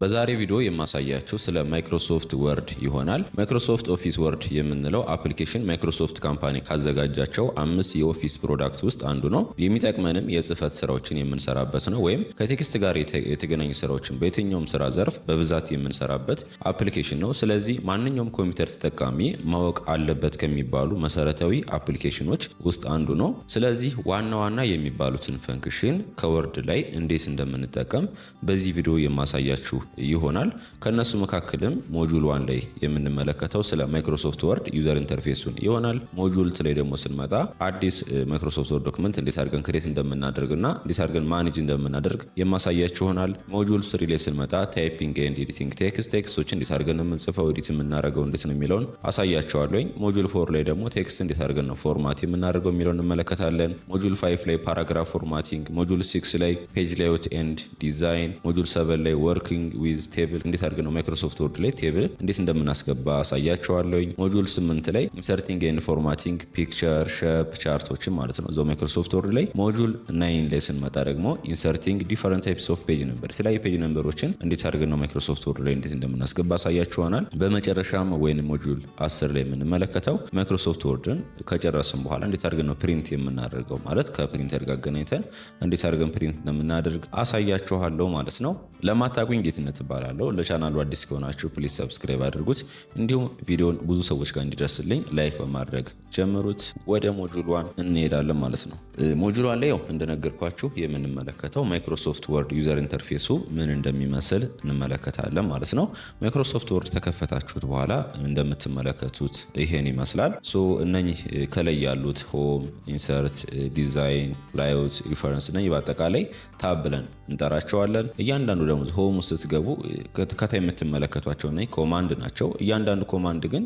በዛሬ ቪዲዮ የማሳያችሁ ስለ ማይክሮሶፍት ወርድ ይሆናል። ማይክሮሶፍት ኦፊስ ወርድ የምንለው አፕሊኬሽን ማይክሮሶፍት ካምፓኒ ካዘጋጃቸው 5 የኦፊስ ፕሮዳክት ውስጥ አንዱ ነው። የሚጠቅመንም የጽህፈት ስራዎችን የምንሰራበት ነው፣ ወይም ከቴክስት ጋር የተገናኙ ስራዎችን በየትኛውም ስራ ዘርፍ በብዛት የምንሰራበት አፕሊኬሽን ነው። ስለዚህ ማንኛውም ኮምፒውተር ተጠቃሚ ማወቅ አለበት ከሚባሉ መሰረታዊ አፕሊኬሽኖች ውስጥ አንዱ ነው። ስለዚህ ዋና ዋና የሚባሉትን ፈንክሽን ከወርድ ላይ እንዴት እንደምንጠቀም በዚህ ቪዲዮ የማሳያችሁ ይሆናል። ከነሱ መካከልም ሞጁል 1 ላይ የምንመለከተው ስለ ማይክሮሶፍት ወርድ ዩዘር ኢንተርፌሱን ይሆናል። ሞጁል 2 ላይ ደግሞ ስንመጣ አዲስ ማይክሮሶፍት ወርድ ዶክመንት እንዴት አድርገን ክሬት እንደምናደርግና እንዴት አድርገን ማኔጅ እንደምናደርግ የማሳያችሁ ይሆናል። ሞጁል 3 ላይ ስንመጣ ታይፒንግ ኤንድ ኤዲቲንግ ቴክስቶችን እንዴት አድርገን የምንጽፈው ኤዲት የምናደርገው እንዴት ነው የሚለውን አሳያችኋለሁ። ሞጁል 4 ላይ ደግሞ ቴክስት እንዴት አድርገን ነው ፎርማት የምናደርገው የሚለውን እንመለከታለን። ሞጁል 5 ላይ ፓራግራፍ ፎርማቲንግ፣ ሞጁል 6 ላይ ፔጅ ሌአውት ኤንድ ዲዛይን፣ ሞጁል 7 ላይ ወርኪንግ ዊዝ ቴብል እንዴት አድርገን ነው ማይክሮሶፍት ወርድ ላይ ቴብል እንዴት እንደምናስገባ አሳያችኋለሁ። ሞጁል 8 ላይ ኢንሰርቲንግ ኤንድ ፎርማቲንግ ፒክቸር ሼፕ ቻርቶችን ማለት ነው እዛው ማይክሮሶፍት ወርድ ላይ። ሞጁል 9 ላይ ስንመጣ ደግሞ ኢንሰርቲንግ ዲፈረንት ታይፕስ ኦፍ ፔጅ ነምበር የተለያዩ ፔጅ ነምበሮችን እንዴት አድርገን ነው ማይክሮሶፍት ወርድ ላይ እንዴት እንደምናስገባ አሳያችኋናል። በመጨረሻም ወይንም ሞጁል 10 ላይ የምንመለከተው ማይክሮሶፍት ወርድን ከጨረስን በኋላ እንዴት አድርገን ነው ፕሪንት የምናደርገው ማለት ከፕሪንተር ጋር አገናኝተን እንዴት አድርገን ፕሪንት እንደምናደርግ አሳያችኋለሁ ማለት ነው። ለማታውቁኝ ጌትነት እባላለሁ። ለቻናሉ አዲስ ከሆናችሁ ፕሊዝ ሰብስክራይብ አድርጉት። እንዲሁም ቪዲዮን ብዙ ሰዎች ጋር እንዲደርስልኝ ላይክ በማድረግ ጀምሩት። ወደ ሞጁል 1 እንሄዳለን ማለት ነው። ሞጁል 1 ላይ እንደነገርኳችሁ የምንመለከተው ማይክሮሶፍት ወርድ ዩዘር ኢንተርፌሱ ምን እንደሚመስል እንመለከታለን ማለት ነው። ማይክሮሶፍት ወርድ ተከፈታችሁት በኋላ እንደምትመለከቱት ይሄን ይመስላል። እነኚህ ከላይ ያሉት ሆም፣ ኢንሰርት፣ ዲዛይን፣ ላይአውት፣ ሪፈረንስ እነኚህ በአጠቃላይ ታብ ብለን እንጠራቸዋለን። እያንዳንዱ ደግሞ ሆም ስትገቡ ከታይ የምትመለከቷቸው እነኚህ ኮማንድ ናቸው። እያንዳንዱ ኮማንድ ግን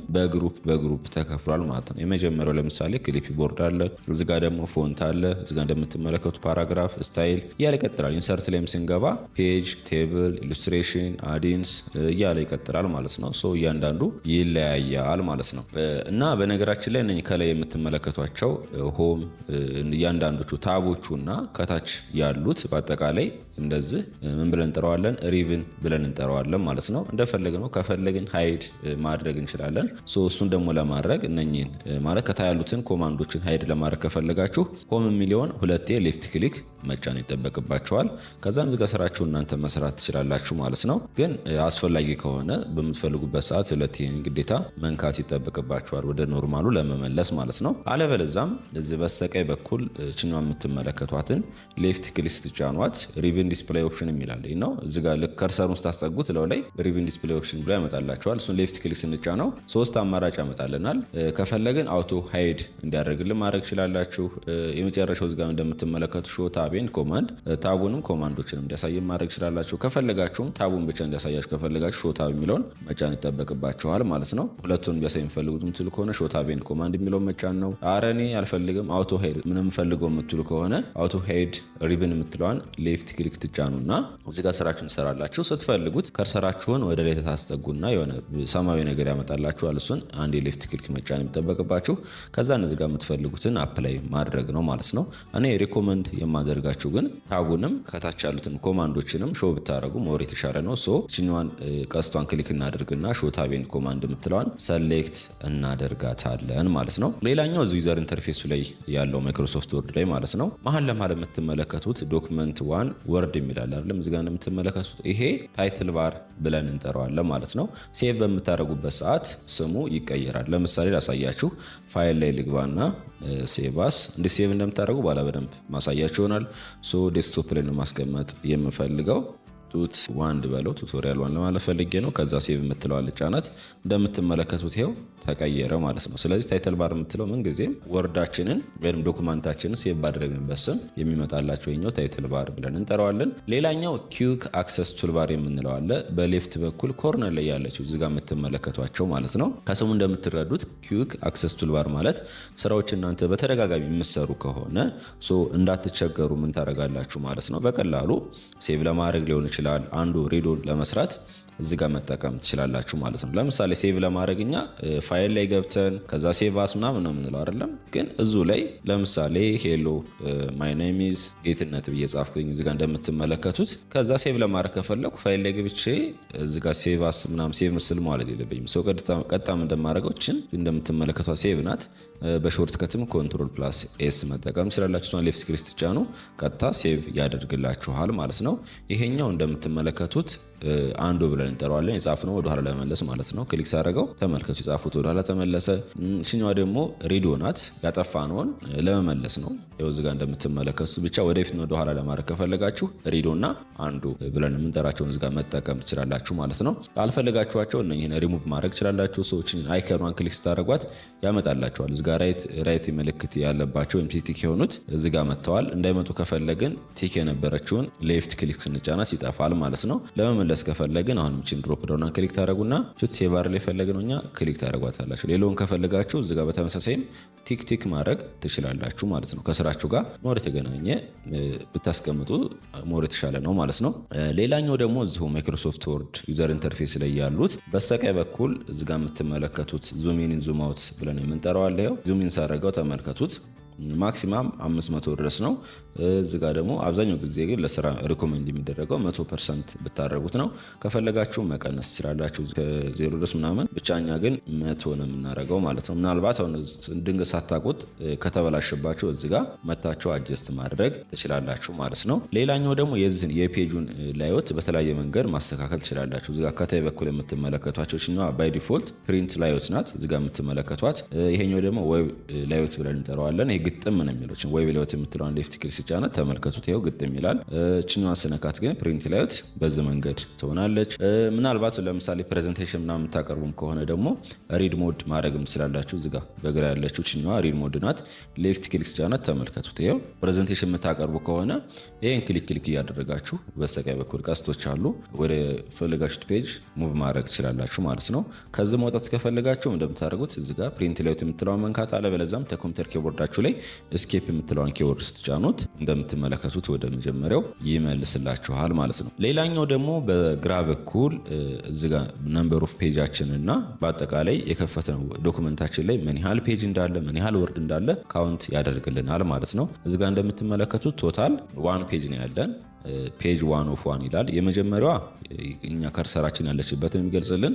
በግሩፕ ተከፍሏል ማለት ነው። የመጀመሪያው ለምሳሌ ክሊፕ ቦርድ አለ፣ እዚጋ ደግሞ ፎንት አለ፣ እዚጋ እንደምትመለከቱ ፓራግራፍ፣ ስታይል እያለ ይቀጥላል። ኢንሰርት ላይም ስንገባ ፔጅ፣ ቴብል፣ ኢሉስትሬሽን፣ አዲንስ እያለ ይቀጥላል ማለት ነው። እያንዳንዱ ይለያያል ማለት ነው። እና በነገራችን ላይ እነኚህ ከላይ የምትመለከቷቸው ሆም እያንዳንዶቹ ታቦቹ እና ከታች ያሉት በአጠቃላይ እንደዚህ ምን ብለን እንጠራዋለን? ሪብን ብለን እንጠራዋለን ማለት ነው። እንደፈለግነው ከፈለግን ሃይድ ማድረግ እንችላለን። እሱን ደግሞ ለማድረግ እነኚህን ማለት ከታይ ያሉትን ኮማንዶችን ሃይድ ለማድረግ ከፈለጋችሁ ሆም የሚለውን ሁለቴ ሌፍት ክሊክ መጫን ይጠበቅባችኋል። ከዛም እዚህ ጋር ስራችሁን እናንተ መስራት ትችላላችሁ ማለት ነው። ግን አስፈላጊ ከሆነ በምትፈልጉበት ሰዓት ሁለቴ ግዴታ መንካት ይጠበቅባችኋል ወደ ኖርማሉ ለመመለስ ማለት ነው። አለበለዛም እዚህ በስተቀኝ በኩል ችኛዋ የምትመለከቷትን ሌፍት ክሊክ ስትጫኗት ሪብን ዲስፕሌይ ኦፕሽን የሚላል ነው። እዚህ ጋር ልክ ከርሰሩን ስታስጠጉት ለው ላይ ሪብን ዲስፕሌይ ኦፕሽን ብሎ ያመጣላችኋል። እሱን ሌፍት ክሊክ ስንጫነው 3 አማራጭ ያመጣልናል። ከፈለግን አውቶ ሃይድ እንዲያደርግልን ማድረግ ትችላላችሁ። የመጨረሻው እዚህ ጋር እንደምትመለከቱ ሾ ታቤን ኮማንድ ታቡንም ኮማንዶችን እንዲያሳየን ማድረግ ትችላላችሁ። ከፈለጋችሁም ታቡን ብቻ እንዲያሳያችሁ ከፈለጋችሁ ሾ ታብ የሚለውን መጫን ይጠበቅባችኋል ማለት ነው። ሁለቱን ቢያሳይ የምትፈልጉት የምትሉ ከሆነ ሾ ታቤን ኮማንድ የሚለውን መጫን ነው። አረኔ አልፈልግም አውቶ ሃይድ ምንም ፈልገው የምትሉ ከሆነ አውቶ ሃይድ ሪብን የምትለዋን ሌፍት ክሊክ ትጫኑና እዚህ ጋር ስራችሁን ትሰራላችሁ። ስትፈልጉት ከርሰራችሁን ወደ ላይ ታስጠጉና የሆነ ሰማያዊ ነገር ያመጣላችኋል። እሱን አንድ ሌፍት ክሊክ መጫን የሚጠበቅባችሁ ከዛ እዚህ ጋር የምትፈልጉትን አፕላይ ማድረግ ነው ማለት ነው። እኔ ሪኮመንድ የማደርጋችሁ ግን ታቡንም ከታች ያሉትን ኮማንዶችንም ሾው ብታደርጉ ሞር የተሻለ ነው። ችኛዋን ቀስቷን ክሊክ እናደርግና ሾው ታቤን ኮማንድ የምትለዋን ሰሌክት እናደርጋታለን ማለት ነው። ሌላኛው እዚህ ዩዘር ኢንተርፌሱ ላይ ያለው ማይክሮሶፍት ወርድ ላይ ማለት ነው መሀል ለመሀል የምትመለከቱት ዶክመንት 1 ወርድ የሚላል አይደለም እዚህ ጋር የምትመለከቱት ይሄ ታይትል ባር ብለን እንጠራዋለን ማለት ነው። ሴቭ በምታደርጉበት ሰዓት ስሙ ይቀየራል። ለምሳሌ ላሳያችሁ። ፋይል ላይ ልግባና ሴቫስ እንዴት ሴቭ እንደምታደርጉ ባላ በደንብ ማሳያችሁ ይሆናል። ዴስክቶፕ ላይ ነው ማስቀመጥ የምፈልገው። ቱት 1 በለው ቱቶሪያል 1 ለማለት ፈልጌ ነው። ከዛ ሴቭ የምትለዋል ጫናት እንደምትመለከቱት ይሄው ተቀየረ ማለት ነው። ስለዚህ ታይትል ባር የምትለው ምን ጊዜም ወርዳችንን ወይም ዶክመንታችንን ሴቭ ባደረግንበት ስም የሚመጣላቸው የኛው ታይትል ባር ብለን እንጠራዋለን። ሌላኛው ኩዊክ አክሰስ ቱልባር የምንለው አለ። በሌፍት በኩል ኮርነር ላይ ያለችው እዚህ ጋር የምትመለከቷቸው ማለት ነው። ከስሙ እንደምትረዱት ኩዊክ አክሰስ ቱልባር ማለት ስራዎች እናንተ በተደጋጋሚ የምትሰሩ ከሆነ እንዳትቸገሩ ምን ታደርጋላችሁ ማለት ነው። በቀላሉ ሴቭ ለማድረግ ሊሆን ይችላል ይችላል። አንዱ ሪዶን ለመስራት እዚህ ጋር መጠቀም ትችላላችሁ ማለት ነው። ለምሳሌ ሴቭ ለማድረግ እኛ ፋይል ላይ ገብተን ከዛ ሴቭ አስ ምናምን ነው የምንለው አይደለም። ግን እዙ ላይ ለምሳሌ ሄሎ ማይ ኔም ኢዝ ጌትነት ብዬ ጻፍኩኝ እዚህ ጋር እንደምትመለከቱት። ከዛ ሴቭ ለማድረግ ከፈለኩ ፋይል ላይ ገብቼ እዚህ ጋር ሴቭ አስ ምናምን ሴቭ ምስል ማለት የለብኝም። ሰው ቀጥታም እንደማደርገው እችን እንደምትመለከቷት ሴቭ ናት። በሾርት ከትም ኮንትሮል ፕላስ ኤስ መጠቀም ትችላላችሁ። እሷን ሌፍት ክሊክ ስትጫኑ ቀጥታ ሴቭ ያደርግላችኋል ማለት ነው። ይሄኛው እንደምትመለከቱት አንዱ ብለን እንጠራዋለን። የጻፍነው ወደኋላ ለመመለስ ማለት ነው። ክሊክ ሳደርገው ተመልከቱ፣ የጻፉት ወደኋላ ተመለሰ። እችኛዋ ደግሞ ሬዲዮ ናት፣ ያጠፋነውን ለመመለስ ነው። ይኸው እዚህ ጋር እንደምትመለከቱት ብቻ ወደፊት ወደኋላ ለማድረግ ከፈለጋችሁ ሬዲዮና አንዱ ብለን የምንጠራቸውን እዚህ ጋር መጠቀም ትችላላችሁ ማለት ነው። ካልፈለጋችኋቸው እነኝህን ሪሙቭ ማድረግ ትችላላችሁ። ሰዎችን አይከኗን ክሊክ ስታደርጓት ያመጣላቸዋል። እዚህ ጋር ራይት ምልክት ያለባቸው ወይም ቲክ የሆኑት እዚህ ጋር መጥተዋል። እንዳይመጡ ከፈለግን ቲክ የነበረችውን ሌፍት ክሊክ ስንጫናት ይጠፋል ማለት ነው። ለመመለስ ከፈለግን አሁንም ቺን ድሮፕ ዳውን ክሊክ ታደርጉና ሹት ሴቭ አር ላይ ፈለግነው እኛ ክሊክ ታደርጓታላችሁ። ሌላውን ከፈለጋችሁ እዚህ ጋር በተመሳሳይም ቲክ ማድረግ ትችላላችሁ ማለት ነው። ከስራችሁ ጋር ሞር የተገናኘ ብታስቀምጡ ሞር የተሻለ ነው ማለት ነው። ሌላኛው ደግሞ እዚሁ ማይክሮሶፍት ወርድ ዩዘር ኢንተርፌስ ላይ ያሉት በስተቀኝ በኩል እዚህ ጋር የምትመለከቱት ዙም ኢን ዙም አውት ብለን የምንጠራው አለ። ዙም ኢን ሳደርገው ተመልከቱት ማክሲማም 500 ድረስ ነው። እዚህ ጋር ደግሞ አብዛኛው ጊዜ ግን ለስራ ሪኮሜንድ የሚደረገው 100% ብታደርጉት ነው። ከፈለጋችሁ መቀነስ ትችላላችሁ ከ0 ድረስ ምናምን፣ ብቻኛ ግን 100 ነው የምናደርገው ማለት ነው። ምናልባት አሁን ድንገት ሳታውቁት ከተበላሽባችሁ እዚህ ጋር መታችሁ አጀስት ማድረግ ትችላላችሁ ማለት ነው። ሌላኛው ደግሞ የዚህን የፔጁን ላዮት በተለያየ መንገድ ማስተካከል ትችላላችሁ። እዚህ ጋር ከታይ በኩል የምትመለከቷቸው ችኛዋ ባይ ዲፎልት ፕሪንት ላዮት ናት፣ እዚህ ጋር የምትመለከቷት። ይሄኛው ደግሞ ዌብ ላዮት ብለን እንጠራዋለን። ይሄ ግጥም ነው የሚለው ዌብ ላዮት የምትለው ሌፍት ክሊክ ሲጫነት ተመልከቱት፣ ይሄው ግጥም ይላል። ችኛዋን ስነካት ግን ፕሪንት ላዮት በዚህ መንገድ ትሆናለች። ምናልባት ለምሳሌ ፕሬዘንቴሽን ምናምን የምታቀርቡም ከሆነ ደግሞ ሪድ ሞድ ማድረግም ትችላላችሁ። እዚህ ጋር በግራ ያለችው ችኛዋ ሪድ ሞድ ናት። ሌፍት ክሊክ ሲጫነት ተመልከቱት፣ ይሄው ፕሬዘንቴሽን የምታቀርቡ ከሆነ ይሄን ክሊክ እያደረጋችሁ በስተቀኝ በኩል ቀስቶች አሉ፣ ወደ ፈለጋችሁት ፔጅ ሙቭ ማድረግ ትችላላችሁ ማለት ነው። ከዚህ መውጣት ከፈለጋችሁ እንደምታደርጉት እዚህ ጋር ፕሪንት ላዮት የምትለውን መንካት፣ አለበለዚያም ተኮምፒውተር ኪቦርዳችሁ ላይ እስኬፕ የምትለውን ኪወርድ ስትጫኑት እንደምትመለከቱት ወደ መጀመሪያው ይመልስላችኋል ማለት ነው። ሌላኛው ደግሞ በግራ በኩል እዚህ ጋር ነምበር ኦፍ ፔጃችን እና በአጠቃላይ የከፈተው ዶክመንታችን ላይ ምን ያህል ፔጅ እንዳለ ምን ያህል ወርድ እንዳለ ካውንት ያደርግልናል ማለት ነው። እዚህ ጋር እንደምትመለከቱት ቶታል 1 ፔጅ ነው ያለን። ፔጅ 1 ኦፍ 1 ይላል። የመጀመሪያዋ እኛ ከርሰራችን ያለችበትን የሚገልጽልን፣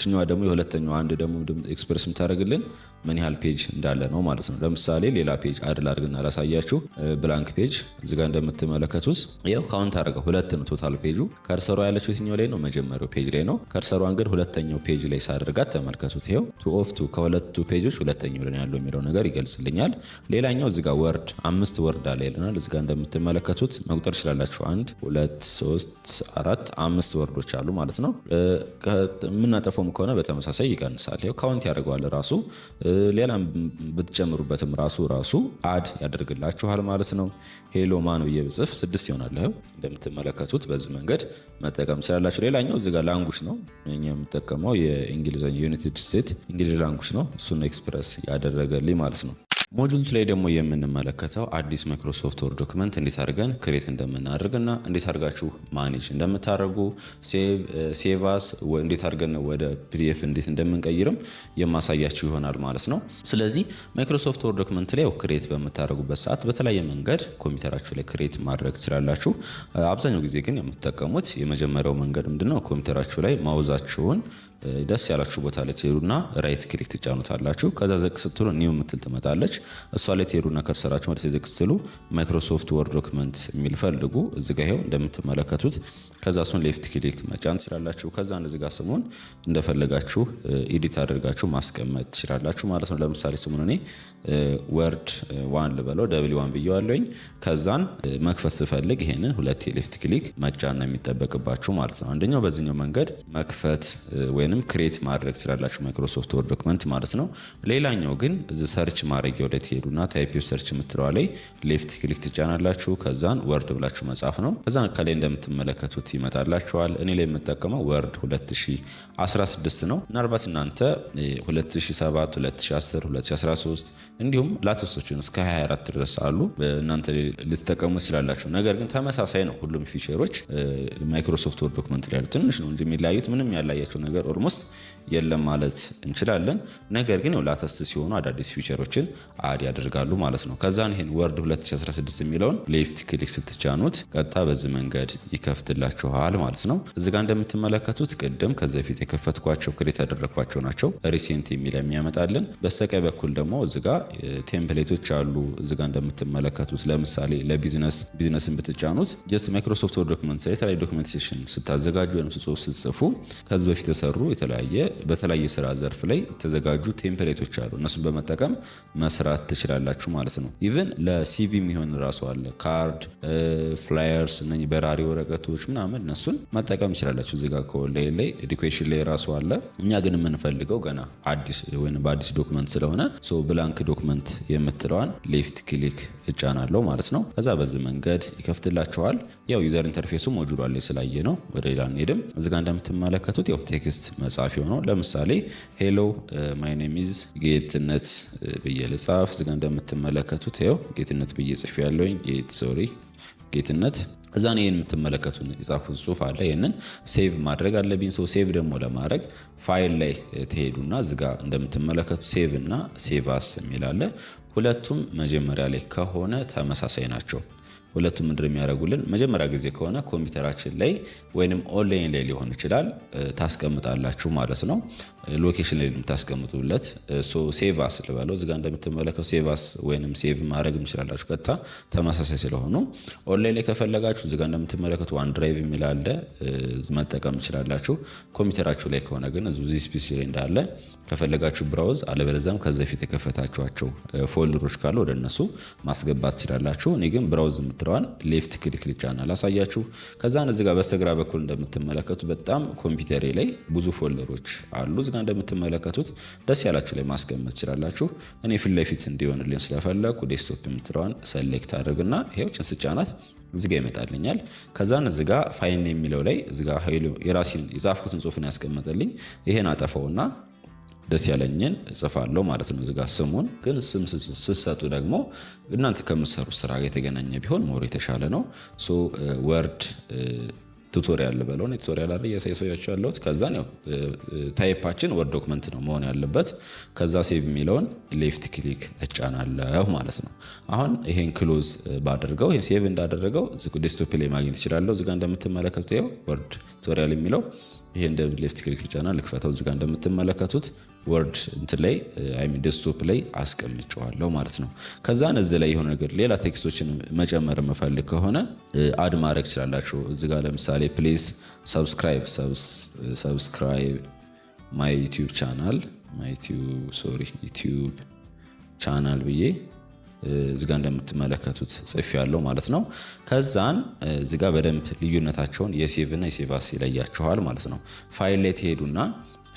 ችኛዋ ደግሞ የሁለተኛው አንድ ደግሞ ኤክስፕረስ የምታደርግልን ምን ያህል ፔጅ እንዳለ ነው ማለት ነው። ለምሳሌ ሌላ ፔጅ አድል አድርግና ላሳያችሁ። ብላንክ ፔጅ እዚጋ እንደምትመለከቱት ይኸው ካውንት አድርገው 2 ነው ቶታል ፔጁ። ከርሰሯ ያለችው የትኛው ላይ ነው? መጀመሪያው ፔጅ ላይ ነው። ከርሰሯን ግን ሁለተኛው ፔጅ ላይ ሳደርጋት ተመልከቱት። ይኸው 2 ኦፍ 2 ከሁለቱ ፔጆች ሁለተኛው ላይ ያለው የሚለው ነገር ይገልጽልኛል። ሌላኛው እዚጋ ወርድ 5 ወርድ አለ ይለናል። እዚጋ እንደምትመለከቱት መቁጠር ትችላላችሁ። 1 2 3 4 5 ወርዶች አሉ ማለት ነው። የምናጠፈውም ከሆነ በተመሳሳይ ይቀንሳል። ይኸው ካውንት ያደርገዋል ራሱ። ሌላም ብትጨምሩበትም ራሱ አድ ያደርግላችኋል ማለት ነው። ሄሎ ማን ብዬ ብጽፍ 6 ይሆናል። ይኸው እንደምትመለከቱት በዚህ መንገድ መጠቀም ትችላላችሁ። ሌላኛው እዚጋ ላንጉጅ ነው። እኛ የምጠቀመው የእንግሊዝኛ ዩናይትድ ስቴትስ እንግሊዝ ላንጉጅ ነው። እሱን ኤክስፕረስ ያደረገልኝ ማለት ነው። ሞጁል ላይ ደግሞ የምንመለከተው አዲስ ማይክሮሶፍት ወርድ ዶክመንት እንዴት አድርገን ክሬት እንደምናደርግና እንዴት አድርጋችሁ ማኔጅ እንደምታደርጉ ሴቫስ እንዴት አድርገን ወደ ፒዲኤፍ እንዴት እንደምንቀይርም የማሳያችሁ ይሆናል ማለት ነው። ስለዚህ ማይክሮሶፍት ወርድ ዶክመንት ላይ ክሬት በምታደርጉበት ሰዓት በተለያየ መንገድ ኮምፒውተራችሁ ላይ ክሬት ማድረግ ትችላላችሁ። አብዛኛው ጊዜ ግን የምትጠቀሙት የመጀመሪያው መንገድ ምንድነው? ኮምፒውተራችሁ ላይ ማውዛችሁን ደስ ያላችሁ ቦታ ላይ ትሄዱና ራይት ክሊክ ትጫኑታላችሁ። ከዛ ዘቅ ስትሉ ኒው የምትል ትመጣለች። እሷ ላይ ትሄዱና ከርሰራችሁ ወደ ዘቅ ስትሉ ማይክሮሶፍት ወርድ ዶክመንት የሚል ፈልጉ። እዚህ ጋር ይኸው እንደምትመለከቱት። ከዛ እሱን ሌፍት ክሊክ መጫን ትችላላችሁ። ከዛ እንደዚህ ጋር ስሙን እንደፈለጋችሁ ኤዲት አድርጋችሁ ማስቀመጥ ትችላላችሁ ማለት ነው። ለምሳሌ ስሙን እኔ ወርድ 1 ልበለው W1 ብየዋለኝ። ከዛን መክፈት ስፈልግ ይሄንን 2 ሌፍት ክሊክ መጫን ነው የሚጠበቅባችሁ ማለት ነው። አንደኛው በዚህኛው መንገድ መክፈት ወይንም ክሬት ማድረግ ትችላላችሁ ማይክሮሶፍት ወርድ ዶክመንት ማለት ነው። ሌላኛው ግን ሰርች ማድረጊያው ላይ ትሄዱና ታይፕ ሰርች የምትለዋ ላይ ሌፍት ክሊክ ትጫናላችሁ። ከዛን ወርድ ብላችሁ መጻፍ ነው። ከዛን ከላይ እንደምትመለከቱት ይመጣላችኋል። እኔ ላይ የምጠቀመው ወርድ 2016 ነው። ምናልባት እናንተ 2007፣ 2010፣ 2013 እንዲሁም ላተስቶችን እስከ 24 ድረስ አሉ እናንተ ልትጠቀሙ ትችላላችሁ። ነገር ግን ተመሳሳይ ነው ሁሉም ፊቸሮች ማይክሮሶፍት ወርድ ዶክመንት ላይ ያሉ ትንሽ ነው እንጂ የሚለያዩት ምንም ያላያቸው ነገር ኦልሞስት የለም ማለት እንችላለን። ነገር ግን ላተስት ሲሆኑ አዳዲስ ፊቸሮችን አድ ያደርጋሉ ማለት ነው። ከዛን ይሄን ወርድ 2016 የሚለውን ሌፍት ክሊክ ስትጫኑት ቀጥታ በዚህ መንገድ ይከፍትላችኋል ማለት ነው። እዚህ ጋር እንደምትመለከቱት ቅድም ከዚህ በፊት የከፈትኳቸው ክሬት ያደረግኳቸው ናቸው። ሪሴንት የሚል የሚያመጣልን በስተቀኝ በኩል ደግሞ እዚህ ጋር ቴምፕሌቶች አሉ። እዚህ ጋር እንደምትመለከቱት ለምሳሌ ለቢዝነስን ብትጫኑት ጀስት ማይክሮሶፍት ወርድ ዶክመንት የተለያዩ ዶክመንቴሽን ስታዘጋጁ ወይም ጽሁፍ ስትጽፉ ከዚህ በፊት የሰሩ በተለያየ ስራ ዘርፍ ላይ የተዘጋጁ ቴምፕሌቶች አሉ። እነሱን በመጠቀም መስራት ትችላላችሁ ማለት ነው። ኢቭን ለሲቪ የሚሆን ራሱ አለ። ካርድ፣ ፍላየርስ፣ በራሪ ወረቀቶች ምናምን እነሱን መጠቀም ትችላላችሁ። እዚህ ጋር ከኦንላይን ላይ ኤዱኬሽን ላይ ራሱ አለ። እኛ ግን የምንፈልገው ገና አዲስ ወይም በአዲስ ዶክመንት ስለሆነ ብላንክ ዶክመንት የምትለዋን ሌፍት ክሊክ እጫናለሁ ማለት ነው። ከዛ በዚህ መንገድ ይከፍትላችኋል። ያው ዩዘር ኢንተርፌሱ ሞጁል ላይ ስላየ ነው ወደ ሌላ እንሄድም። እዚህ ጋር እንደምትመለከቱት ያው ቴክስት መጻፊያው ነው። ለምሳሌ ሄሎ ማይ ኔም ኢዝ ጌትነት ብዬ ልጻፍ። እዚህ ጋር እንደምትመለከቱት ያው ጌትነት ብዬ ጽፌ ያለውኝ ጌትነት እዛ ነው የምትመለከቱት የጻፉት ጽሁፍ አለ። ይሄንን ሴቭ ማድረግ አለብኝ። ሴቭ ደግሞ ለማድረግ ፋይል ላይ ትሄዱና እዚህ ጋር እንደምትመለከቱት ሴቭ እና ሴቭ አስ የሚል አለ። ሁለቱም መጀመሪያ ላይ ከሆነ ተመሳሳይ ናቸው። ሁለቱም ምንድን የሚያደርጉልን መጀመሪያ ጊዜ ከሆነ ኮምፒውተራችን ላይ ወይንም ኦንላይን ላይ ሊሆን ይችላል ታስቀምጣላችሁ ማለት ነው። ሎኬሽን ላይ የምታስቀምጡለት ሴቭ አስ ልበለው። እዚጋ እንደምትመለከቱ ሴቭ አስ ወይንም ሴቭ ማድረግ እንችላላችሁ። ቀጥታ ተመሳሳይ ስለሆኑ ኦንላይን ላይ ከፈለጋችሁ እዚጋ እንደምትመለከቱ ዋን ድራይቭ የሚል አለ መጠቀም ትችላላችሁ። ኮምፒውተራችሁ ላይ ከሆነ ግን እዚህ ፒሲ ላይ እንዳለ ከፈለጋችሁ ብራውዝ፣ አለበለዚያም ከዚህ በፊት የከፈታችኋቸው ፎልደሮች ካሉ ወደ እነሱ ማስገባት ትችላላችሁ። እኔ ግን ብራውዝ የምትለዋን ሌፍት ክሊክ ልጫና ላሳያችሁ። ከዛን እዚጋ በስተግራ በኩል እንደምትመለከቱ በጣም ኮምፒውተሬ ላይ ብዙ ፎልደሮች አሉ። እዚጋ እንደምትመለከቱት ደስ ያላችሁ ላይ ማስቀመጥ ትችላላችሁ። እኔ ፊት ለፊት እንዲሆንልኝ ስለፈለኩ ዴስክቶፕ የምትለዋን ሰሌክት አድርግና ይሄዎችን ስጫናት እዚጋ ይመጣልኛል። ከዛን እዚጋ ፋይል የሚለው ላይ እዚጋ የራሴን የጻፍኩትን ጽሁፍን ያስቀመጠልኝ ይሄን አጠፋውና ደስ ያለኝን እጽፋለሁ ማለት ነው። እዚጋ ስሙን ግን ስም ስትሰጡ ደግሞ እናንተ ከምትሰሩት ስራ ጋር የተገናኘ ቢሆን ሞር የተሻለ ነው። ወርድ ቱቶሪያል ልበለው ነው። ቱቶሪያል አይደል እያሳያችሁ ያለሁት። ከዛን ያው ታይፓችን ወርድ ዶክመንት ነው መሆን ያለበት። ከዛ ሴቭ የሚለውን ሌፍት ክሊክ እጫናለሁ ማለት ነው። አሁን ይሄን ክሎዝ ባደርገው ይሄን ሴቭ እንዳደረገው ዴስክቶፕ ላይ ማግኘት እችላለሁ። እዚጋ እንደምትመለከቱት ያው ወርድ ቱቶሪያል የሚለው ይሄ እንደ ሌፍት ክሊክ ልጫና ልክፈተው። እዚጋ እንደምትመለከቱት ወርድ እንትን ላይ ዴስክቶፕ ላይ አስቀምጨዋለሁ ማለት ነው። ከዛን እዚህ ላይ የሆነ ነገር ሌላ ቴክስቶችን መጨመር የምፈልግ ከሆነ አድ ማድረግ ትችላላችሁ። እዚጋ ለምሳሌ ፕሊዝ ሰብስክራይብ ማይ ዩቲዩብ ቻናል ብዬ እዚጋ እንደምትመለከቱት ጽፍ ያለው ማለት ነው። ከዛን እዚጋ በደንብ ልዩነታቸውን የሴቭ እና የሴቭ አስ ይለያቸዋል ማለት ነው። ፋይል ላይ ትሄዱና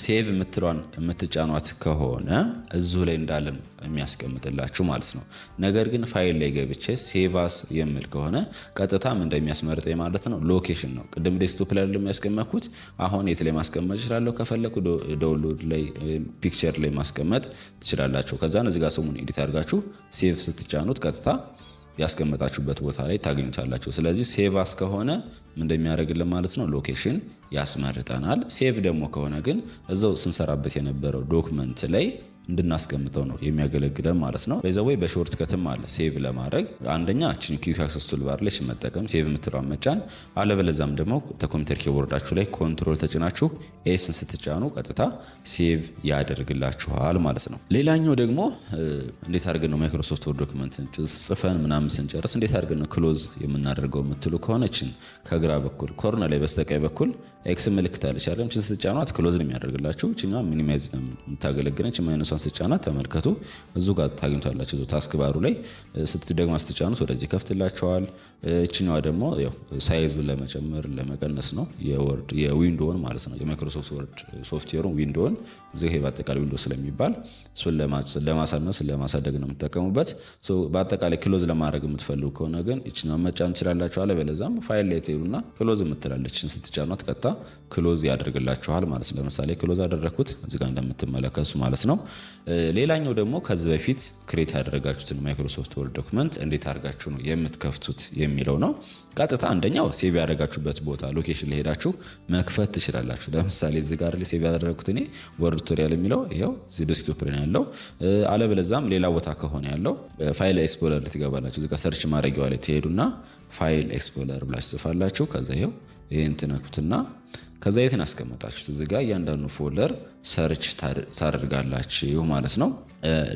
ሴቭ የምትሏን የምትጫኗት ከሆነ እዚሁ ላይ እንዳለን የሚያስቀምጥላችሁ ማለት ነው። ነገር ግን ፋይል ላይ ገብቼ ሴቭ አስ የሚል ከሆነ ቀጥታም እንደሚያስመርጠኝ ማለት ነው ሎኬሽን ነው። ቅድም ዴስክቶፕ ላይ የሚያስቀመጥኩት አሁን የት ላይ ማስቀመጥ እችላለሁ? ከፈለኩ ዳውንሎድ ላይ ፒክቸር ላይ ማስቀመጥ ትችላላችሁ። ከዛን እዚጋ ስሙን ኤዲት አድርጋችሁ ሴቭ ስትጫኑት ቀጥታ ያስቀመጣችሁበት ቦታ ላይ ታገኙታላችሁ። ስለዚህ ሴቭ አስ ከሆነ እንደሚያደርግልን ማለት ነው ሎኬሽን ያስመርጠናል። ሴቭ ደግሞ ከሆነ ግን እዛው ስንሰራበት የነበረው ዶክመንት ላይ እንድናስቀምጠው ነው የሚያገለግለን ማለት ነው። በዛው በሾርት ከትም አለ ሴቭ ለማድረግ አንደኛ እቺን ኩዊክ አክሰስ ቱልባር ላይ መጠቀም ሴቭ የምትለዋን መጫን፣ አለበለዛም ደግሞ ከኮምፒውተር ኪቦርዳችሁ ላይ ኮንትሮል ተጭናችሁ ኤስን ስትጫኑ ቀጥታ ሴቭ ያደርግላችኋል ማለት ነው። ሌላኛው ደግሞ እንዴት አድርገን ነው ማይክሮሶፍት ወርድ ዶክመንትን ጽፈን ምናምን ስንጨርስ እንዴት አድርገን ነው ክሎዝ የምናደርገው የምትሉ ከሆነ እቺን ከግራ በኩል ኮርነር ላይ በስተቀኝ በኩል ኤክስ ምልክት አለች አይደል? እቺን ስትጫኗት ክሎዝ ነው የሚያደርግላችሁ። እቺኛ ሚኒማይዝ ነው የምታገለግለን። እቺ ማይነሷን እሷን ስጫናት ተመልከቱ እዙ ጋር ታግኝቷላችሁ። ታስክ ባሩ ላይ ስትደግማ ስትጫኑት ወደዚህ ከፍትላቸዋል። እችኛዋ ደግሞ ሳይዙን ለመጨመር ለመቀነስ ነው፣ የዊንዶውን ማለት ነው። የማይክሮሶፍት ወርድ ሶፍትዌሩን ዊንዶውን እዚህ በአጠቃላይ ዊንዶ ስለሚባል እሱን ለማሳነስ ለማሳደግ ነው የምትጠቀሙበት። በአጠቃላይ ክሎዝ ለማድረግ የምትፈልጉ ከሆነ ግን እችኛዋን መጫን ትችላላችሁ። አለበለዚያም ፋይል ላይ ትሄዱና ክሎዝ የምትላለችን ስትጫኗት ቀጥታ ክሎዝ ያደርግላችኋል ማለት ነው። ለምሳሌ ክሎዝ አደረግኩት እዚህ ጋር እንደምትመለከቱ ማለት ነው። ሌላኛው ደግሞ ከዚህ በፊት ክሬት ያደረጋችሁትን ማይክሮሶፍት ወርድ ዶክመንት እንዴት አድርጋችሁ ነው የምትከፍቱት የሚለው ነው። ቀጥታ አንደኛው ሴቭ ያደረጋችሁበት ቦታ ሎኬሽን ላይ ሄዳችሁ መክፈት ትችላላችሁ። ለምሳሌ እዚህ ጋር ሴቭ ያደረግኩት እኔ ወርድ ቱቶሪያል የሚለው ይኸው እዚህ ዲስክቶፕ ላይ ያለው። አለበለዚያም ሌላ ቦታ ከሆነ ያለው ፋይል ኤክስፕሎረር ላይ ትገባላችሁ። እዚህ ጋር ሰርች ማድረጊያዋ ላይ ትሄዱና ፋይል ኤክስፕሎረር ብላችሁ ጽፋላችሁ። ከዛ ይኸው ይሄን ትነኩትና ከዛ የትን አስቀመጣችሁት እዚህ ጋር እያንዳንዱ ፎልደር ሰርች ታደርጋላችሁ ማለት ነው።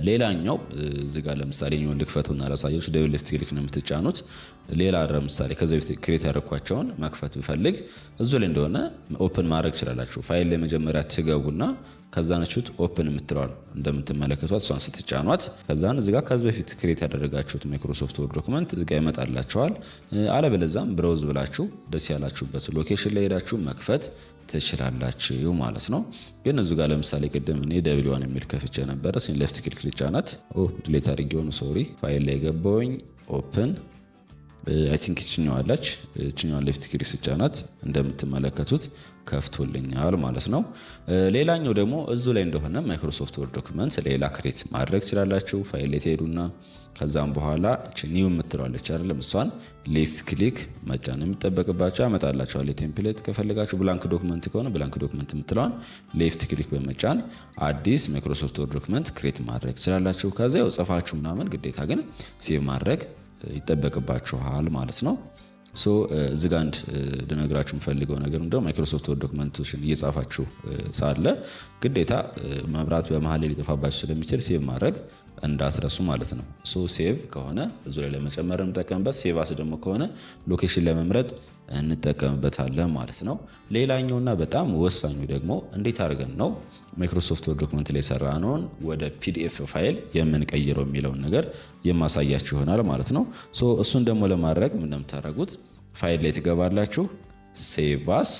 ሌላኛው እዚህ ጋር ለምሳሌ ኛውን ልክፈቱና ላሳያችሁ። ደብል ሌፍት ክሊክ ነው የምትጫኑት። ሌላ ለምሳሌ ከዚህ በፊት ክሬት ያደረኳቸውን መክፈት ብፈልግ እዙ ላይ እንደሆነ ኦፕን ማድረግ ትችላላችሁ። ፋይል ላይ መጀመሪያ ትገቡና ከዛ ነችሁት ኦፕን የምትለዋል እንደምትመለከቷት እሷን ስትጫኗት ከዛን እዚህ ጋር ከዚህ በፊት ክሬት ያደረጋችሁት ማይክሮሶፍት ወርድ ዶክመንት እዚህ ጋር ይመጣላችኋል። አለበለዛም ብራውዝ ብላችሁ ደስ ያላችሁበት ሎኬሽን ላይ ሄዳችሁ መክፈት ትችላላችሁ ማለት ነው። ግን እዚህ ጋር ለምሳሌ ቅድም እኔ ደብሊዋን የሚል ከፍቼ ነበረ። ሌፍት ክሊክ ልጫናት ዲሌት አድርጌ ሆነ ሶሪ ፋይል ላይ ገባሁኝ። ኦፕን አይ ቲንክ እችኛዋለች። እችኛዋን ሌፍት ክሊክ ስጫናት እንደምትመለከቱት ከፍቶልኛል ማለት ነው። ሌላኛው ደግሞ እዙ ላይ እንደሆነ ማይክሮሶፍት ወርድ ዶክመንት ሌላ ክሬት ማድረግ ትችላላችሁ። ፋይል ላይ ትሄዱና ከዛም በኋላ ኒው የምትለዋለች አይደለም እሷን ሌፍት ክሊክ መጫን የሚጠበቅባቸው ያመጣላችኋል። የቴምፕሌት ከፈልጋችሁ ብላንክ ዶክመንት ከሆነ ብላንክ ዶክመንት የምትለዋን ሌፍት ክሊክ በመጫን አዲስ ማይክሮሶፍት ወርድ ዶክመንት ክሬት ማድረግ ትችላላችሁ። ከዛ ያው ጽፋችሁ ምናምን ግዴታ ግን ሴቭ ማድረግ ይጠበቅባችኋል ማለት ነው። እዚህ ጋር አንድ ልነግራችሁ የምፈልገው ነገር እንደው ማይክሮሶፍት ወርድ ዶክመንቶችን እየጻፋችሁ ሳለ ግዴታ መብራት በመሀል ላይ ሊጠፋባችሁ ስለሚችል ሴቭ ማድረግ እንዳትረሱ ማለት ነው። ሴቭ ከሆነ እዙ ላይ ለመጨመር እንጠቀምበት፣ ሴቭ አስ ደግሞ ከሆነ ሎኬሽን ለመምረጥ እንጠቀምበታለን ማለት ነው። ሌላኛውና በጣም ወሳኙ ደግሞ እንዴት አድርገን ነው ማይክሮሶፍት ወርድ ዶክመንት ላይ የሰራነውን ወደ ፒዲኤፍ ፋይል የምንቀይረው የሚለውን ነገር የማሳያችሁ ይሆናል ማለት ነው። እሱን ደግሞ ለማድረግ ምን እንደምታደርጉት ፋይል ላይ ትገባላችሁ፣ ሴቭ አስ፣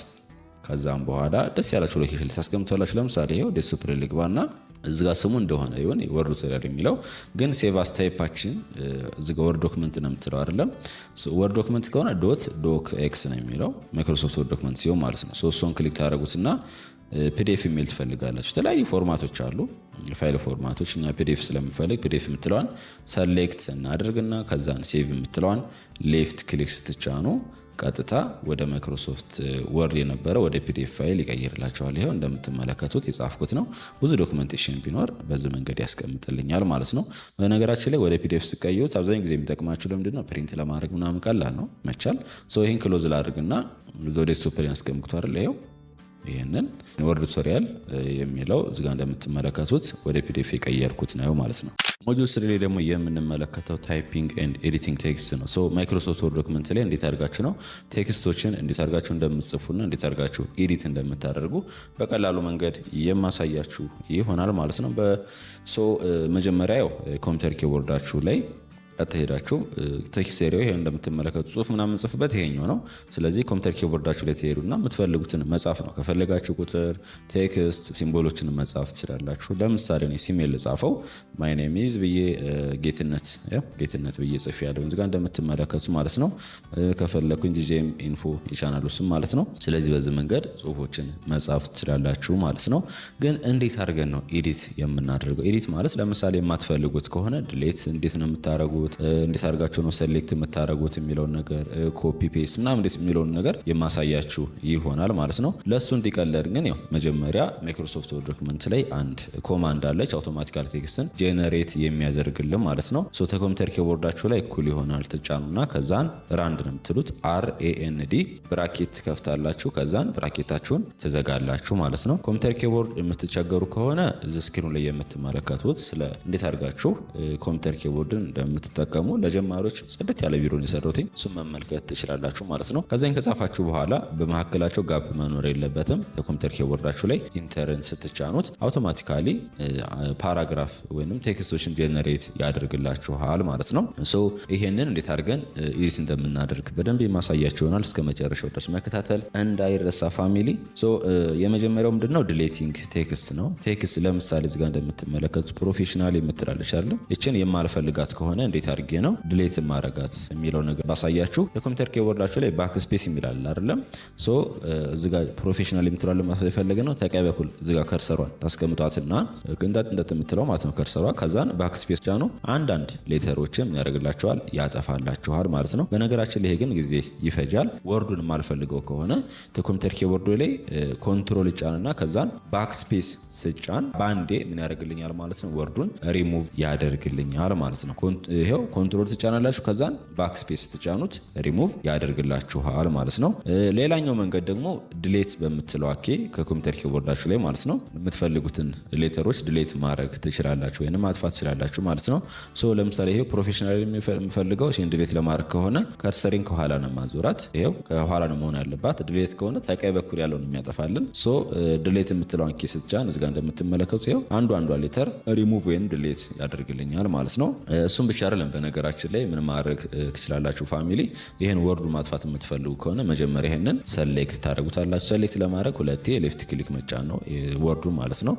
ከዛም በኋላ ደስ ያላችሁ ሎኬሽን ላይ ታስቀምጣላችሁ። ለምሳሌ ይሄው ዴስክቶፕ ላይ ልግባና እዚህ ጋር ስሙ እንደሆነ ይሁን ወርድ ቱቶሪያል የሚለው ግን ሴቭ አስ ታይፓችን እዚህ ጋር ወርድ ዶክመንት ነው የምትለው አይደለም። ወርድ ዶክመንት ከሆነ ዶክ ኤክስ ነው የሚለው ማይክሮሶፍት ወርድ ዶክመንት ሲሆን ማለት ነው። እሱን ክሊክ ታደርጉትና ፒዲኤፍ የሚል ትፈልጋላችሁ። የተለያዩ ፎርማቶች አሉ፣ የፋይል ፎርማቶች። እኛ ፒዲኤፍ ስለምፈልግ ፒዲኤፍ የምትለዋን ሰሌክት እናደርግና ከዛን ሴቭ የምትለዋን ሌፍት ክሊክ ስትጫኑ ቀጥታ ወደ ማይክሮሶፍት ወርድ የነበረ ወደ ፒዲኤፍ ፋይል ይቀይርላቸዋል። ይሄው እንደምትመለከቱት የጻፍኩት ነው። ብዙ ዶክመንቴሽን ቢኖር በዚህ መንገድ ያስቀምጥልኛል ማለት ነው። በነገራችን ላይ ወደ ፒዲኤፍ ስቀይሩት አብዛኛው ጊዜ የሚጠቅማችሁ ለምንድን ነው? ፕሪንት ለማድረግ ምናምን ቀላል ነው፣ መቻል። ይህን ክሎዝ ላድርግና እዛው ዴስክቶፕ ላይ ያስቀምጥኩት አይደል? ይሄው ይህንን ወርድ ቱቶሪያል የሚለው እዚጋ እንደምትመለከቱት ወደ ፒዲኤፍ የቀየርኩት ነው ማለት ነው። ሞጁል 3 ላይ ደግሞ የምንመለከተው ታይፒንግ ኤንድ ኤዲቲንግ ቴክስት ነው። ማይክሮሶፍት ወርድ ዶክመንት ላይ እንዴት አድርጋችሁ ነው ቴክስቶችን እንዴት አድርጋችሁ እንደምትጽፉና እንዴት አድርጋችሁ ኤዲት እንደምታደርጉ በቀላሉ መንገድ የማሳያችሁ ይሆናል ማለት ነው። መጀመሪያ ያው ኮምፒውተር ኪቦርዳችሁ ላይ አትሄዳችሁ ቴክስት ኤሪያው ይሄ እንደምትመለከቱ ጽሁፍ ምናምን ጽፍበት ይሄኛው ነው። ስለዚህ ኮምፒውተር ኪቦርዳችሁ ላይ ትሄዱና የምትፈልጉትን መጻፍ ነው። ከፈለጋችሁ ቁጥር፣ ቴክስት፣ ሲምቦሎችን መጻፍ ትችላላችሁ። ለምሳሌ እኔ ሲሜል ልጻፈው ማይ ኔም ኢዝ ብዬ ጌትነት ብዬ ጽፍ ያለው እዚህ ጋር እንደምትመለከቱ ማለት ነው። ከፈለኩኝ ዲጄም ኢንፎ የቻናሉ ስም ማለት ነው። ስለዚህ በዚህ መንገድ ጽሁፎችን መጻፍ ትችላላችሁ ማለት ነው። ግን እንዴት አድርገን ነው ኤዲት የምናደርገው? ኤዲት ማለት ለምሳሌ የማትፈልጉት ከሆነ ድሌት እንዴት ነው የምታደርጉት፣ እንዴት አድርጋችሁ ነው ሴሌክት የምታደርጉት የሚለውን ነገር ኮፒ ፔስት ምናምን እንዴት የሚለውን ነገር የማሳያችሁ ይሆናል ማለት ነው። ለሱ እንዲቀለድ ግን ያው መጀመሪያ ማይክሮሶፍት ወርድ ዶክመንት ላይ አንድ ኮማንድ አለች አውቶማቲካሊ ቴክስትን ጄነሬት የሚያደርግልን ማለት ነው። ከኮምፒውተር ኪቦርዳችሁ ላይ እኩል ይሆናል ትጫኑና ከዛን ራንድ ነው የምትሉት RAND ብራኬት ትከፍታላችሁ። ከዛን ብራኬታችሁን ትዘጋላችሁ ማለት ነው። ኮምፒውተር ኪቦርድ የምትቸገሩ ከሆነ እዚህ ስክሪኑ ላይ የምትመለከቱት ስለ እንዴት አድርጋችሁ ኮምፒውተር ኪቦርድን እንደምትጠቀሙ ስትጠቀሙ ለጀማሪዎች ጽድት ያለ ቪዲዮ ነው የሰሩት። እሱን መመልከት ትችላላችሁ ማለት ነው። ከዛን ከጻፋችሁ በኋላ በመካከላቸው ጋፕ መኖር የለበትም። የኮምፒውተር ኪቦርዳችሁ ላይ ኢንተርን ስትጫኑት አውቶማቲካሊ ፓራግራፍ ወይም ቴክስቶችን ጄነሬት ያደርግላችኋል ማለት ነው። ይሄንን እንዴት አድርገን ኤዲት እንደምናደርግ በደንብ የማሳያችሁ ይሆናል። እስከ መጨረሻው ድረስ መከታተል እንዳይረሳ ፋሚሊ። የመጀመሪያው ምንድነው ዲሌቲንግ ቴክስት ነው። ቴክስት ለምሳሌ እዚህ ጋር እንደምትመለከቱት ፕሮፌሽናል የምትላለች አይደለም። እችን የማልፈልጋት ከሆነ እንዴት አድርጌ ነው ዲሌት ማረጋት የሚለው ነገር ባሳያችሁ። የኮምፒውተር ኪቦርዳችሁ ላይ ባክ ስፔስ የሚላል አይደለም። እዚህ ጋር ፕሮፌሽናል የምትላለ ማለት የፈለገ ነው። ተቀኝ በኩል እዚህ ጋር ከርሰሯን ታስቀምጧትና እንደ የምትለው ማለት ነው ከርሰሯ። ከዛን ባክ ስፔስ ጫኑ። አንዳንድ ሌተሮችን ያደርግላችኋል፣ ያጠፋላችኋል ማለት ነው። በነገራችን ላይ ይሄ ግን ጊዜ ይፈጃል። ወርዱን የማልፈልገው ከሆነ ኮምፒውተር ኪቦርዱ ላይ ኮንትሮል ጫንና ከዛን ባክ ስፔስ ስጫን ባንዴ ምን ያደርግልኛል ማለት ነው? ወርዱን ሪሙቭ ያደርግልኛል ማለት ነው። ይሄው ኮንትሮል ትጫናላችሁ፣ ከዛን ባክ ስፔስ ትጫኑት ሪሙቭ ያደርግላችኋል ማለት ነው። ሌላኛው መንገድ ደግሞ ድሌት በምትለው አኬ ከኮምፒውተር ኪቦርዳችሁ ላይ ማለት ነው የምትፈልጉትን ሌተሮች ድሌት ማድረግ ትችላላችሁ ወይም ማጥፋት ትችላላችሁ ማለት ነው። ለምሳሌ ይሄው ፕሮፌሽናል የሚፈልገው እሺ ድሌት ለማድረግ ከሆነ ከርሰሪን ከኋላ ነው ማዞራት። ይሄው ከኋላ ነው መሆን ያለባት። ድሌት ከሆነ ተቀኝ በኩል ያለው ነው የሚያጠፋልን። ድሌት የምትለው አኬ ስትጫን እዚህ ጋር እንደምትመለከቱት ይሄው አንዷ ሌተር ሪሙቭ ወይም ድሌት ያደርግልኛል ማለት ነው። እሱም ብቻ አይደለም፣ በነገራችን ላይ ምን ማድረግ ትችላላችሁ ፋሚሊ። ይሄን ወርዱ ማጥፋት የምትፈልጉ ከሆነ መጀመሪያ ይሄንን ሰሌክት ታደርጉታላችሁ። ሰሌክት ለማድረግ ሁለቴ ሌፍት ክሊክ መጫን ነው ወርዱ ማለት ነው።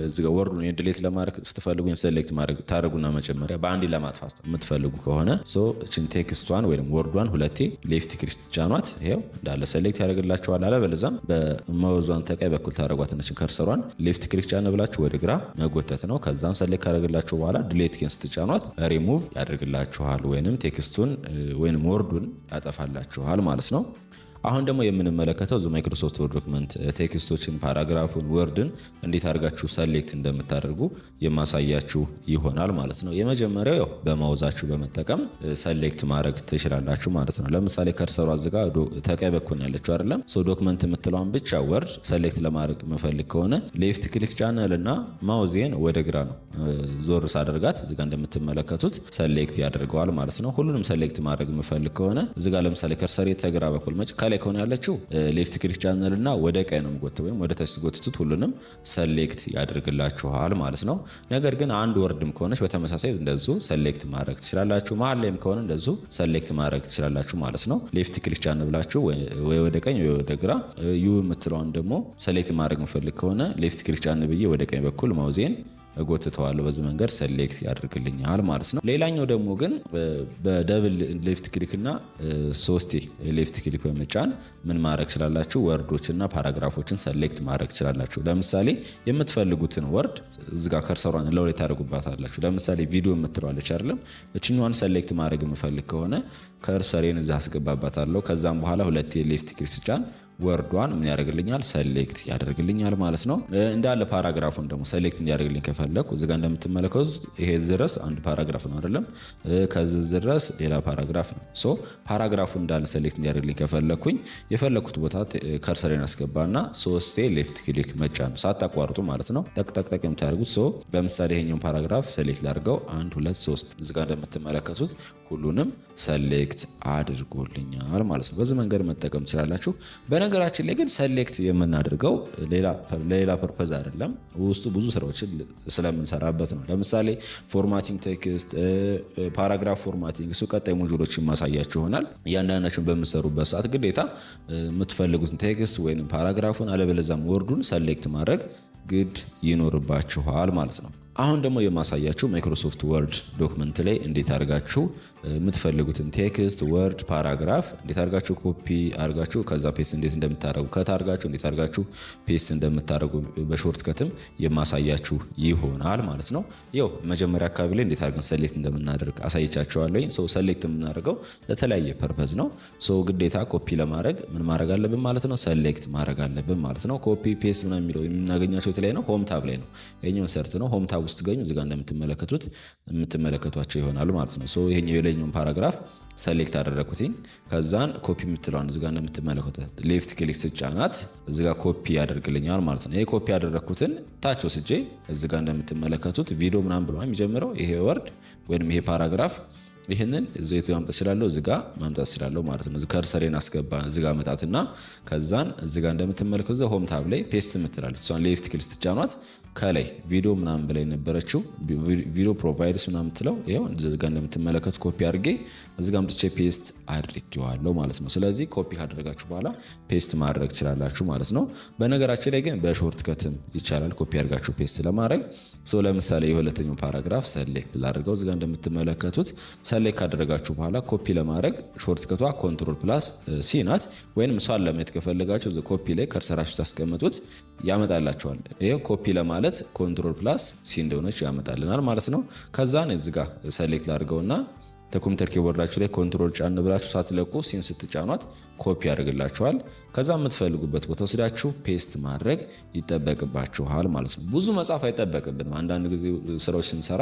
እዚህ ጋር ወርዱን ድሌት ለማድረግ ስትፈልጉ ሰሌክት ማድረግ ታደርጉና መጀመሪያ በአንዴ ለማጥፋት የምትፈልጉ ከሆነ እችን ቴክስቷን ወይም ወርዷን ሁለቴ ሌፍት ክሊክ ጫኗት። ይሄው እንዳለ ሰሌክት ያደርግላችኋል። አለበለዚያም በመወዟን ተቀኝ በኩል ታደርጓትነችን ከርሰሯን ሌፍት ክሊክ ጫን ብላችሁ ወደ ግራ መጎተት ነው። ከዛን ሰሌክት ካደረግላችሁ በኋላ ድሌት ኬን ስትጫኗት ሪሙቭ ያደርግላችኋል ወይንም ቴክስቱን ወይንም ወርዱን ያጠፋላችኋል ማለት ነው። አሁን ደግሞ የምንመለከተው ማይክሮሶፍት ወርድ ዶክመንት ቴክስቶችን፣ ፓራግራፉን፣ ወርድን እንዴት አድርጋችሁ ሰሌክት እንደምታደርጉ የማሳያችሁ ይሆናል ማለት ነው። የመጀመሪያው በማውዛችሁ በመጠቀም ሰሌክት ማድረግ ትችላላችሁ ማለት ነው። ለምሳሌ ከርሰሩ አዝጋ ተቀኝ በኩል ያለችው አይደለም። ዶክመንት የምትለዋን ብቻ ወርድ ሰሌክት ለማድረግ መፈልግ ከሆነ ሌፍት ክሊክ ቻናልና ማውዜን ወደ ግራ ነው ዞር ሳደርጋት እዚጋ እንደምትመለከቱት ሰሌክት ያደርገዋል ማለት ነው። ሁሉንም ሰሌክት ማድረግ መፈልግ ከሆነ እዚጋ ለምሳሌ ከርሰሪ ተግራ በኩል ከላይ ከሆነ ያለችው ሌፍት ክሊክ ቻናልና ወደ ቀኝ ነው የምጎተው ወይም ወደ ታች ጎትቱት ሁሉንም ሰሌክት ያደርግላችኋል ማለት ነው። ነገር ግን አንድ ወርድም ከሆነች በተመሳሳይ እንደዚሁ ሰሌክት ማድረግ ትችላላችሁ። መሀል ላይም ከሆነ እንደዚሁ ሰሌክት ማድረግ ትችላላችሁ ማለት ነው። ሌፍት ክሊክ ቻን ብላችሁ ወይ ወደ ቀኝ ወይ ወደ ግራ። ዩ የምትለዋን ደግሞ ሰሌክት ማድረግ መፈልግ ከሆነ ሌፍት ክሊክ ቻን ብዬ ወደ ቀኝ በኩል ማውዜን እጎትተዋለሁ። በዚህ መንገድ ሰሌክት ያደርግልኛል ማለት ነው። ሌላኛው ደግሞ ግን በደብል ሌፍት ክሊክ እና ሶስቴ ሌፍት ክሊክ በመጫን ምን ማድረግ ትችላላችሁ? ወርዶችና ፓራግራፎችን ሰሌክት ማድረግ ትችላላችሁ። ለምሳሌ የምትፈልጉትን ወርድ እዚጋ ከርሰሯን ለሁለት ታደርጉባታላችሁ። ለምሳሌ ቪዲዮ የምትለዋለች አይደለም፣ እችኛዋን ሰሌክት ማድረግ የምፈልግ ከሆነ ከርሰሬን እዛ አስገባባታለሁ። ከዛም በኋላ ሁለቴ ሌፍት ክሊክ ስጫን ወርዷን ምን ያደርግልኛል? ሰሌክት ያደርግልኛል ማለት ነው። እንዳለ ፓራግራፉን ደግሞ ሰሌክት እንዲያደርግልኝ ከፈለኩ እዚጋ እንደምትመለከቱት ይሄ ድረስ አንድ ፓራግራፍ ነው አይደለም፣ ከዚህ ድረስ ሌላ ፓራግራፍ ነው። ፓራግራፉን እንዳለ ሰሌክት እንዲያደርግልኝ ከፈለኩኝ የፈለኩት ቦታ ከርሰሬን አስገባና ሶስቴ ሌፍት ክሊክ መጫን ነው፣ ሳታቋርጡ ማለት ነው። ጠቅጠቅጠቅ የምታደርጉት ለምሳሌ ይሄኛውን ፓራግራፍ ሰሌክት ላድርገው 1 2 3 እዚጋ እንደምትመለከቱት ሁሉንም ሰሌክት አድርጎልኛል ማለት ነው። በዚህ መንገድ መጠቀም ትችላላችሁ። በነገራችን ላይ ግን ሰሌክት የምናደርገው ሌላ ፐርፐዝ አይደለም፣ ውስጡ ብዙ ስራዎችን ስለምንሰራበት ነው። ለምሳሌ ፎርማቲንግ ቴክስት፣ ፓራግራፍ ፎርማቲንግ፣ እሱ ቀጣይ ሞጁሎች ማሳያችሁ ይሆናል። እያንዳንዳችሁን በምትሰሩበት ሰዓት ግዴታ የምትፈልጉትን ቴክስት ወይም ፓራግራፉን አለበለዚያም ወርዱን ሰሌክት ማድረግ ግድ ይኖርባችኋል ማለት ነው። አሁን ደግሞ የማሳያችሁ ማይክሮሶፍት ወርድ ዶክመንት ላይ እንዴት አድርጋችሁ የምትፈልጉትን ቴክስት፣ ወርድ፣ ፓራግራፍ እንዴት አድርጋችሁ ኮፒ አድርጋችሁ ከዛ ፔስት እንዴት እንደምታደርጉ ከት አድርጋችሁ እንዴት አድርጋችሁ ፔስት እንደምታደርጉ በሾርት ከትም የማሳያችሁ ይሆናል ማለት ነው። ይኸው መጀመሪያ አካባቢ ላይ እንዴት አድርገን ሰሌክት እንደምናደርግ አሳይቻችኋለሁ። ሰሌክት የምናደርገው ለተለያየ ፐርፐዝ ነው። ግዴታ ኮፒ ለማድረግ ምን ማድረግ አለብን ማለት ነው? ሰሌክት ማድረግ አለብን ማለት ነው። ኮፒ ፔስት ምናምን የሚለው የምናገኛቸው የተለያየ ነው። ሆም ታብ ላይ ነው። ይሄኛውን ሰርት ነው። ሆም ታብ ውስጥ ገኙ እዚጋ እንደምትመለከቷቸው ይሆናሉ ማለት ነው። ይሄኛው የላይኛውን ፓራግራፍ ሰሌክት አደረኩትኝ። ከዛን ኮፒ የምትለዋን እዚጋ እንደምትመለከቱት ሌፍት ክሊክ ስጫናት እዚጋ ኮፒ ያደርግልኛል ማለት ነው። ይሄ ኮፒ ያደረኩትን ታች ወስጄ እዚጋ እንደምትመለከቱት ቪዲዮ ምናምን ብሎ የሚጀምረው ይሄ ወርድ ወይም ይሄ ፓራግራፍ ይህንን እዚህ ማምጣት እችላለሁ፣ እዚጋ ማምጣት እችላለሁ ማለት ነው። ከርሰሬን አስገባ እዚጋ መጣትና ከዛን እዚጋ እንደምትመለከቱት ሆም ታብ ላይ ፔስት የምትላለች እሷን ሌፍት ክሊክ ስትጫኗት ከላይ ቪዲዮ ምናምን በላይ ነበረችው ቪዲዮ ፕሮቫይደርስ ምናምን የምትለው ይኸው እዚጋ እንደምትመለከቱት ኮፒ አድርጌ እዚጋ አምጥቼ ፔስት አድርጌዋለሁ ማለት ነው። ስለዚህ ኮፒ ካደረጋችሁ በኋላ ፔስት ማድረግ ትችላላችሁ ማለት ነው። በነገራችን ላይ ግን በሾርት ከትም ይቻላል ኮፒ አድርጋችሁ ፔስት ለማድረግ። ለምሳሌ የሁለተኛው ፓራግራፍ ሰሌክት ላድርገው እዚጋ እንደምትመለከቱት ሰሌክት ካደረጋችሁ በኋላ ኮፒ ለማድረግ ሾርት ከቷ ኮንትሮል ፕላስ ሲ ናት። ወይም እሷን ለማየት ከፈለጋችሁ ኮፒ ላይ ከርሰራችሁ ታስቀምጡት ያመጣላችኋል። ይሄው ኮፒ ለማለት ኮንትሮል ፕላስ ሲ እንደሆነች ያመጣልናል ማለት ነው። ከዛን እዚጋ ሰሌክት ላድርገውና ከኮምፒውተር ኪቦርዳችሁ ላይ ኮንትሮል ጫን ብላችሁ ሳትለቁ ሲን ስትጫኗት ኮፒ ያደርግላችኋል። ከዛ የምትፈልጉበት ቦታ ወስዳችሁ ፔስት ማድረግ ይጠበቅባችኋል ማለት ነው። ብዙ መጻፍ አይጠበቅብንም። አንዳንድ ጊዜ ስራዎች ስንሰራ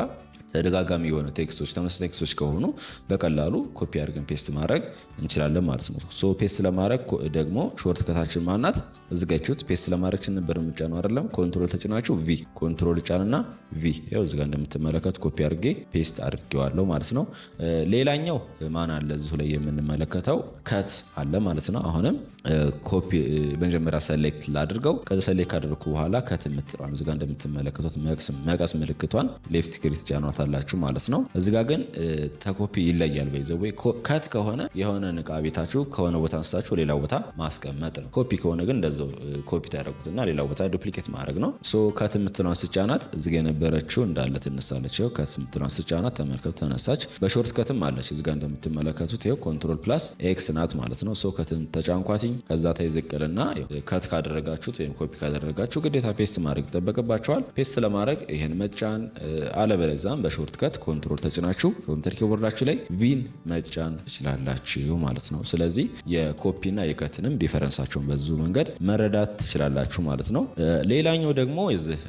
ተደጋጋሚ የሆነ ቴክስቶች ተመሳሳይ ቴክስቶች ከሆኑ በቀላሉ ኮፒ አድርገን ፔስት ማድረግ እንችላለን ማለት ነው። ፔስት ለማድረግ ደግሞ ሾርት ከታችን ማናት እዝጋችሁት ፔስት ለማድረግ ነበር የምጫነው አይደለም። ኮንትሮል ተጭናችሁ ቪ ኮንትሮል ጫንና ቪ ይኸው እዚጋ እንደምትመለከቱ ኮፒ አድርጌ ፔስት አድርጌዋለሁ ማለት ነው። ሌላኛው ማን አለ እዚሁ ላይ የምንመለከተው ከት አለ ማለት ነው። አሁንም ኮፒ መጀመሪያ ሰሌክት ላድርገው። ከዛ ሰሌክት ካደረኩ በኋላ ከት የምትለዋን እዚጋ እንደምትመለከቱት መቀስ ምልክቷን ሌፍት ክሊክ ትጫኗታላችሁ ማለት ነው። እዚጋ ግን ተኮፒ ይለያል። በይዘው ከት ከሆነ የሆነ ዕቃ ቤታችሁ ከሆነ ቦታ አንስታችሁ ሌላ ቦታ ማስቀመጥ ነው። ኮፒ ከሆነ ግን እንደዛው ኮፒ ታደርጉትና ሌላ ቦታ ዱፕሊኬት ማድረግ ነው። ከት የምትለዋን ስጫናት እዚጋ የነበረችው እንዳለ ትነሳለች። ከት የምትለዋን ስጫናት ተመልከቱ ተነሳች። በሾርት ከትም አለች እዚጋ እንደምትመለከቱት ይኸው ኮንትሮል ፕላስ ኤክስ ናት ማለት ነው። ከትን ተጫንኳትኝ ከዛ ተይዘቅልና ከት ካደረጋችሁት ወይም ኮፒ ካደረጋችሁ ግዴታ ፔስት ማድረግ ይጠበቅባችኋል። ፔስት ለማድረግ ይሄን መጫን አለበለዚያም በሾርት ከት ኮንትሮል ተጭናችሁ ኮምፒውተር ኪቦርዳችሁ ላይ ቪን መጫን ትችላላችሁ ማለት ነው። ስለዚህ የኮፒና የከትንም ዲፈረንሳቸውን በዙ መንገድ መረዳት ትችላላችሁ ማለት ነው። ሌላኛው ደግሞ እዚህ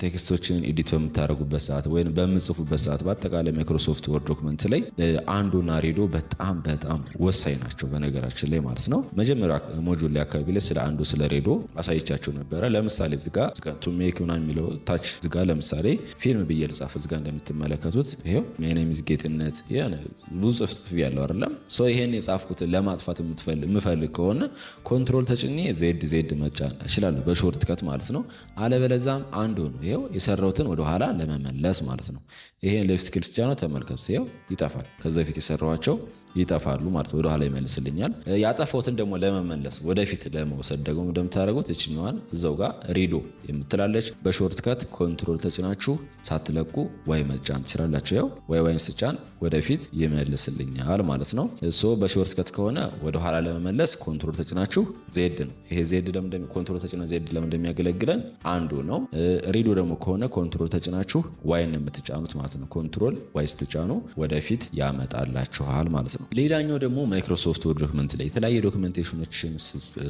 ቴክስቶችን ኤዲት በምታደርጉበት ሰዓት ወይም በምጽፉበት ሰዓት በአጠቃላይ ማይክሮሶፍት ወርድ ዶክመንት ላይ አንዱና ሬዶ በጣም ወሳኝ ናቸው በነገራችን ላይ ማለት ነው። መጀመሪያ ሞጁል ላይ አካባቢ ላይ ስለ አንዱ ስለ ሬዶ አሳይቻችሁ ነበረ። ለምሳሌ እዚጋ ቱ ሜክ ምናምን የሚለው ታች እዚጋ ለምሳሌ ፊልም ብዬ ልጻፍ እዚጋ እንደምትመለከቱት ይሄው ሜኔሚዝ ጌትነት ብዙ ጽፍ ያለው አይደለም። ይሄን የጻፍኩትን ለማጥፋት የምፈልግ ከሆነ ኮንትሮል ተጭኜ ዜድ መጫን እችላለሁ በሾርት ከት ማለት ነው። አለበለዛም አንዱ ነው ይሄው የሰራሁትን ወደኋላ ለመመለስ ማለት ነው። ይሄን ሌፍት ክሊክ ስጫነው ተመልከቱት ይሄው ይጠፋል። ከዛ በፊት የሰራኋቸው ይጠፋሉ ማለት ወደ ኋላ ይመልስልኛል። ያጠፋሁትን ደግሞ ለመመለስ ወደፊት ለመውሰድ ደግሞ እንደምታደርጉት እችኛዋን እዛው ጋር ሬዶ የምትላለች በሾርት ከት ኮንትሮል ተጭናችሁ ሳትለቁ ዋይ መጫን ትችላላችሁ። ያው ዋይን ስጫን ወደፊት ይመልስልኛል ማለት ነው። በሾርት ከት ከሆነ ወደ ኋላ ለመመለስ ኮንትሮል ተጭናችሁ ዜድ ነው። ይሄ ዜድ ኮንትሮል ተጭና ዜድ ለምን እንደሚያገለግለን አንዱ ነው። ሬዶ ደግሞ ከሆነ ኮንትሮል ተጭናችሁ ዋይን የምትጫኑት ማለት ነው። ኮንትሮል ዋይ ስትጫኑ ወደፊት ያመጣላችኋል ማለት ነው። ሌላኛው ደግሞ ማይክሮሶፍት ወርድ ዶክመንት ላይ የተለያየ ዶክመንቴሽኖችን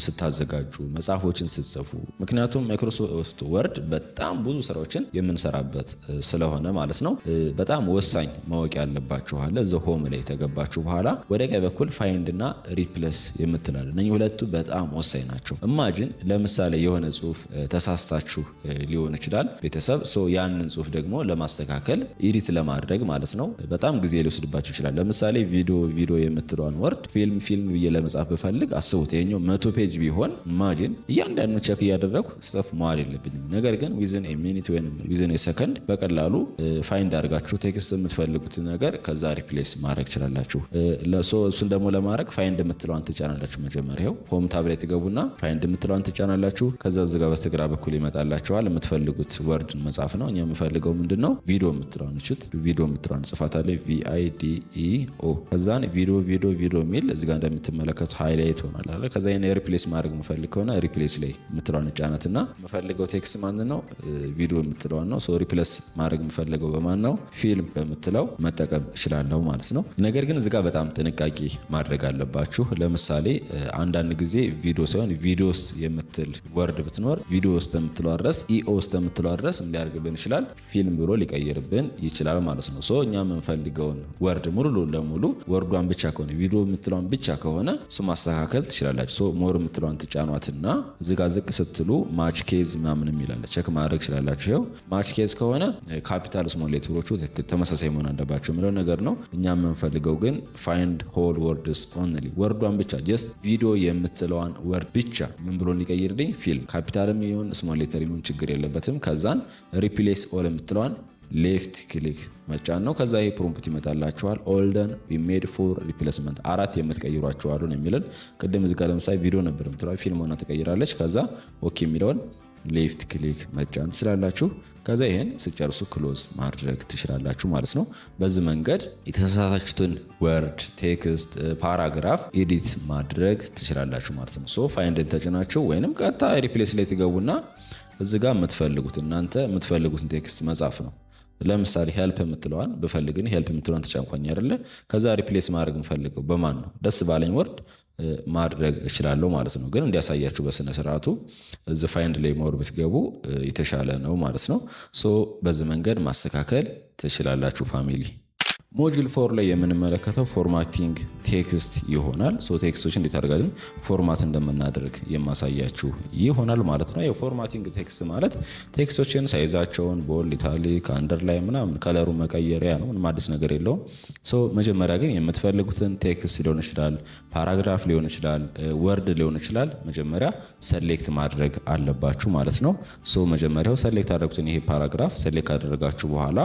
ስታዘጋጁ መጽሐፎችን ስትጽፉ፣ ምክንያቱም ማይክሮሶፍት ወርድ በጣም ብዙ ስራዎችን የምንሰራበት ስለሆነ ማለት ነው በጣም ወሳኝ ማወቅ ያለባችኋል። እዛ ሆም ላይ ተገባችሁ በኋላ ወደ ቀኝ በኩል ፋይንድ እና ሪፕሌስ የምትላል እነኚህ ሁለቱ በጣም ወሳኝ ናቸው። እማጅን ለምሳሌ የሆነ ጽሁፍ ተሳስታችሁ ሊሆን ይችላል ቤተሰብ ያንን ጽሁፍ ደግሞ ለማስተካከል ኤዲት ለማድረግ ማለት ነው በጣም ጊዜ ሊወስድባችሁ ይችላል። ለምሳሌ ቪዲዮ የምትለዋን ወርድ ፊልም ብዬ ለመጻፍ ብፈልግ አስቡት ይሄኛው 100 ፔጅ ቢሆን ኢማጂን እያንዳንዱ ቸክ እያደረግኩ ጽፍ መዋል የለብኝም። ነገር ግን ዊዝን ሚኒት ወይም ዊዝን ሰከንድ በቀላሉ ፋይንድ አድርጋችሁ ቴክስት የምትፈልጉት ነገር ከዛ ሪፕሌስ ማድረግ ትችላላችሁ። እሱን ደግሞ ለማድረግ ፋይንድ የምትለዋን ትጫናላችሁ። መጀመሪያው ሆም ታብ ላይ ትገቡና ፋይንድ የምትለዋን ትጫናላችሁ። ከዛ እዚጋ በስተግራ በኩል ይመጣላችኋል። የምትፈልጉት ወርድን መጻፍ ነው። እኛ የምፈልገው ምንድነው ቪዲዮ የምትለዋን ቪዲዮ የምትለዋን ጽፋታለሁ VIDEO ከዛን ቪዲዮ የሚል እዚጋ እንደምትመለከቱ ሃይላይት ሆናል አይደል? ከዛ ይሄን ሪፕሌስ ማድረግ የምፈልግ ከሆነ ሪፕሌስ ላይ የምትለዋን ጫናትና የምፈልገው ቴክስት ማን ነው ቪዲዮ የምትለዋን ነው። ሪፕሌስ ማድረግ የምፈልገው በማን ነው ፊልም በምትለው መጠቀም እችላለሁ ማለት ነው። ነገር ግን እዚጋ በጣም ጥንቃቄ ማድረግ አለባችሁ። ለምሳሌ አንዳንድ ጊዜ ቪዲዮ ሳይሆን ቪዲዮስ የምትል ወርድ ብትኖር ቪዲዮ ውስጥ የምትለው አድረስ ውስጥ የምትለው አድረስ ሊያደርግብን ይችላል ፊልም ብሎ ሊቀይርብን ይችላል ማለት ነው። እኛ የምንፈልገውን ወርድ ሙሉ ለሙሉ ወርዷን ወርዷን ብቻ ከሆነ ቪዲዮ የምትለዋን ብቻ ከሆነ እሱ ማስተካከል ትችላላችሁ። ሶ ሞር የምትለዋን ትጫኗትና እዚህ ጋር ዝቅ ስትሉ ማች ኬዝ ምናምን የሚላለ ቼክ ማድረግ ትችላላችሁ። ይኸው ማች ኬዝ ከሆነ ካፒታል ስሞል ሌተሮቹ ተመሳሳይ መሆን አለባቸው የሚለው ነገር ነው። እኛ የምንፈልገው ግን ፋይንድ ሆል ወርድስ ኦንሊ ወርዷን ብቻ ጀስት ቪዲዮ የምትለዋን ወርድ ብቻ ምን ብሎ እንዲቀይርልኝ ፊልም ካፒታልም ይሁን ስሞል ሌተር ይሁን ችግር የለበትም። ከዛን ሪፕሌስ ኦል የምትለዋን ሌፍት ክሊክ መጫን ነው። ከዛ ይሄ ፕሮምፕት ይመጣላችኋል። ኦልደን ዊ ሜድ ፎር ሪፕሌስመንት 4 የምትቀይሯቸው አሉ ነው የሚለን። ቅድም እዚህ ጋር ለምሳሌ ቪዲዮ ነበር የምትለው ፊልም ሆና ትቀይራለች። ከዛ ኦኬ የሚለውን ሌፍት ክሊክ መጫን ትችላላችሁ። ከዛ ይሄን ስጨርሱ ክሎዝ ማድረግ ትችላላችሁ ማለት ነው። በዚህ መንገድ የተሳሳታችሁትን ወርድ፣ ቴክስት፣ ፓራግራፍ ኤዲት ማድረግ ትችላላችሁ ማለት ነው። ሶ ፋይንድን ተጭናችሁ ወይንም ቀጥታ ሪፕሌስ ላይ ትገቡና እዚህ ጋር እናንተ የምትፈልጉትን ቴክስት መጻፍ ነው። ለምሳሌ ሄልፕ የምትለዋን ብፈልግን ሄልፕ የምትለዋን ተጫንኳኝ አይደለ? ከዛ ሪፕሌስ ማድረግ የምፈልገው በማን ነው? ደስ ባለኝ ወርድ ማድረግ እችላለሁ ማለት ነው። ግን እንዲያሳያችሁ በስነ ስርዓቱ እዚ ፋይንድ ላይ ሞር ብትገቡ የተሻለ ነው ማለት ነው። ሶ በዚህ መንገድ ማስተካከል ትችላላችሁ ፋሚሊ። ሞጁል 4 ላይ የምንመለከተው ፎርማቲንግ ቴክስት ይሆናል። ሶ ቴክስቶች እንዴት አድርገን ፎርማት እንደምናደርግ የማሳያችሁ ይሆናል ማለት ነው። የፎርማቲንግ ቴክስት ማለት ቴክስቶችን ሳይዛቸውን ቦልድ፣ ኢታሊክ፣ አንደርላይን ምናምን ከለሩ መቀየሪያ ነው። ምንም አዲስ ነገር የለውም። ሶ መጀመሪያ ግን የምትፈልጉትን ቴክስት ሊሆን ይችላል፣ ፓራግራፍ ሊሆን ይችላል፣ ወርድ ሊሆን ይችላል። መጀመሪያ ሰሌክት ማድረግ አለባችሁ ማለት ነው። ሶ መጀመሪያው ሰሌክት አደረጉትን ይሄ ፓራግራፍ ሰሌክት ካደረጋችሁ በኋላ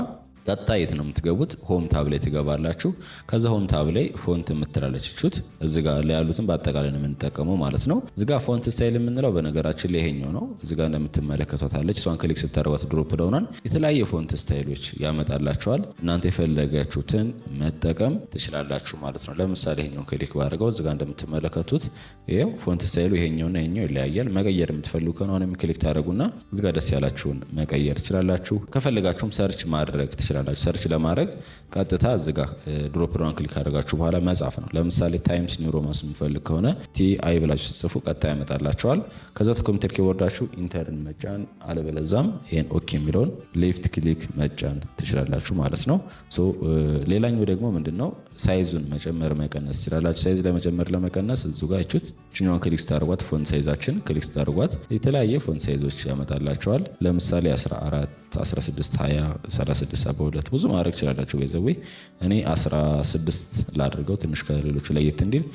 ቀጥታ የት ነው የምትገቡት? ሆም ታብ ላይ ትገባላችሁ። ከዛ ሆም ታብ ላይ ፎንት የምትላለች ቹት እዚህ ጋር ላይ ያሉትን በአጠቃላይ ነው የምንጠቀመው ማለት ነው። እዚህ ጋር ፎንት ስታይል የምንለው በነገራችን ላይ ይሄኛው ነው። እዚህ ጋር እንደምትመለከቷታለች እሷን ክሊክ ስታደርጓት ድሮፕ ዳውናን የተለያየ ፎንት ስታይሎች ያመጣላችኋል። እናንተ የፈለጋችሁትን መጠቀም ትችላላችሁ ማለት ነው። ለምሳሌ ይሄኛውን ክሊክ ባደርገው እዚህ ጋር እንደምትመለከቱት ይሄው ፎንት ስታይሉ ይሄኛውና ይሄኛው ይለያያል። መቀየር የምትፈልጉ ከሆነ አሁንም ክሊክ ታደርጉና እዚህ ጋር ደስ ያላችሁን መቀየር ትችላላችሁ። ከፈለጋችሁም ሰርች ማድረግ ትችላላችሁ። ሰርች ለማድረግ ቀጥታ እዚህ ጋር ድሮፕ ዳውን ክሊክ አድርጋችሁ በኋላ መጻፍ ነው። ለምሳሌ ታይምስ ኒው ሮማንስ የምፈልግ ከሆነ ቲአይ ብላችሁ ጽፉ ቀጥታ ያመጣላችኋል። ከዛ ኮምፒውተር ኪቦርዳችሁ ኢንተርን መጫን አለበለዛም ይሄን ኦኬ የሚለውን ሌፍት ክሊክ መጫን ትችላላችሁ ማለት ነው። ሶ ሌላኛው ደግሞ ምንድነው ሳይዙን መጨመር መቀነስ ትችላላችሁ። ሳይዝ ለመጨመር ለመቀነስ እዚሁ ጋር እቺት ችኛውን ክሊክ ስታደርጓት ፎንት ሳይዛችን ክሊክ ስታደርጓት የተለያየ ፎንት ሳይዞች ያመጣላችኋል። ለምሳሌ 14፣ 16፣ 20፣ 36፣ 72 ብዙ ማድረግ ትችላላችሁ። በዘዌ እኔ 16 ላድርገው ትንሽ ከሌሎቹ ለየት እንዲል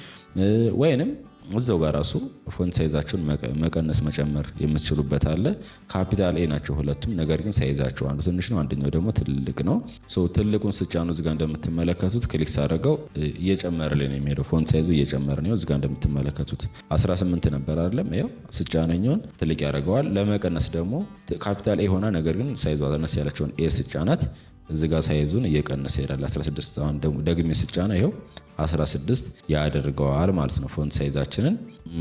ወይንም እዛው ጋር ራሱ ፎንት ሳይዛችሁን መቀነስ መጨመር የምትችሉበት አለ። ካፒታል ኤ ናቸው ሁለቱም፣ ነገር ግን ሳይዛቸው አንዱ ትንሽ ነው፣ አንደኛው ደግሞ ትልቅ ነው። ሶ ትልቁን ስጫኑ እዚጋ እንደምትመለከቱት ክሊክ ሳደርገው እየጨመረ ላይ ነው የሚሄደው። ፎንት ሳይዙ እየጨመረ ነው። እዚጋ እንደምትመለከቱት 18 ነበር አይደለም? ይኸው ስጫነኛውን ትልቅ ያደርገዋል። ለመቀነስ ደግሞ ካፒታል ኤ ሆና ነገር ግን ሳይዟ አነስ ያለችውን ኤ ስጫናት እዚጋ ሳይዙን እየቀነሰ ይሄዳል። 16 አሁን ደግሜ ስጫና ይኸው 16 ያደርገዋል ማለት ነው። ፎንት ሳይዛችንን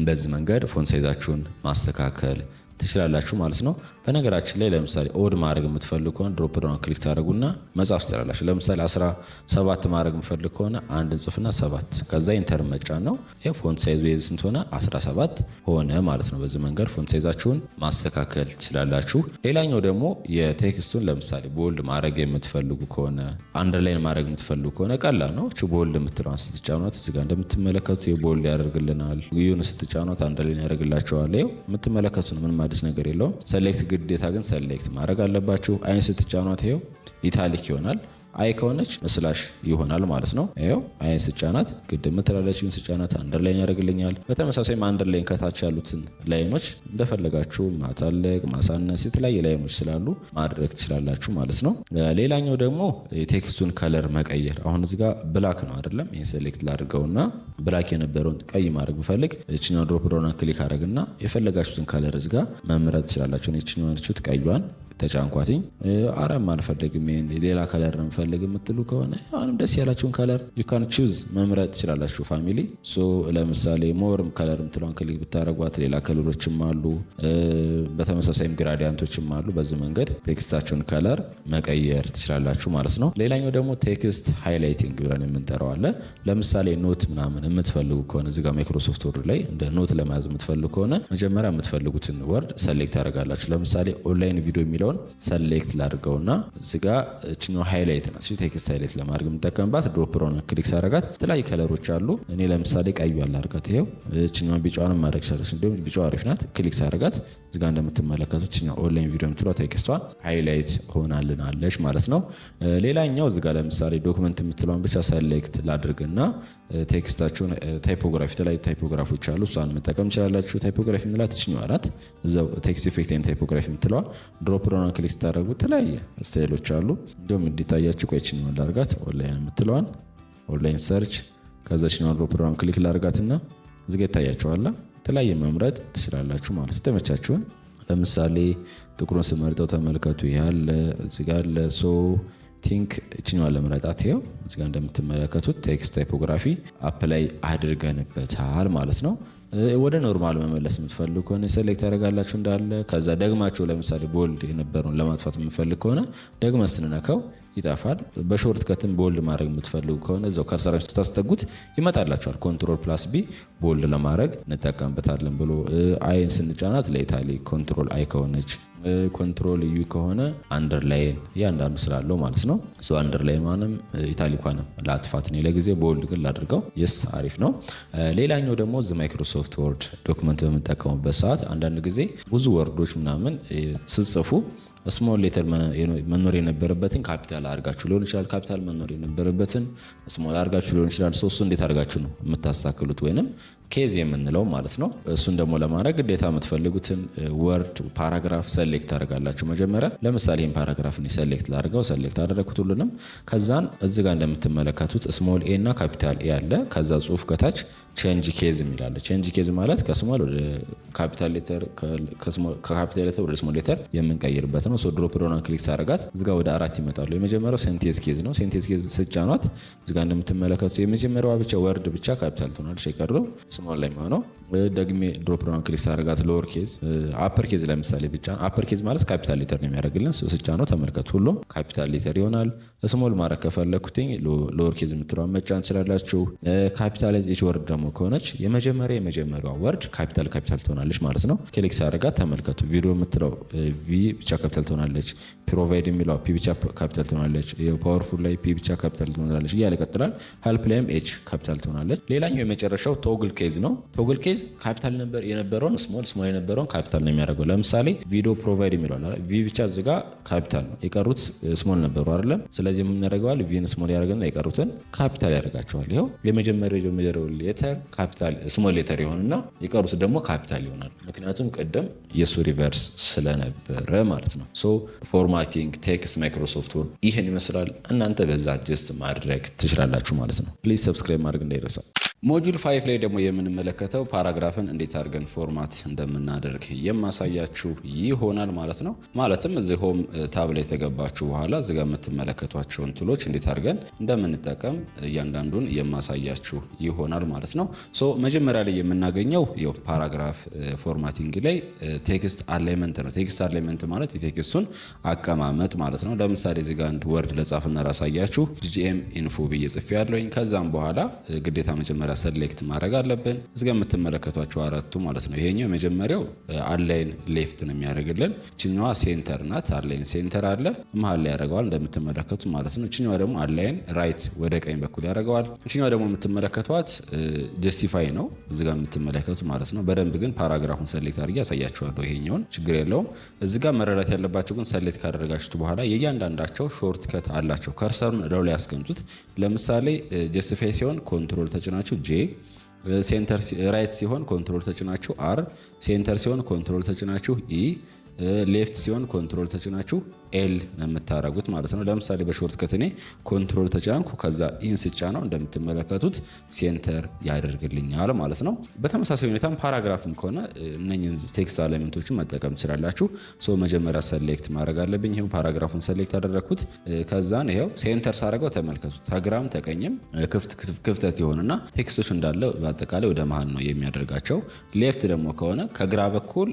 በዚህ መንገድ ፎንት ሳይዛችሁን ማስተካከል ትችላላችሁ ማለት ነው። በነገራችን ላይ ለምሳሌ ኦድ ማድረግ የምትፈልጉ ከሆነ ድሮፕ ዳውን ክሊክ ታደርጉና መጻፍ ትችላላችሁ። ለምሳሌ 17 ማድረግ የምትፈልጉ ከሆነ አንድ ጽፍና 7 ከዛ ኢንተር መጫን ነው። ፎንት ሳይዙ የዚህ ስንት ሆነ? 17 ሆነ ማለት ነው። በዚህ መንገድ ፎንት ሳይዛችሁን ማስተካከል ትችላላችሁ። ሌላኛው ደግሞ የቴክስቱን ለምሳሌ ቦልድ ማድረግ የምትፈልጉ ከሆነ አንደርላይን ማድረግ የምትፈልጉ ከሆነ ቀላል ነው። እቺ ቦልድ የምትለዋን ስትጫኗት እዚህ ጋር እንደምትመለከቱት የቦልድ ያደርግልናል። ዩን ስትጫኗት አንደርላይን ያደርግላቸዋል። የምትመለከቱት ምንም አዲስ ነገር የለውም። ሰሌክት ግዴታ ግን ሰሌክት ማድረግ አለባችሁ። አይን ስትጫኗት ይኸው ኢታሊክ ይሆናል። አይ ከሆነች ስላሽ ይሆናል ማለት ነው። ይኸው አይን ስጫናት ግድም ትላለች፣ ስጫናት አንደርላይን ያደርግልኛል። በተመሳሳይም አንደርላይን ከታች ያሉትን ላይኖች እንደፈለጋችሁ ማታለቅ፣ ማሳነስ የተለያየ ላይኖች ስላሉ ማድረግ ትችላላችሁ ማለት ነው። ሌላኛው ደግሞ የቴክስቱን ከለር መቀየር። አሁን እዚህ ጋር ብላክ ነው አይደለም? ይህን ሴሌክት ላድርገውና ብላክ የነበረውን ቀይ ማድረግ ብፈልግ እችኛው ድሮፕ ዳውን ክሊክ አድርግና የፈለጋችሁትን ከለር እዚህ ጋር መምረጥ ትችላላችሁ። እችኛው ያለችሁት ቀዩን ተጫንኳትኝ። አረም አልፈልግም ይሄን ሌላ ከለር ነው የምፈልግ የምትሉ ከሆነ አሁንም ደስ ያላችሁን ከለር ዩ ካን ቹዝ መምረጥ ትችላላችሁ ፋሚሊ። ሶ ለምሳሌ ሞርም ከለር የምትለውን ክሊክ ብታደርጓት ሌላ ከለሮችም አሉ፣ በተመሳሳይም ግራዲያንቶችም አሉ። በዚህ መንገድ ቴክስታችሁን ከለር መቀየር ትችላላችሁ ማለት ነው። ሌላኛው ደግሞ ቴክስት ሃይላይቲንግ ብለን የምንጠራው አለ። ለምሳሌ ኖት ምናምን የምትፈልጉ ከሆነ እዚህ ጋር ማይክሮሶፍት ወርድ ላይ እንደ ኖት ለመያዝ የምትፈልጉ ከሆነ መጀመሪያ የምትፈልጉትን ወርድ ሰሌክት ታደርጋላችሁ። ለምሳሌ ኦንላይን ቪዲዮ የሚለው የምትለውን ሰሌክት ላድርገውና እዚጋ እችኛው ሃይላይት ናት። ቴክስት ሃይላይት ለማድረግ የምጠቀምባት ድሮፕ ዳውን ክሊክ ሳረጋት የተለያዩ ከለሮች አሉ። እኔ ለምሳሌ ቀዩ አላርጋት። ይሄው እችኛው ቢጫዋንም ማድረግ ይችላል። እንዲሁም ቢጫው አሪፍ ናት። ክሊክ ሳረጋት እዚጋ እንደምትመለከቱት እችኛው ኦንላይን ቪዲዮ የምትለው ቴክስቷ ሃይላይት ሆናልናለች ማለት ነው። ሌላኛው እዚጋ ለምሳሌ ዶክመንት የምትለውን ብቻ ሰሌክት ላድርግና ቴክስታችሁን ታይፖግራፊ የተለያዩ ታይፖግራፊዎች አሉ። እሷን መጠቀም ትችላላችሁ። ታይፖግራፊ የምንላት እችኛዋ ናት። እዛው ቴክስት ኢፌክት ላይ ታይፖግራፊ የምትለዋ ድሮፕ ዳውን ክሊክ ስታደርጉ የተለያየ ስታይሎች አሉ። እንዲሁም እንዲታያችሁ ቆይችኛውን ላርጋት ኦንላይን የምትለዋን ኦንላይን ሰርች ከዛችኛው ድሮፕ ዳውን ክሊክ ላርጋትና እዚጋ ይታያችኋል። የተለያየ መምረጥ ትችላላችሁ ማለት ተመቻችሁን። ለምሳሌ ጥቁሩን ስመርጠው ተመልከቱ። ያለ እዚጋ አለ ቲንክ እችኛዋን ለመረጣት ይኸው እዚጋ እንደምትመለከቱት ቴክስት ታይፖግራፊ አፕላይ አድርገንበታል ማለት ነው። ወደ ኖርማል መመለስ የምትፈልጉ ከሆነ ሴሌክት ያደርጋላችሁ እንዳለ። ከዛ ደግማችሁ ለምሳሌ ቦልድ የነበረውን ለማጥፋት የምትፈልግ ከሆነ ደግመ ስንነካው ይጠፋል። በሾርት ከትም ቦልድ ማድረግ የምትፈልጉ ከሆነ እዛው ከርሰራችሁ ስታስጠጉት ይመጣላችኋል። ኮንትሮል ፕላስ ቢ ቦልድ ለማድረግ እንጠቀምበታለን ብሎ አይን ስንጫናት ለኢታሊክ ኮንትሮል አይ ከሆነች ኮንትሮል ዩ ከሆነ አንደርላይን እያንዳንዱ ስላለው ማለት ነው። አንደርላይን ማንም ኢታሊኳንም ላጥፋት ነው ለጊዜ ቦልድ ግን ላድርገው። የስ አሪፍ ነው። ሌላኛው ደግሞ እዚ ማይክሮሶፍት ወርድ ዶክመንት በምንጠቀሙበት ሰዓት አንዳንድ ጊዜ ብዙ ወርዶች ምናምን ስጽፉ ስሞል ሌተር መኖር የነበረበትን ካፒታል አድርጋችሁ ሊሆን ይችላል። ካፒታል መኖር የነበረበትን ስሞል አድርጋችሁ ሊሆን ይችላል። እሱ እንዴት አድርጋችሁ ነው የምታስተካክሉት? ወይንም ኬዝ የምንለው ማለት ነው። እሱን ደግሞ ለማድረግ ግዴታ የምትፈልጉትን ወርድ ፓራግራፍ ሰሌክት ታደርጋላችሁ። መጀመሪያ ለምሳሌ ይህን ፓራግራፍ ሰሌክት ላድርገው። ሰሌክት አደረግኩት ሁሉንም። ከዛን እዚህ ጋር እንደምትመለከቱት ስሞል ኤ እና ካፒታል ኤ አለ። ከዛ ጽሁፍ ከታች ቼንጅ ኬዝ የሚላለ። ቼንጅ ኬዝ ማለት ከስሞል ወደ ካፒታል ሌተር ከካፒታል ሌተር ወደ ስሞል ሌተር የምንቀይርበት ነው። ድሮፕ ዳውን ክሊክ ሳደርጋት እዚጋ ወደ 4 ይመጣሉ። የመጀመሪያው ሴንቴንስ ኬዝ ነው። ሴንቴንስ ኬዝ ስጫኗት እዚጋ እንደምትመለከቱት የመጀመሪያዋ ብቻ ወርድ ብቻ ካፒታል ትሆናለች። የቀረው ስሞል ላይ የሚሆነው ደግሜ ድሮፕ ዳውን ክሊክ ሳደርጋት ሎወር ኬዝ አፐር ኬዝ ለምሳሌ ብቻ አፐር ኬዝ ማለት ካፒታል ሌተር ነው የሚያደርግልን። ስጫነው ተመልከቱ ሁሉም ካፒታል ሌተር ይሆናል። ስሞል ማድረግ ከፈለኩትኝ ሎወር ኬዝ የምትለዋን መጫን ትችላላችሁ። ካፒታላይዝ ኤች ወርድ ደግሞ ከሆነች የመጀመሪያዋ ወርድ ካፒታል ትሆናለች ማለት ነው። ክሊክ ሳደርጋት ተመልከቱ ቪዲዮ የምትለው ቪ ብቻ ካፒታል ትሆናለች። ፕሮቫይድ የሚለው ፒ ብቻ ካፒታል ትሆናለች። ፓወርፉል ላይ ፒ ብቻ ካፒታል ትሆናለች እያለ ይቀጥላል። ሄልፕ ላይም ኤች ካፒታል ትሆናለች። ሌላኛው የመጨረሻው ቶግል ኬዝ ነው። ቶግል ኬዝ ካፒታል የነበረውን ስሞል የነበረውን ካፒታል ነው የሚያደርገው። ለምሳሌ ቪዲዮ ፕሮቫይድ የሚለው ቪ ብቻ እዚጋ ካፒታል ነው፣ የቀሩት ስሞል ነበሩ አይደለም። ስለዚህ የምናደርገዋል ቪን ስሞል ያደርግና የቀሩትን ካፒታል ያደርጋቸዋል። ይኸው የመጀመሪያው ሌተር ካፒታል ስሞል ሌተር ይሆንና የቀሩት ደግሞ ካፒታል ይሆናል። ምክንያቱም ቀደም የሱ ሪቨርስ ስለነበረ ማለት ነው። ፎርማቲንግ ቴክስት ማይክሮሶፍት ወርድ ይህን ይመስላል። እናንተ በዛ ጀስት ማድረግ ትችላላችሁ ማለት ነው። ፕሊዝ ሰብስክራይብ ማድረግ እንዳይረሳ። ሞጁል 5 ላይ ደግሞ የምንመለከተው ፓራግራፍን እንዴት አድርገን ፎርማት እንደምናደርግ የማሳያችሁ ይሆናል ማለት ነው። ማለትም እዚህ ሆም ታብ ላይ የተገባችሁ በኋላ እዚህ ጋር የምትመለከቷቸውን ቱሎች እንዴት አድርገን እንደምንጠቀም እያንዳንዱን የማሳያችሁ ይሆናል ማለት ነው። መጀመሪያ ላይ የምናገኘው ፓራግራፍ ፎርማቲንግ ላይ ቴክስት አላይመንት ነው። ቴክስት አላይመንት ማለት የቴክስቱን አቀማመጥ ማለት ነው። ለምሳሌ እዚህ ጋር አንድ ወርድ ለጻፍና ላሳያችሁ ጂኤም ኢንፎ ብዬ ጽፌ ያለሁኝ። ከዛም በኋላ ግዴታ መጀመሪያ ሰሌክት ማድረግ አለብን። እዚጋ የምትመለከቷቸው አራቱ ማለት ነው። ይሄኛው የመጀመሪያው አላይን ሌፍት ነው የሚያደርግልን። እችኛዋ ሴንተር ናት። አላይን ሴንተር አለ መሀል ላይ ያደርገዋል እንደምትመለከቱት ማለት ነው። እችኛዋ ደግሞ አላይን ራይት ወደ ቀኝ በኩል ያደርገዋል። እችኛዋ ደግሞ የምትመለከቷት ጀስቲፋይ ነው እዚጋ የምትመለከቱት ማለት ነው። በደንብ ግን ፓራግራፉን ሰሌክት አድርጌ ያሳያችኋለሁ። ይሄኛውን ችግር የለውም። እዚጋ መረዳት ያለባቸው ግን ሰሌክት ካደረጋችሁት በኋላ የእያንዳንዳቸው ሾርት ከት አላቸው። ከርሰሩን እላው ላይ ያስቀምጡት። ለምሳሌ ጀስቲፋይ ሲሆን ኮንትሮል ተጭናችሁ ጄ፣ ሴንተር ራይት ሲሆን ኮንትሮል ተጭናችሁ አር፣ ሴንተር ሲሆን ኮንትሮል ተጭናችሁ ኢ፣ ሌፍት ሲሆን ኮንትሮል ተጭናችሁ ኤል ነው የምታደርጉት ማለት ነው። ለምሳሌ በሾርት ከት እኔ ኮንትሮል ተጫንኩ ከዛ ኢንስጫ ነው እንደምትመለከቱት ሴንተር ያደርግልኛል ማለት ነው። በተመሳሳይ ሁኔታም ፓራግራፍም ከሆነ እነኝን ቴክስት አላይመንቶችን መጠቀም ትችላላችሁ። መጀመሪያ ሰሌክት ማድረግ አለብኝ። ይሄው ፓራግራፉን ሰሌክት ያደረኩት ከዛን ይሄው ሴንተር ሳደርገው ተመልከቱት ተግራም ተቀኝም ክፍተት ይሆንና ቴክስቶች እንዳለ በአጠቃላይ ወደ መሃል ነው የሚያደርጋቸው። ሌፍት ደግሞ ከሆነ ከግራ በኩል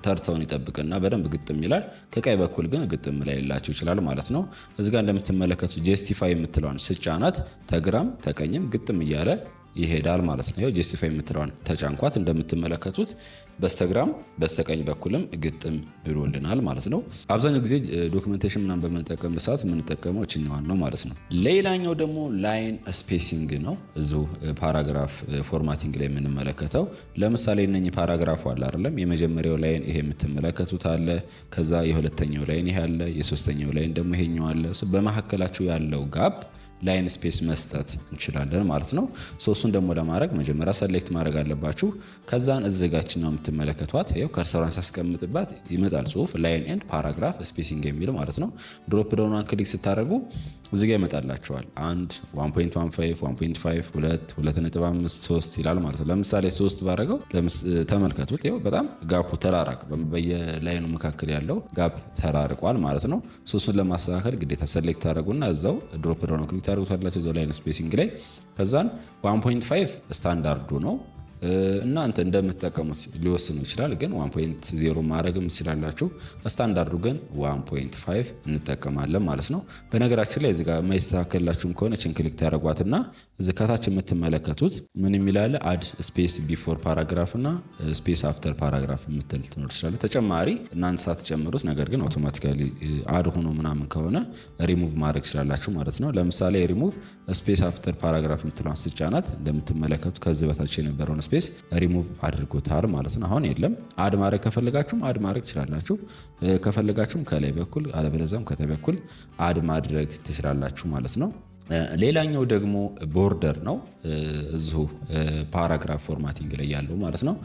ተርተውን ይጠብቅና በደንብ ግጥም ይላል። ከቀኝ በኩል ግን ግጥም ላይ ላቸው ይችላል ማለት ነው። እዚህ ጋር እንደምትመለከቱት ጀስቲፋይ የምትለውን ስጫናት ተግራም ተቀኝም ግጥም እያለ ይሄዳል ማለት ነው። ይኸው ጀስቲፋይ የምትለዋን ተጫንኳት። እንደምትመለከቱት በስተግራም በስተቀኝ በኩልም ግጥም ብሎልናል ማለት ነው። አብዛኛው ጊዜ ዶክመንቴሽን ምናምን በምንጠቀም ሰዓት የምንጠቀመው እችኛዋን ነው ማለት ነው። ሌላኛው ደግሞ ላይን ስፔሲንግ ነው። እዚሁ ፓራግራፍ ፎርማቲንግ ላይ የምንመለከተው ለምሳሌ እነኚህ ፓራግራፉ አለ አይደለም። የመጀመሪያው ላይን ይሄ የምትመለከቱት አለ። ከዛ የሁለተኛው ላይን ይሄ አለ። የሶስተኛው ላይን ደግሞ ይሄኛው አለ። በመካከላቸው ያለው ጋፕ ላይን ስፔስ መስጠት እንችላለን ማለት ነው። እሱን ደግሞ ለማድረግ መጀመሪያ ሰሌክት ማድረግ አለባችሁ። ከዛን እዝጋችን ነው የምትመለከቷት። ይኸው ከርሰሯን ሳስቀምጥባት ይመጣል ጽሁፍ ላይን ኤንድ ፓራግራፍ ስፔሲንግ የሚል ማለት ነው። ድሮፕ ዳውኗን ክሊክ ስታደርጉ እዚጋ ይመጣላቸዋል። 1 1.15 1.5 2 2.5 3 ይላል ማለት ነው። ለምሳሌ 3 ባደረገው ተመልከቱት። ይኸው በጣም ጋፑ ተራራቅ፣ በየላይኑ መካከል ያለው ጋፕ ተራርቋል ማለት ነው። እሱን ለማስተካከል ግዴታ ሰሌክት ታደርጉና እዛው ድሮፕ ዳውን ክሊክ ታደርጉታላችሁ እዛው ላይን ስፔሲንግ ላይ። ከዛን 1.5 ስታንዳርዱ ነው። እናንተ እንደምትጠቀሙት ሊወስኑ ይችላል። ግን 1.0 ማድረግም ትችላላችሁ። ስታንዳርዱ ግን 1.5 እንጠቀማለን ማለት ነው። በነገራችን ላይ እዚህ ጋር የማይስተካከልላችሁም ከሆነ ችን ክሊክ ታደርጓትና እዚህ ከታች የምትመለከቱት ምን የሚላለ አድ ስፔስ ቢፎር ፓራግራፍ እና ስፔስ አፍተር ፓራግራፍ የምትል ትኖር ትችላለ። ተጨማሪ እናንተ ሳትጨምሩት፣ ነገር ግን አውቶማቲካሊ አድ ሆኖ ምናምን ከሆነ ሪሙቭ ማድረግ ትችላላችሁ ማለት ነው። ለምሳሌ ሪሙቭ ስፔስ አፍተር ፓራግራፍ የምትለውን ስጫናት እንደምትመለከቱት ከዚህ በታች የነበረውን ስፔስ ሪሙቭ አድርጎታል ማለት ነው። አሁን የለም። አድ ማድረግ ከፈለጋችሁም አድ ማድረግ ትችላላችሁ። ከፈለጋችሁም ከላይ በኩል አለበለዚያም ከታይ በኩል አድ ማድረግ ትችላላችሁ ማለት ነው። ሌላኛው ደግሞ ቦርደር ነው። እዚሁ ፓራግራፍ ፎርማቲንግ ላይ ያለው ማለት ነው።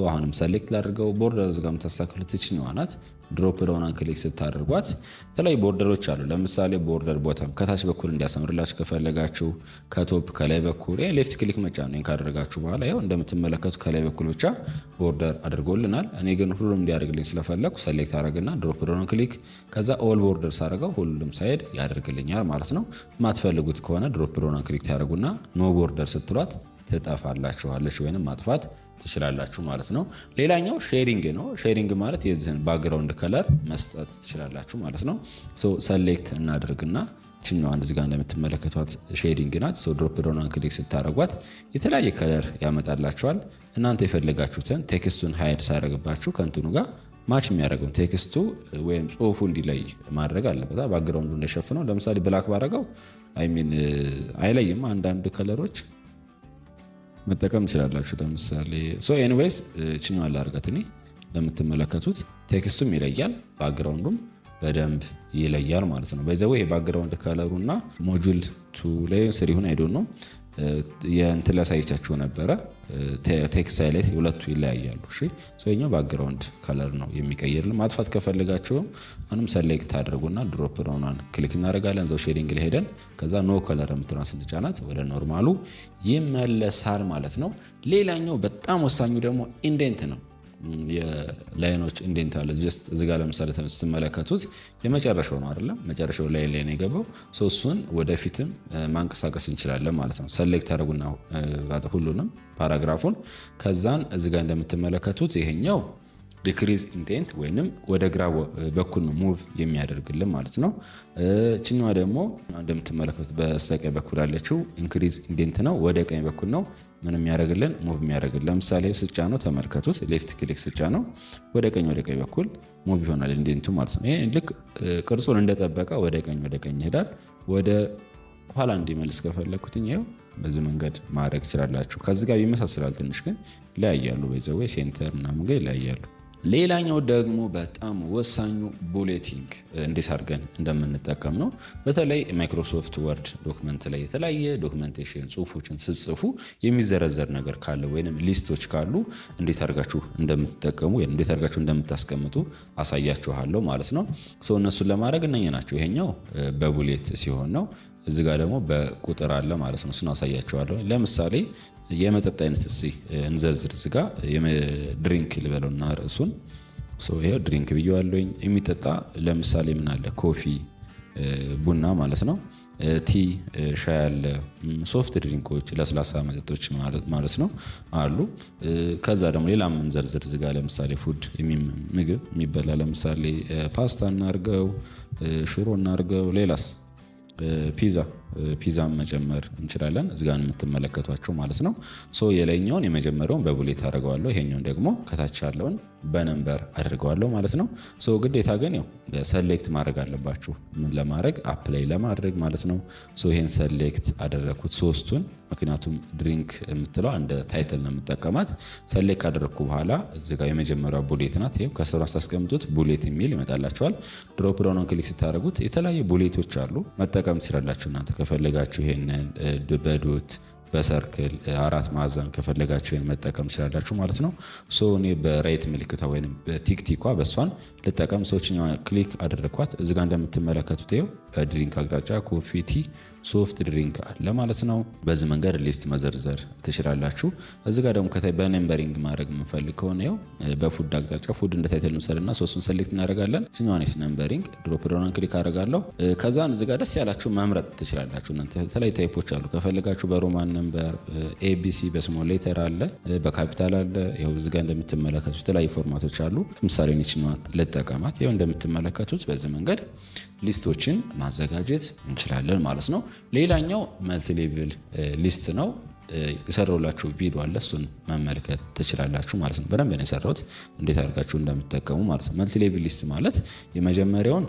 አሁንም ሰሌክት ላድርገው። ቦርደር እዚጋ የምታስተካክሉት ትችኛዋ ናት። ድሮፕ ዳውን ክሊክ ስታደርጓት የተለያዩ ቦርደሮች አሉ። ለምሳሌ ቦርደር ቦተም ከታች በኩል እንዲያሰምርላችሁ ከፈለጋችሁ ከቶፕ ከላይ በኩል ሌፍት ክሊክ መጫን ካደረጋችሁ በኋላ ይኸው እንደምትመለከቱ ከላይ በኩል ብቻ ቦርደር አድርጎልናል። እኔ ግን ሁሉም እንዲያደርግልኝ ስለፈለግኩ ሰሌክት አደረግና ድሮፕ ዳውን ክሊክ ከዛ ኦል ቦርደር ሳደርገው ሁሉም ሳይድ ያደርግልኛል ማለት ነው። የማትፈልጉት ከሆነ ድሮፕ ዳውን ክሊክ ታደርጉና ኖ ቦርደር ስትሏት ትጠፋላችኋለች ወይንም ማጥፋት ትችላላችሁ ማለት ነው። ሌላኛው ሼሪንግ ነው። ሼሪንግ ማለት የዚህን ባክግራውንድ ከለር መስጠት ትችላላችሁ ማለት ነው። ሰሌክት እናድርግና ችኛዋን እዚህ ጋር እንደምትመለከቷት ሼሪንግ ናት። ድሮፕ ዳውን ክሊክ ስታደርጓት የተለያየ ከለር ያመጣላችኋል። እናንተ የፈለጋችሁትን ቴክስቱን ሃይድ ሳያደርግባችሁ ከእንትኑ ጋር ማች የሚያደርገውን ቴክስቱ ወይም ጽሁፉ እንዲለይ ማድረግ አለበት። ባክግራውንዱ እንደሸፍነው ለምሳሌ ብላክ ባረገው አይለይም። አንዳንድ ከለሮች መጠቀም ትችላላችሁ። ለምሳሌ ኤኒዌይስ ችኛዋን ላድርጋት። እኔ እንደምትመለከቱት ቴክስቱም ይለያል፣ ባክግራውንዱም በደንብ ይለያል ማለት ነው። በዚያው ይሄ ባክግራውንድ ከለሩ እና ሞጁል 2 ላይ ስሪሁን አይዶን ነው የእንትን ላሳይቻችሁ ነበረ። ቴክስት ሃይላይት ሁለቱ ይለያያሉ። እሺ ኛው ባክግራውንድ ከለር ነው የሚቀይርልን። ማጥፋት ከፈለጋችሁም አሁንም ሰሌክት አድርጉና ድሮፕ ዳውኗን ክሊክ እናደርጋለን። እዛው ሼዲንግ ላይ ሄደን ከዛ ኖ ከለር የምትለውን ስንጫናት ወደ ኖርማሉ ይመለሳል ማለት ነው። ሌላኛው በጣም ወሳኙ ደግሞ ኢንዴንት ነው። የላይኖች ኢንዴንት አለ። ጀስት እዚህ ጋር ለምሳሌ ስትመለከቱት የመጨረሻው ነው አይደለም፣ መጨረሻው ላይ ነው የገባው። እሱን ወደፊትም ማንቀሳቀስ እንችላለን ማለት ነው። ሰሌክት አድርጉና ሁሉንም ፓራግራፉን ከዛን እዚህ ጋር እንደምትመለከቱት ይሄኛው ዲክሪዝ ኢንዴንት ወይንም ወደ ግራ በኩል ነው ሙቭ የሚያደርግልን ማለት ነው። ችኛዋ ደግሞ እንደምትመለከቱት በስተቀኝ በኩል ያለችው ኢንክሪዝ ኢንዴንት ነው፣ ወደ ቀኝ በኩል ነው ምን የሚያደርግልን ሙቭ የሚያደርግልን። ለምሳሌ ስጫ ነው ተመልከቱት፣ ሌፍት ክሊክ ስጫ ነው ወደ ቀኝ በኩል ሙቭ ይሆናል ኢንዴንቱ ማለት ነው። ይሄ ልክ ቅርጹን እንደጠበቀ ወደ ቀኝ ይሄዳል። ወደ ኋላ እንዲመልስ ከፈለኩትኝ ይኸው በዚህ መንገድ ማድረግ ትችላላችሁ። ከዚህ ጋር ይመሳሰላል፣ ትንሽ ግን ይለያያሉ። በዚያው ሴንተር ምናምን ጋር ይለያያሉ። ሌላኛው ደግሞ በጣም ወሳኙ ቡሌቲንግ እንዴት አድርገን እንደምንጠቀም ነው። በተለይ ማይክሮሶፍት ወርድ ዶክመንት ላይ የተለያየ ዶክመንቴሽን ጽሁፎችን ስጽፉ የሚዘረዘር ነገር ካለ ወይም ሊስቶች ካሉ እንዴት አድርጋችሁ እንደምትጠቀሙ ወይም እንዴት አድርጋችሁ እንደምታስቀምጡ አሳያችኋለሁ ማለት ነው። እነሱን ለማድረግ እነኚህ ናቸው። ይሄኛው በቡሌት ሲሆን ነው። እዚህ ጋር ደግሞ በቁጥር አለ ማለት ነው። እሱን አሳያችኋለሁ። ለምሳሌ የመጠጥ አይነት እንዘርዝር። እዚህ ጋር ድሪንክ ልበለውና ርዕሱን ይሄው ድሪንክ ብዬዋለሁኝ። የሚጠጣ ለምሳሌ ምን አለ? ኮፊ ቡና ማለት ነው። ቲ ሻይ አለ። ሶፍት ድሪንኮች ለስላሳ መጠጦች ማለት ነው አሉ። ከዛ ደግሞ ሌላ እንዘርዝር። እዚህ ጋር ለምሳሌ ፉድ ምግብ የሚበላ ለምሳሌ ፓስታ እናርገው፣ ሽሮ እናርገው፣ ሌላስ ፒዛ ፒዛም መጨመር እንችላለን። እዚህ ጋር የምትመለከቷቸው ማለት ነው። የላይኛውን የመጀመሪያውን በቡሌት አድርገዋለሁ። ይሄኛውን ደግሞ ከታች ያለውን በነምበር አድርገዋለሁ ማለት ነው። ግዴታ ግን ያው ሰሌክት ማድረግ አለባችሁ። ምን ለማድረግ አፕላይ ለማድረግ ማለት ነው። ይሄን ሰሌክት አደረኩት ሶስቱን፣ ምክንያቱም ድሪንክ የምትለው እንደ ታይትል ነው የምጠቀማት። ሰሌክት ካደረግኩ በኋላ እዚህ ጋር የመጀመሪያው ቡሌት ናት። ይኸው ከስሩ ስታስቀምጡት ቡሌት የሚል ይመጣላችኋል። ድሮፕ ዳውን ክሊክ ስታደርጉት የተለያዩ ቡሌቶች አሉ፣ መጠቀም ትችላላችሁ እናንተ ከፈለጋችሁ። ይሄንን በዶት በሰርክል አራት ማዕዘን ከፈለጋችሁ መጠቀም ትችላላችሁ ማለት ነው። እኔ በራይት ምልክቷ ወይም በቲክቲኳ በእሷን ልጠቀም። ሰዎችኛ ክሊክ አደረግኳት። እዚጋ እንደምትመለከቱት ይኸው በድሪንክ አቅጣጫ ኮፊ ቲ ሶፍት ድሪንክ አለ ማለት ነው። በዚህ መንገድ ሊስት መዘርዘር ትችላላችሁ። እዚጋ ደግሞ ከታይ በነምበሪንግ ማድረግ የምንፈልግ ከሆነ ይኸው በፉድ አቅጣጫ ፉድ እንደ ታይትል ምሰልና ሶስቱን ሰሌክት እናደርጋለን። ሲኛዋኔስ ነምበሪንግ ድሮፕ ዳውን ክሊክ አደርጋለሁ። ከዛን እዚጋ ደስ ያላችሁ መምረጥ ትችላላችሁ። እናንተ የተለያዩ ታይፖች አሉ። ከፈለጋችሁ በሮማን ነምበር፣ ኤቢሲ በስሞል ሌተር አለ፣ በካፒታል አለ። ይኸው እዚጋ እንደምትመለከቱት የተለያዩ ፎርማቶች አሉ። ለምሳሌ ኒችኛዋን ልጠቀማት። ይኸው እንደምትመለከቱት በዚህ መንገድ ሊስቶችን ማዘጋጀት እንችላለን ማለት ነው። ሌላኛው መልቲ ሌቭል ሊስት ነው። የሰራሁላችሁ ቪዲዮ አለ፣ እሱን መመልከት ትችላላችሁ ማለት ነው። በደንብ ነው የሰራሁት እንዴት አድርጋችሁ እንደምትጠቀሙ ማለት ነው። መልቲ ሌቭል ሊስት ማለት የመጀመሪያውን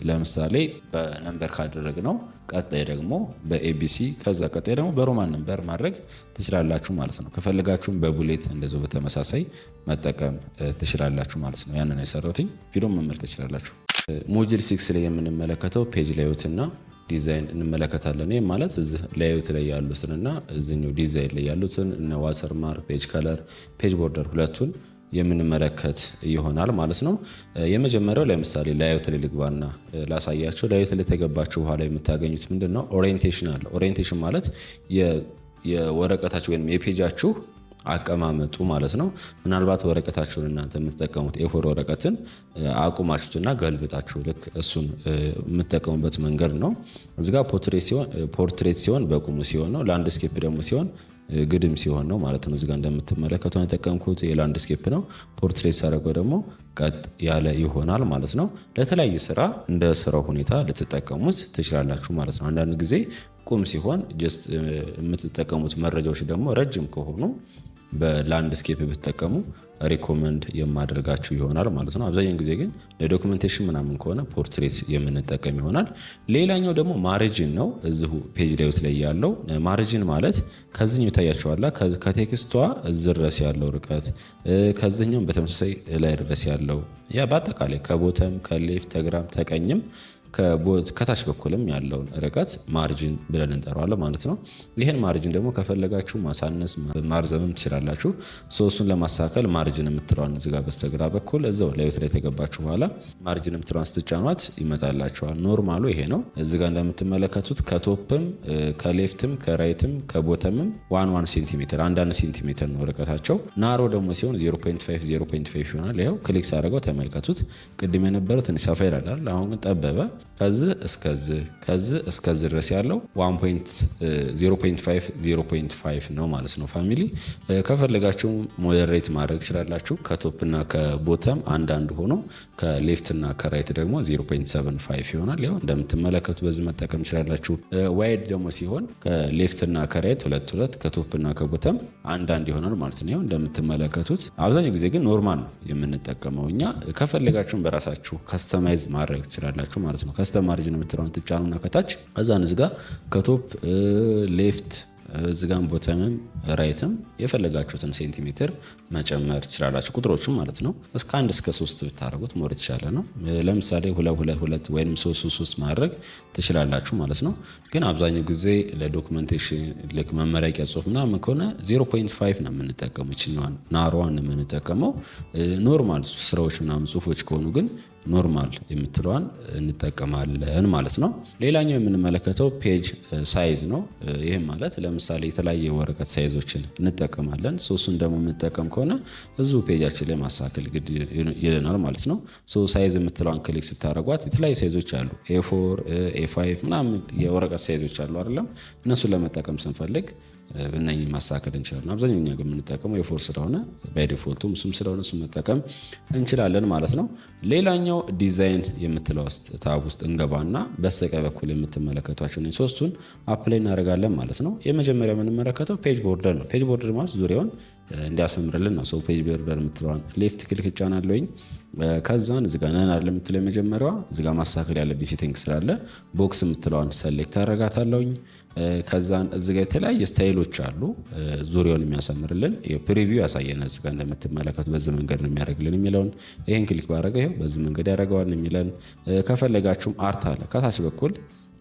ለምሳሌ በነምበር ካደረግነው ቀጣይ ደግሞ በኤቢሲ ከዛ ቀጣይ ደግሞ በሮማን ነምበር ማድረግ ትችላላችሁ ማለት ነው። ከፈለጋችሁም በቡሌት እንደዚያው በተመሳሳይ መጠቀም ትችላላችሁ ማለት ነው። ያንን ነው የሰራሁት። ቪዲዮ መመልከት ትችላላችሁ። ሞጁል 6 ላይ የምንመለከተው ፔጅ ላይአውት እና ዲዛይን እንመለከታለን። ይህ ማለት እዚህ ላይአውት ላይ ያሉትን እና እዚህኛው ዲዛይን ላይ ያሉትን እነ ዋተር ማርክ፣ ፔጅ ከለር፣ ፔጅ ቦርደር ሁለቱን የምንመለከት ይሆናል ማለት ነው። የመጀመሪያው ለምሳሌ ላይአውት ላይ ልግባና ላሳያቸው። ላይአውት ላይ ተገባችሁ በኋላ የምታገኙት ምንድነው? ኦሪየንቴሽን አለ። ኦሪየንቴሽን ማለት የወረቀታችሁ ወይም የፔጃችሁ አቀማመጡ ማለት ነው። ምናልባት ወረቀታችሁን እናንተ የምትጠቀሙት ኤፎር ወረቀትን አቁማችሁትና ገልብጣችሁ ልክ እሱን የምትጠቀሙበት መንገድ ነው። እዚጋ ፖርትሬት ሲሆን በቁሙ ሲሆን ነው። ላንድስኬፕ ደግሞ ሲሆን ግድም ሲሆን ነው ማለት ነው። እዚጋ እንደምትመለከቱ የተጠቀምኩት የላንድስኬፕ ነው። ፖርትሬት ሳደርገው ደግሞ ቀጥ ያለ ይሆናል ማለት ነው። ለተለያየ ስራ እንደ ስራው ሁኔታ ልትጠቀሙት ትችላላችሁ ማለት ነው። አንዳንድ ጊዜ ቁም ሲሆን ጀስት የምትጠቀሙት መረጃዎች ደግሞ ረጅም ከሆኑ በላንድስኬፕ ብትጠቀሙ ሪኮመንድ የማደርጋችሁ ይሆናል ማለት ነው። አብዛኛውን ጊዜ ግን ለዶክመንቴሽን ምናምን ከሆነ ፖርትሬት የምንጠቀም ይሆናል። ሌላኛው ደግሞ ማርጂን ነው። እዚሁ ፔጅ ላይአውት ላይ ያለው ማርጂን ማለት ከዚህኛው ይታያቸዋል። ከቴክስቷ እዚህ ድረስ ያለው ርቀት ከዚህኛውም በተመሳሳይ ላይ ድረስ ያለው ያ በአጠቃላይ ከቦተም ከሌፍት ከግራም ከቀኝም ከታች በኩልም ያለውን ርቀት ማርጂን ብለን እንጠራዋለን ማለት ነው። ይህን ማርጂን ደግሞ ከፈለጋችሁ ማሳነስ ማርዘምም ትችላላችሁ። እሱን ለማስተካከል ማርጂን የምትለዋን እዚጋ በስተግራ በኩል እዛው ላይአውት ላይ ተገባችሁ በኋላ ማርጂን የምትለዋን ስትጫኗት ይመጣላችኋል። ኖርማሉ ይሄ ነው። እዚጋ እንደምትመለከቱት ከቶፕም ከሌፍትም ከራይትም ከቦተምም 1 ሴንቲሜትር አንዳንድ ሴንቲሜትር ነው ርቀታቸው። ናሮ ደግሞ ሲሆን 0.5 ይሆናል። ይኸው ክሊክ ሳደርገው ተመልከቱት። ቅድም የነበረው ትንሽ ሰፋ ይላል፣ አሁን ግን ጠበበ። ከዚህ እስከዚህ ድረስ ያለው 0.5 ነው ማለት ነው። ፋሚሊ ከፈለጋችሁ ሞዴሬት ማድረግ ትችላላችሁ። ከቶፕና ከቦተም አንዳንድ ሆኖ ከሌፍትና ከራይት ደግሞ 0.75 ይሆናል። ያው እንደምትመለከቱ በዚህ መጠቀም ትችላላችሁ። ዋይድ ደግሞ ሲሆን ከሌፍትና ከራይት 2 ከቶፕና ከቦተም አንዳንድ ይሆናል ማለት ነው። ያው እንደምትመለከቱት አብዛኛው ጊዜ ግን ኖርማል ነው የምንጠቀመው እኛ። ከፈለጋችሁም በራሳችሁ ከስተማይዝ ማድረግ ትችላላችሁ ማለት ነው። ከስተም ማርጂን የምትለውን ትጫኑና ከታች እዛን እዚጋ ከቶፕ ሌፍት እዚጋም ቦተምም ራይትም የፈለጋችሁትን ሴንቲሜትር መጨመር ትችላላችሁ። ቁጥሮችም ማለት ነው። እስከ 1 እስከ 3 ብታደርጉት ሞር የተሻለ ነው። ለምሳሌ 2 ወይም 3 ማድረግ ትችላላችሁ ማለት ነው። ግን አብዛኛው ጊዜ ለዶክመንቴሽን ልክ መመረቂያ ጽሁፍ ምናምን ከሆነ 0.5 ነው የምንጠቀመው። ይችኛዋን ናሮዋን ነው የምንጠቀመው። ኖርማል ስራዎች ምናምን ጽሁፎች ከሆኑ ግን ኖርማል የምትለዋን እንጠቀማለን ማለት ነው። ሌላኛው የምንመለከተው ፔጅ ሳይዝ ነው። ይህም ማለት ለምሳሌ የተለያየ ወረቀት ሳይዞችን እንጠቀማለን። እሱን ደግሞ የምንጠቀም ከሆነ እዚሁ ፔጃችን ላይ ማስተካከል ግድ ይለናል ማለት ነው። ሳይዝ የምትለዋን ክሊክ ስታደርጓት የተለያዩ ሳይዞች አሉ። ኤ4 ኤ5 ምናምን የወረቀት ሳይዞች አሉ አይደለም። እነሱን ለመጠቀም ስንፈልግ እነኚህ ማስተካከል እንችላለን። አብዛኛው እኛ ግን የምንጠቀመው የፎር ስለሆነ ባይ ዲፎልቱም እሱም ስለሆነ እሱም መጠቀም እንችላለን ማለት ነው። ሌላኛው ዲዛይን የምትለው ውስጥ ታብ ውስጥ እንገባና በስተቀኝ በኩል የምትመለከቷቸው ሶስቱን አፕላይ እናደርጋለን ማለት ነው። የመጀመሪያ የምንመለከተው ፔጅ ቦርደር ነው። ፔጅ ቦርደር ማለት ዙሪያውን እንዲያሰምርልን ነው። ፔጅ ቦርደር የምትለዋን ሌፍት ክሊክ እጫናለሁኝ። ከዛን እዚጋ ነን አይደል የምትለው የመጀመሪያዋ እዚጋ ማስተካከል ያለብኝ ሴቲንግ ስላለ ቦክስ የምትለዋን ሰሌክት አደርጋታለሁኝ። ከዛን እዚጋ የተለያየ ስታይሎች አሉ ዙሪያውን የሚያሰምርልን ፕሪቪው ያሳየን። እዚጋ እንደምትመለከቱ በዚህ መንገድ ነው የሚያደርግልን የሚለውን ይሄን ክሊክ ባደረገው ይሄው በዚህ መንገድ ያደርገዋል የሚለን። ከፈለጋችሁም አርት አለ ከታች በኩል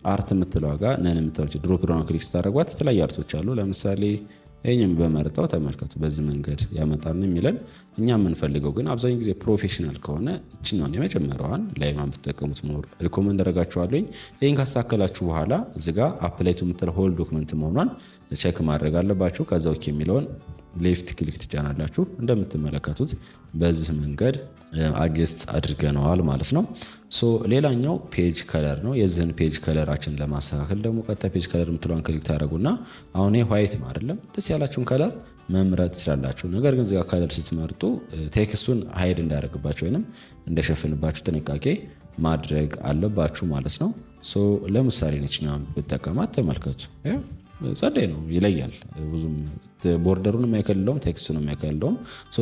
አርት የምትለዋ ጋር ነን የምትለው ድሮፕ ዳውን ክሊክ ስታደርጓት የተለያዩ አርቶች አሉ። ለምሳሌ ይህንም በመርጠው ተመልከቱ በዚህ መንገድ ያመጣልን የሚለን። እኛ የምንፈልገው ግን አብዛኛው ጊዜ ፕሮፌሽናል ከሆነ እችኛውን የመጀመሪያዋን ላይ ብትጠቀሙት ኖር ሪኮመንድ አደርጋችኋለሁ። ይህን ካስተካከላችሁ በኋላ እዚጋ አፕላይቱ የምትለው ሆል ዶክመንት መሆኗን ቼክ ማድረግ አለባችሁ። ከዛ ኦኬ የሚለውን ሌፍት ክሊክ ትጫናላችሁ። እንደምትመለከቱት በዚህ መንገድ አጀስት አድርገነዋል ማለት ነው። ሌላኛው ፔጅ ከለር ነው። የዚህን ፔጅ ከለራችን ለማስተካከል ደግሞ ቀጥታ ፔጅ ከለር የምትለውን ክሊክ ታደረጉና አሁን ዋይት ነው አይደለም፣ ደስ ያላችሁን ከለር መምረጥ ትችላላችሁ። ነገር ግን እዚጋ ከለር ስትመርጡ ቴክስቱን ሀይድ እንዳያደርግባችሁ ወይም እንደሸፍንባችሁ ጥንቃቄ ማድረግ አለባችሁ ማለት ነው። ለምሳሌ ነችኛውን ብጠቀማት ተመልከቱ፣ ጸዳይ ነው፣ ይለያል። ብዙም ቦርደሩን የማይከልለውም ቴክስቱን የማይከልለውም።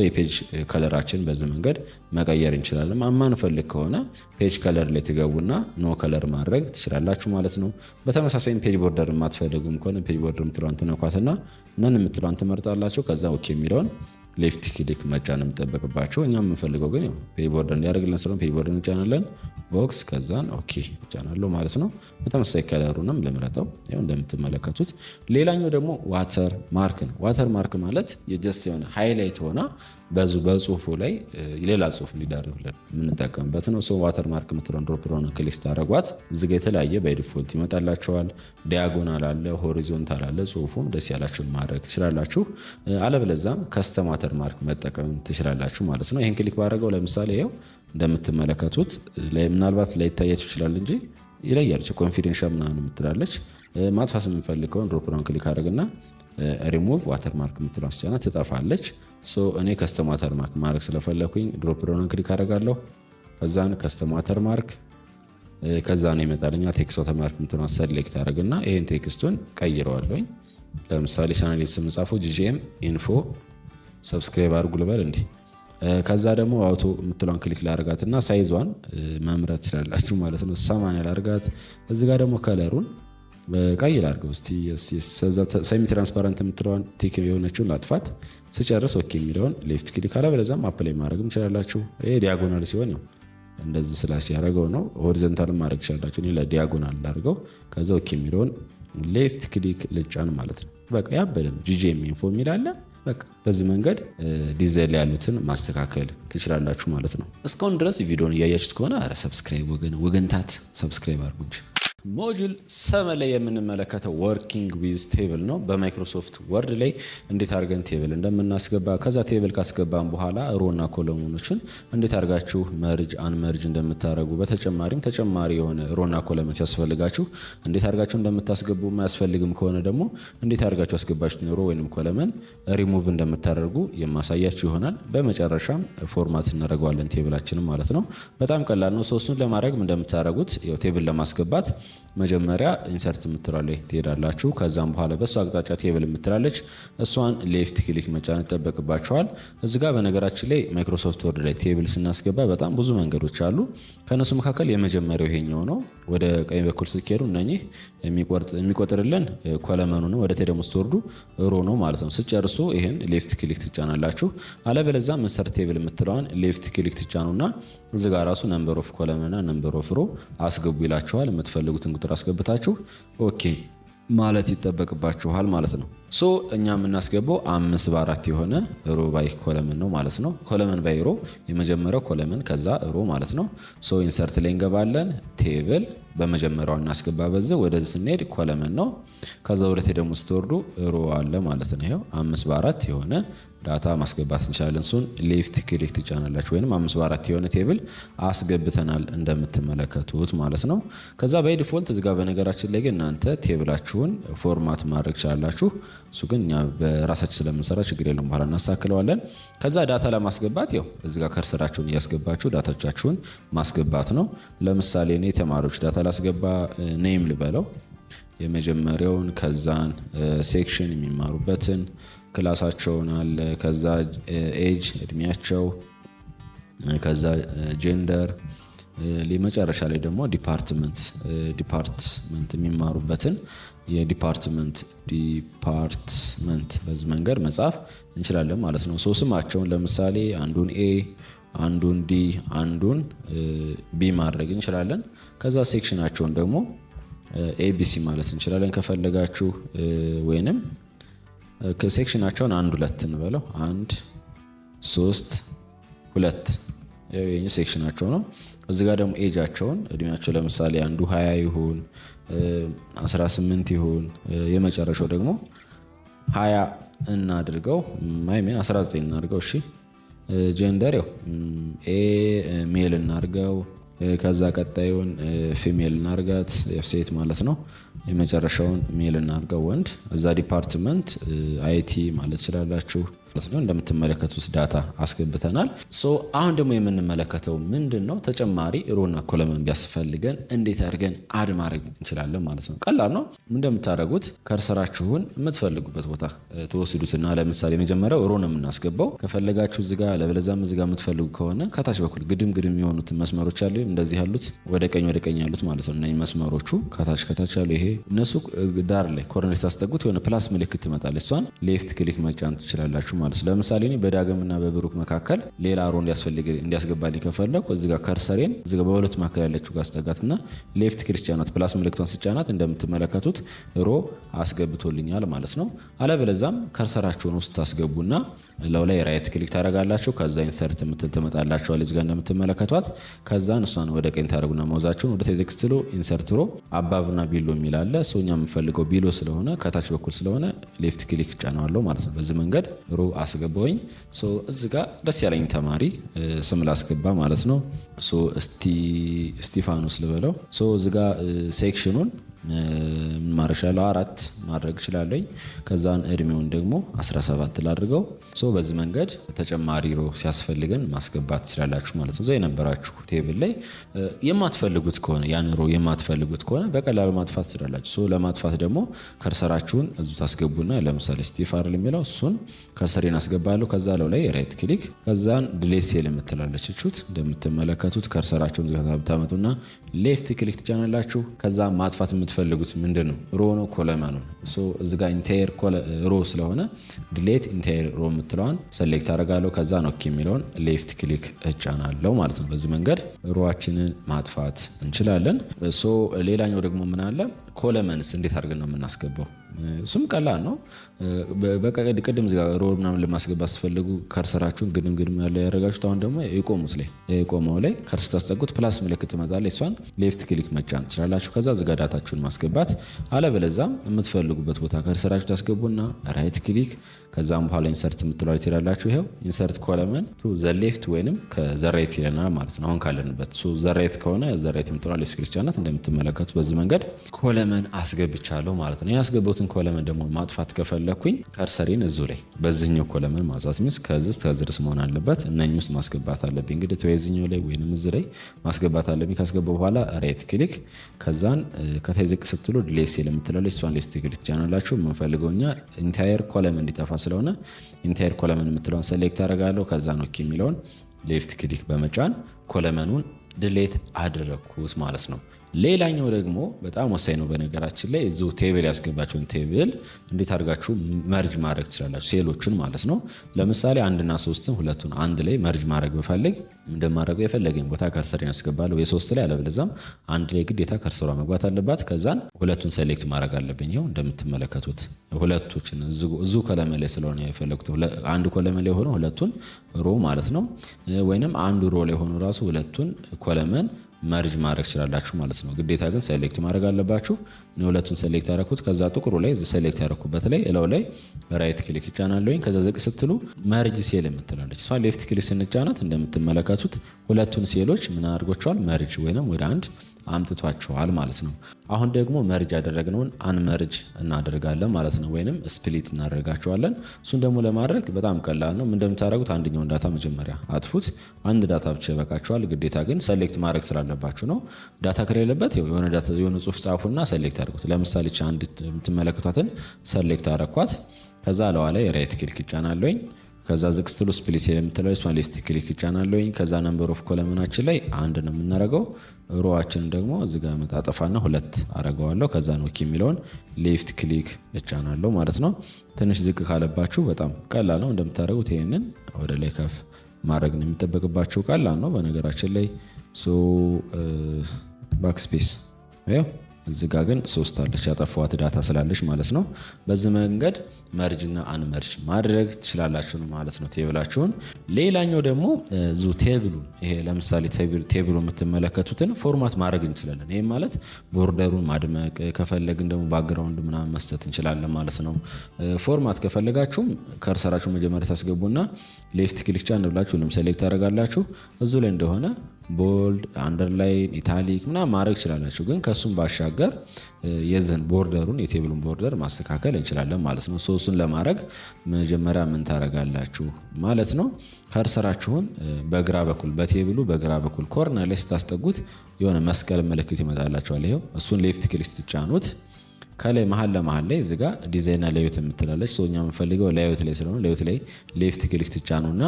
የፔጅ ከለራችን በዚህ መንገድ መቀየር እንችላለን። ማንፈልግ ከሆነ ፔጅ ከለር ላይ ትገቡና ኖ ከለር ማድረግ ትችላላችሁ ማለት ነው። በተመሳሳይም ፔጅ ቦርደር የማትፈልጉም ከሆነ ፔጅ ቦርደር የምትለዋን ትነኳትና ነን የምትለዋን ትመርጣላችሁ። ከዛ ኦኬ የሚለውን ሌፍት ክሊክ መጫን የምጠበቅባቸው። እኛ የምንፈልገው ግን ፔጅ ቦርደር እንዲያደርግልን ስለሆነ ፔጅ ቦርደር እንጫናለን። ቦክስ ከዛን ኦኬ እጫናለሁ ማለት ነው። በተመሳሳይ ከለሩንም ልምረጠው እንደምትመለከቱት። ሌላኛው ደግሞ ዋተር ማርክ ነው። ዋተር ማርክ ማለት የጀስት የሆነ ሃይላይት ሆና በጽሁፉ ላይ ሌላ ጽሁፍ እንዲዳርብልን የምንጠቀምበት ነው። ዋተር ማርክ የምትለውን ድሮፕ ዳውን ክሊክ ስታደርጓት እዚጋ የተለያየ ባይ ዲፎልት ይመጣላቸዋል። ዲያጎናል አለ፣ ሆሪዞንታል አለ። ጽሁፉም ደስ ያላችሁን ማድረግ ትችላላችሁ። አለበለዛም ከስተም ዋተር ማርክ መጠቀም ትችላላችሁ ማለት ነው። ይህን ክሊክ ባደረገው ለምሳሌ ይኸው እንደምትመለከቱት ምናልባት ላይታያችሁ ይችላል እንጂ ይለያለች። ኮንፊደንሻል ምናምን የምትላለች። ማጥፋት የምንፈልገውን ድሮፕ ዳውን ክሊክ አድርግና ሪሙቭ ዋተር ማርክ የምትለው አስቻና ትጠፋለች። እኔ ከስተም ዋተር ማርክ ማድረግ ስለፈለኩኝ ድሮፕ ዳውን ክሊክ አደርጋለሁ። ከዛን ከስተም ዋተር ማርክ ከዛ ነው ይመጣልኛ። ቴክስት ዋተር ማርክ የምትለው ሰሌክት አደርግና ይሄን ቴክስቱን ቀይረዋለሁኝ። ለምሳሌ ቻናል ስም ጻፉ ጂጂኤም ኢንፎ ሰብስክራይብ አድርጉ ልበል እንዲህ። ከዛ ደግሞ አውቶ የምትለውን ክሊክ ላርጋትና ሳይዟን መምረጥ ትችላላችሁ ማለት ነው። 80 ላርጋት። እዚህ ጋር ደግሞ ከለሩን ቀይ ላርገው እስቲ ሰሚ ትራንስፓረንት የምትለዋን ቲክ የሆነችውን ላጥፋት። ስጨርስ ኦኬ የሚለውን ሌፍት ክሊክ አለበለዚያም አፕላይ ማድረግ ትችላላችሁ። ይሄ ዲያጎናል ሲሆን ነው እንደዚህ ስላሴ ያደረገው ነው። ሆሪዞንታል ማድረግ ትችላላችሁ። እኔ ለዲያጎናል ላርገው። ከዛ ኦኬ የሚለውን ሌፍት ክሊክ ልጫን ማለት ነው። በቃ ያበደን ጂጂኤም ኢንፎ የሚል አለ። በቃ በዚህ መንገድ ዲዛይን ላይ ያሉትን ማስተካከል ትችላላችሁ ማለት ነው። እስካሁን ድረስ ቪዲዮን እያያችሁት ከሆነ ሰብስክራይብ ወገንታት ሰብስክራይብ አድርጉ እንጂ። ሞጁል 7 ላይ የምንመለከተው ወርኪንግ ዊዝ ቴብል ነው። በማይክሮሶፍት ወርድ ላይ እንዴት አድርገን ቴብል እንደምናስገባ፣ ከዛ ቴብል ካስገባን በኋላ ሮና ኮለሞኖችን እንዴት አድርጋችሁ መርጅ አንመርጅ እንደምታደርጉ፣ በተጨማሪም ተጨማሪ የሆነ ሮና ኮለመን ሲያስፈልጋችሁ እንዴት አድርጋችሁ እንደምታስገቡ፣ ማያስፈልግም ከሆነ ደግሞ እንዴት አድርጋችሁ አስገባችሁ ሮ ወይም ኮለመን ሪሙቭ እንደምታደርጉ የማሳያችሁ ይሆናል። በመጨረሻም ፎርማት እናደርገዋለን ቴብላችንን ማለት ነው። በጣም ቀላል ነው። እሱን ለማድረግ እንደምታደርጉት ቴብል ለማስገባት መጀመሪያ ኢንሰርት የምትላለች ትሄዳላችሁ። ከዛም በኋላ በሱ አቅጣጫ ቴብል የምትላለች እሷን ሌፍት ክሊክ መጫን ይጠበቅባቸዋል። እዚህ ጋር በነገራችን ላይ ማይክሮሶፍት ወርድ ላይ ቴብል ስናስገባ በጣም ብዙ መንገዶች አሉ። ከነሱ መካከል የመጀመሪያው ይሄኛው ነው። ወደ ቀኝ በኩል ስትሄዱ እነኚህ የሚቆጥርልን ኮለመኑ ነው። ወደ ቴደም ስትወርዱ ሮ ነው ማለት ነው። ስጨርሱ ይሄን ሌፍት ክሊክ ትጫናላችሁ። አለበለዚያ ኢንሰርት ቴብል የምትለዋን ሌፍት ክሊክ ትጫኑና እዚህ ጋር ራሱ ነምበር ኦፍ ኮለመንና ነምበር ኦፍ ሮ አስገቡ ይላችኋል። የምትፈልጉትን ቁጥር አስገብታችሁ ኦኬ ማለት ይጠበቅባችኋል ማለት ነው። እኛ የምናስገባው 5×4 የሆነ ሮ ባይ ኮለመን ነው ማለት ነው። ኮለመን ባይ ሮ የመጀመሪያው ኮለመን ከዛ ሮ ማለት ነው። ኢንሰርት ላይ እንገባለን። ቴብል በመጀመሪያው እናስገባ። በዚህ ወደዚህ ስንሄድ ኮለመን ነው። ከዛ ወደ ደግሞ ስትወርዱ ሮ አለ ማለት ነው። ይሄው 5×4 የሆነ ዳታ ማስገባት እንችላለን። እሱን ሌፍት ክሊክ ትጫናላችሁ። ወይም 5 በ4 የሆነ ቴብል አስገብተናል እንደምትመለከቱት ማለት ነው። ከዛ በዲፎልት እዚጋ በነገራችን ላይ ግን እናንተ ቴብላችሁን ፎርማት ማድረግ ትችላላችሁ። እሱ ግን እኛ በራሳችን ስለምንሰራ ችግር የለም፣ በኋላ እናሳክለዋለን። ከዛ ዳታ ለማስገባት ያው እዚጋ ከርሰራችሁን እያስገባችሁ ዳታቻችሁን ማስገባት ነው። ለምሳሌ እኔ ተማሪዎች ዳታ ላስገባ፣ ኔም ልበለው የመጀመሪያውን፣ ከዛን ሴክሽን የሚማሩበትን ክላሳቸውን አለ፣ ከዛ ኤጅ እድሜያቸው፣ ከዛ ጄንደር፣ መጨረሻ ላይ ደግሞ ዲፓርትመንት የሚማሩበትን የዲፓርትመንት በዚህ መንገድ መጻፍ እንችላለን ማለት ነው። ስማቸውን ለምሳሌ አንዱን ኤ፣ አንዱን ዲ፣ አንዱን ቢ ማድረግ እንችላለን። ከዛ ሴክሽናቸውን ደግሞ ኤቢሲ ማለት እንችላለን ከፈለጋችሁ፣ ወይንም ከሴክሽናቸውን 1 2 እንበለው 1 3 2 የኛ ሴክሽናቸው ነው። እዚህ ጋር ደግሞ ኤጃቸውን እድሜያቸው ለምሳሌ አንዱ 20 ይሁን 18 ይሁን የመጨረሻው ደግሞ 20 እናድርገው፣ 19 እናድርገው። እሺ ጀንደር ያው ኤ ሜል እናድርገው። ከዛ ቀጣዩን ፊሜል እናርጋት ሴት ማለት ነው። የመጨረሻውን ሜል እናርጋው ወንድ። እዛ ዲፓርትመንት አይቲ ማለት ይችላላችሁ ማለት ነው። እንደምትመለከቱት ዳታ አስገብተናል። አሁን ደግሞ የምንመለከተው ምንድነው ተጨማሪ ሮና ኮለመን ቢያስፈልገን እንዴት አድርገን አድ ማድረግ እንችላለን ማለት ነው። ቀላል ነው። እንደምታደርጉት ከርሰራችሁን የምትፈልጉበት ቦታ ተወስዱትና ለምሳሌ መጀመሪያው ሮ ነው የምናስገባው። ከፈለጋችሁ እዚጋ ለበለዛም እዚጋ የምትፈልጉ ከሆነ ከታች በኩል ግድም የሆኑት መስመሮች አሉ፣ እንደዚህ ያሉት ወደ ቀኝ ያሉት ማለት ነው። እነዚህ መስመሮቹ ከታች ያሉ ይሄ እነሱ ዳር ላይ ኮርነር ታስጠጉት የሆነ ፕላስ ምልክት ትመጣለች። እሷን ሌፍት ክሊክ መጫን ትችላላችሁ ማለት ነው። ለምሳሌ እኔ በዳግምና በብሩክ መካከል ሌላ ሮ እንዲያስገባልኝ ከፈለኩ እዚጋ ከርሰሬን እዚጋ በሁለቱ መካከል ያለችው ጋር አስጠጋትና ሌፍት ክሊክ ጫናት፣ ፕላስ ምልክቷን ስጫናት እንደምትመለከቱት ሮ አስገብቶልኛል ማለት ነው። አለበለዛም ከርሰራችሁን ውስጥ ታስገቡና ለው ላይ ራይት ክሊክ ታደርጋላችሁ። ከዛ ኢንሰርት የምትል ትመጣላችኋል እዚጋ እንደምትመለከቷት። ከዛን እሷን ወደ ቀኝ ታደርጉና ማውዛችሁን ወደ ቴክስት ሎ ኢንሰርት ሮ አባብና ቢሎ የሚላለ ሰውኛ የምፈልገው ቢሎ ስለሆነ ከታች በኩል ስለሆነ ሌፍት ክሊክ ጫናዋለሁ ማለት ነው። በዚህ መንገድ ሮ አስገባውኝ። እዚጋ ደስ ያለኝ ተማሪ ስም ላስገባ ማለት ነው። እስጢፋኖስ ልበለው። እዚጋ ሴክሽኑን ማርሻል 4 ማድረግ ይችላልኝ። ከዛን እድሜውን ደግሞ 17 ላድርገው። በዚህ መንገድ ተጨማሪ ሮ ሲያስፈልገን ማስገባት ትችላላችሁ ማለት ነው። የነበራችሁ ቴብል ላይ የማትፈልጉት ከሆነ ያን ሮ የማትፈልጉት ከሆነ በቀላሉ ማጥፋት ትችላላችሁ። ለማጥፋት ደግሞ ከርሰራችሁን እዙ ታስገቡና ለምሳሌ ስቲፋር የሚለው እሱን ከርሰሬን አስገባለሁ። ከዛ ላይ ራይት ክሊክ ከዛን ዲሌት ሴል የምትላለች እንደምትመለከቱት ከርሰራችሁን ታመጡና ሌፍት ክሊክ ትጫናላችሁ። ከዛ ማጥፋት የምትፈልጉት ምንድነው ሮ ነው ኮለመን ነው። እዚጋ ኢንታየር ሮ ስለሆነ ዲሌት ኢንታየር ሮ የምትለዋን ሰሌክት አደርጋለሁ። ከዛ ነው የሚለውን ሌፍት ክሊክ እጫናለሁ ማለት ነው። በዚህ መንገድ ሮአችንን ማጥፋት እንችላለን። ሌላኛው ደግሞ ምን አለ ኮለመንስ እንዴት አድርገን ነው የምናስገባው? እሱም ቀላል ነው። ቅድም እዚጋ ሮ ምናምን ለማስገባት ስትፈልጉ ከርሰራችሁን ግድም ያለ ያደረጋችሁት። አሁን ደግሞ የቆመው ላይ ከርስ ታስጠጉት ፕላስ ምልክት ትመጣለች። እሷን ሌፍት ክሊክ መጫን ትችላላችሁ። ከዛ እዚጋ ዳታችሁን ማስገባት። አለበለዛም የምትፈልጉበት ቦታ ከርሰራችሁ ታስገቡና ራይት ክሊክ ከዛም በኋላ ኢንሰርት የምትለዋል ትሄዳላችሁ። ይሄው ኢንሰርት ኮለመን ቱ ዘ ሌፍት ወይንም ከዘራይት ይለናል ማለት ነው። አሁን ካለንበት ዘራይት ከሆነ ዘራይት የምትለዋል ስክሪፕቻናት እንደምትመለከቱት በዚህ መንገድ ኮለመን አስገብቻለሁ ማለት ነው። ያስገቡትን ኮለመን ደግሞ ማጥፋት ከፈለኩኝ ከርሰሪን እዙ ላይ በዚህኛው ኮለመን ማጥፋት ሚስ ከዚህ ድረስ መሆን አለበት። እነኚህ ውስጥ ማስገባት አለብኝ እንግዲህ ተወይዝኛው ላይ ወይንም እዚህ ላይ ማስገባት አለብኝ። ካስገባው በኋላ ራይት ክሊክ ከዛን ከታይ ዝቅ ስትሉ ዲሌት ሴል የምትለዋል እሷን ሌፍት ክሊክ ትጫናላችሁ። የምንፈልገውኛ ኢንታየር ኮለመን እንዲጠፋ ስለሆነ ኢንታየር ኮለመን የምትለውን ሰሌክት አደርጋለሁ። ከዛ ነው የሚለውን ሌፍት ክሊክ በመጫን ኮለመኑን ዲሌት አደረኩት ማለት ነው። ሌላኛው ደግሞ በጣም ወሳኝ ነው። በነገራችን ላይ እዚሁ ቴብል ያስገባችሁን ቴብል እንዴት አድርጋችሁ መርጅ ማድረግ ትችላላችሁ፣ ሴሎችን ማለት ነው። ለምሳሌ 1 እና 3ን ሁለቱን አንድ ላይ መርጅ ማድረግ በፈልግ እንደማድረገው የፈለገኝ ቦታ ከርሰሬን ያስገባለሁ። የ3 ላይ አለበለዛም አንድ ላይ ግዴታ ከርሰሯ መግባት አለባት። ከዛን ሁለቱን ሴሌክት ማድረግ አለብኝ። ይኸው እንደምትመለከቱት ሁለቶችን እዚሁ ኮለመን ላይ ስለሆነ የፈለጉት አንድ ኮለመን ላይ ሆኖ ሁለቱን ሮ ማለት ነው። ወይንም አንዱ ሮ ላይ ሆኖ ራሱ ሁለቱን ኮለመን መርጅ ማድረግ ትችላላችሁ ማለት ነው። ግዴታ ግን ሴሌክት ማድረግ አለባችሁ። እኔ ሁለቱን ሴሌክት ያደረኩት ከዛ ጥቁሩ ላይ ሴሌክት ያደረኩበት ላይ እላው ላይ ራይት ክሊክ ይጫናለሁኝ። ከዛ ዝቅ ስትሉ መርጅ ሴል የምትላለች እሷ ሌፍት ክሊክ ስንጫናት እንደምትመለከቱት ሁለቱን ሴሎች ምን አድርጎቸዋል? መርጅ ወይንም ወደ አንድ አምጥቷቸዋል ማለት ነው። አሁን ደግሞ መርጅ ያደረግነውን አንመርጅ እናደርጋለን ማለት ነው፣ ወይንም ስፕሊት እናደርጋቸዋለን። እሱን ደግሞ ለማድረግ በጣም ቀላል ነው። እንደምታደርጉት አንደኛውን ዳታ መጀመሪያ አጥፉት። አንድ ዳታ ብቻ ይበቃቸዋል። ግዴታ ግን ሰሌክት ማድረግ ስላለባችሁ ነው። ዳታ ከሌለበት የሆነ ጽሁፍ ጻፉና ሰሌክት አድርጉት። ለምሳሌ አንድ የምትመለከቷትን ሰሌክት አረኳት። ከዛ ለዋ ላይ ራይት ክሊክ ይጫናለኝ። ከዛ ዝቅ ስትሉ ስፕሊት የምትለው እሷን ሌፍት ክሊክ ይጫናለኝ። ከዛ ነምበር ኦፍ ኮለመናችን ላይ አንድ ነው የምናደርገው። ሮዋችን ደግሞ እዚህ ጋር መጣጠፋና 2 አረገዋለሁ። ከዛ ነው የሚለውን ሌፍት ክሊክ እጫናለሁ ማለት ነው። ትንሽ ዝቅ ካለባችሁ በጣም ቀላል ነው። እንደምታደርጉት ይሄንን ወደ ላይ ከፍ ማድረግ ነው የሚጠበቅባችሁ። ቀላል ነው በነገራችን ላይ። ባክስፔስ እዚህ ጋር ግን 3 አለች ያጠፋዋት ዳታ ስላለች ማለት ነው። በዚህ መንገድ መርጅና አንመርጅ ማድረግ ትችላላችሁ ማለት ነው ቴብላችሁን። ሌላኛው ደግሞ ዙ ቴብሉ ይሄ ለምሳሌ ቴብሉ የምትመለከቱትን ፎርማት ማድረግ እንችላለን። ይሄ ማለት ቦርደሩን ማድመቅ ከፈለግን ደግሞ ባክግራውንድ ምናምን መስጠት እንችላለን ማለት ነው። ፎርማት ከፈለጋችሁም ከርሰራችሁ መጀመሪያ ታስገቡና ሌፍት ክሊክ ጫን ብላችሁ ሁሉም ሴሌክት ታደርጋላችሁ። እዙ ላይ እንደሆነ ቦልድ፣ አንደርላይን፣ ኢታሊክ ምናምን ማድረግ ይችላላችሁ። ግን ከሱም ባሻገር የዚህን ቦርደሩን የቴብሉን ቦርደር ማስተካከል እንችላለን ማለት ነው። እሱን ለማድረግ መጀመሪያ ምን ታደርጋላችሁ ማለት ነው? ከርሰራችሁን በግራ በኩል በቴብሉ በግራ በኩል ኮርነር ላይ ስታስጠጉት የሆነ መስቀል ምልክት ይመጣላችኋል። ይሄው እሱን ሌፍት ክሊክ ስትጫኑት ከላይ መሀል ለመሀል ላይ እዚጋ ዲዛይን ላዮት የምትላለች ሰውኛ የምንፈልገው ላዮት ላይ ስለሆነ ላዮት ላይ ሌፍት ክሊክ ትጫኑና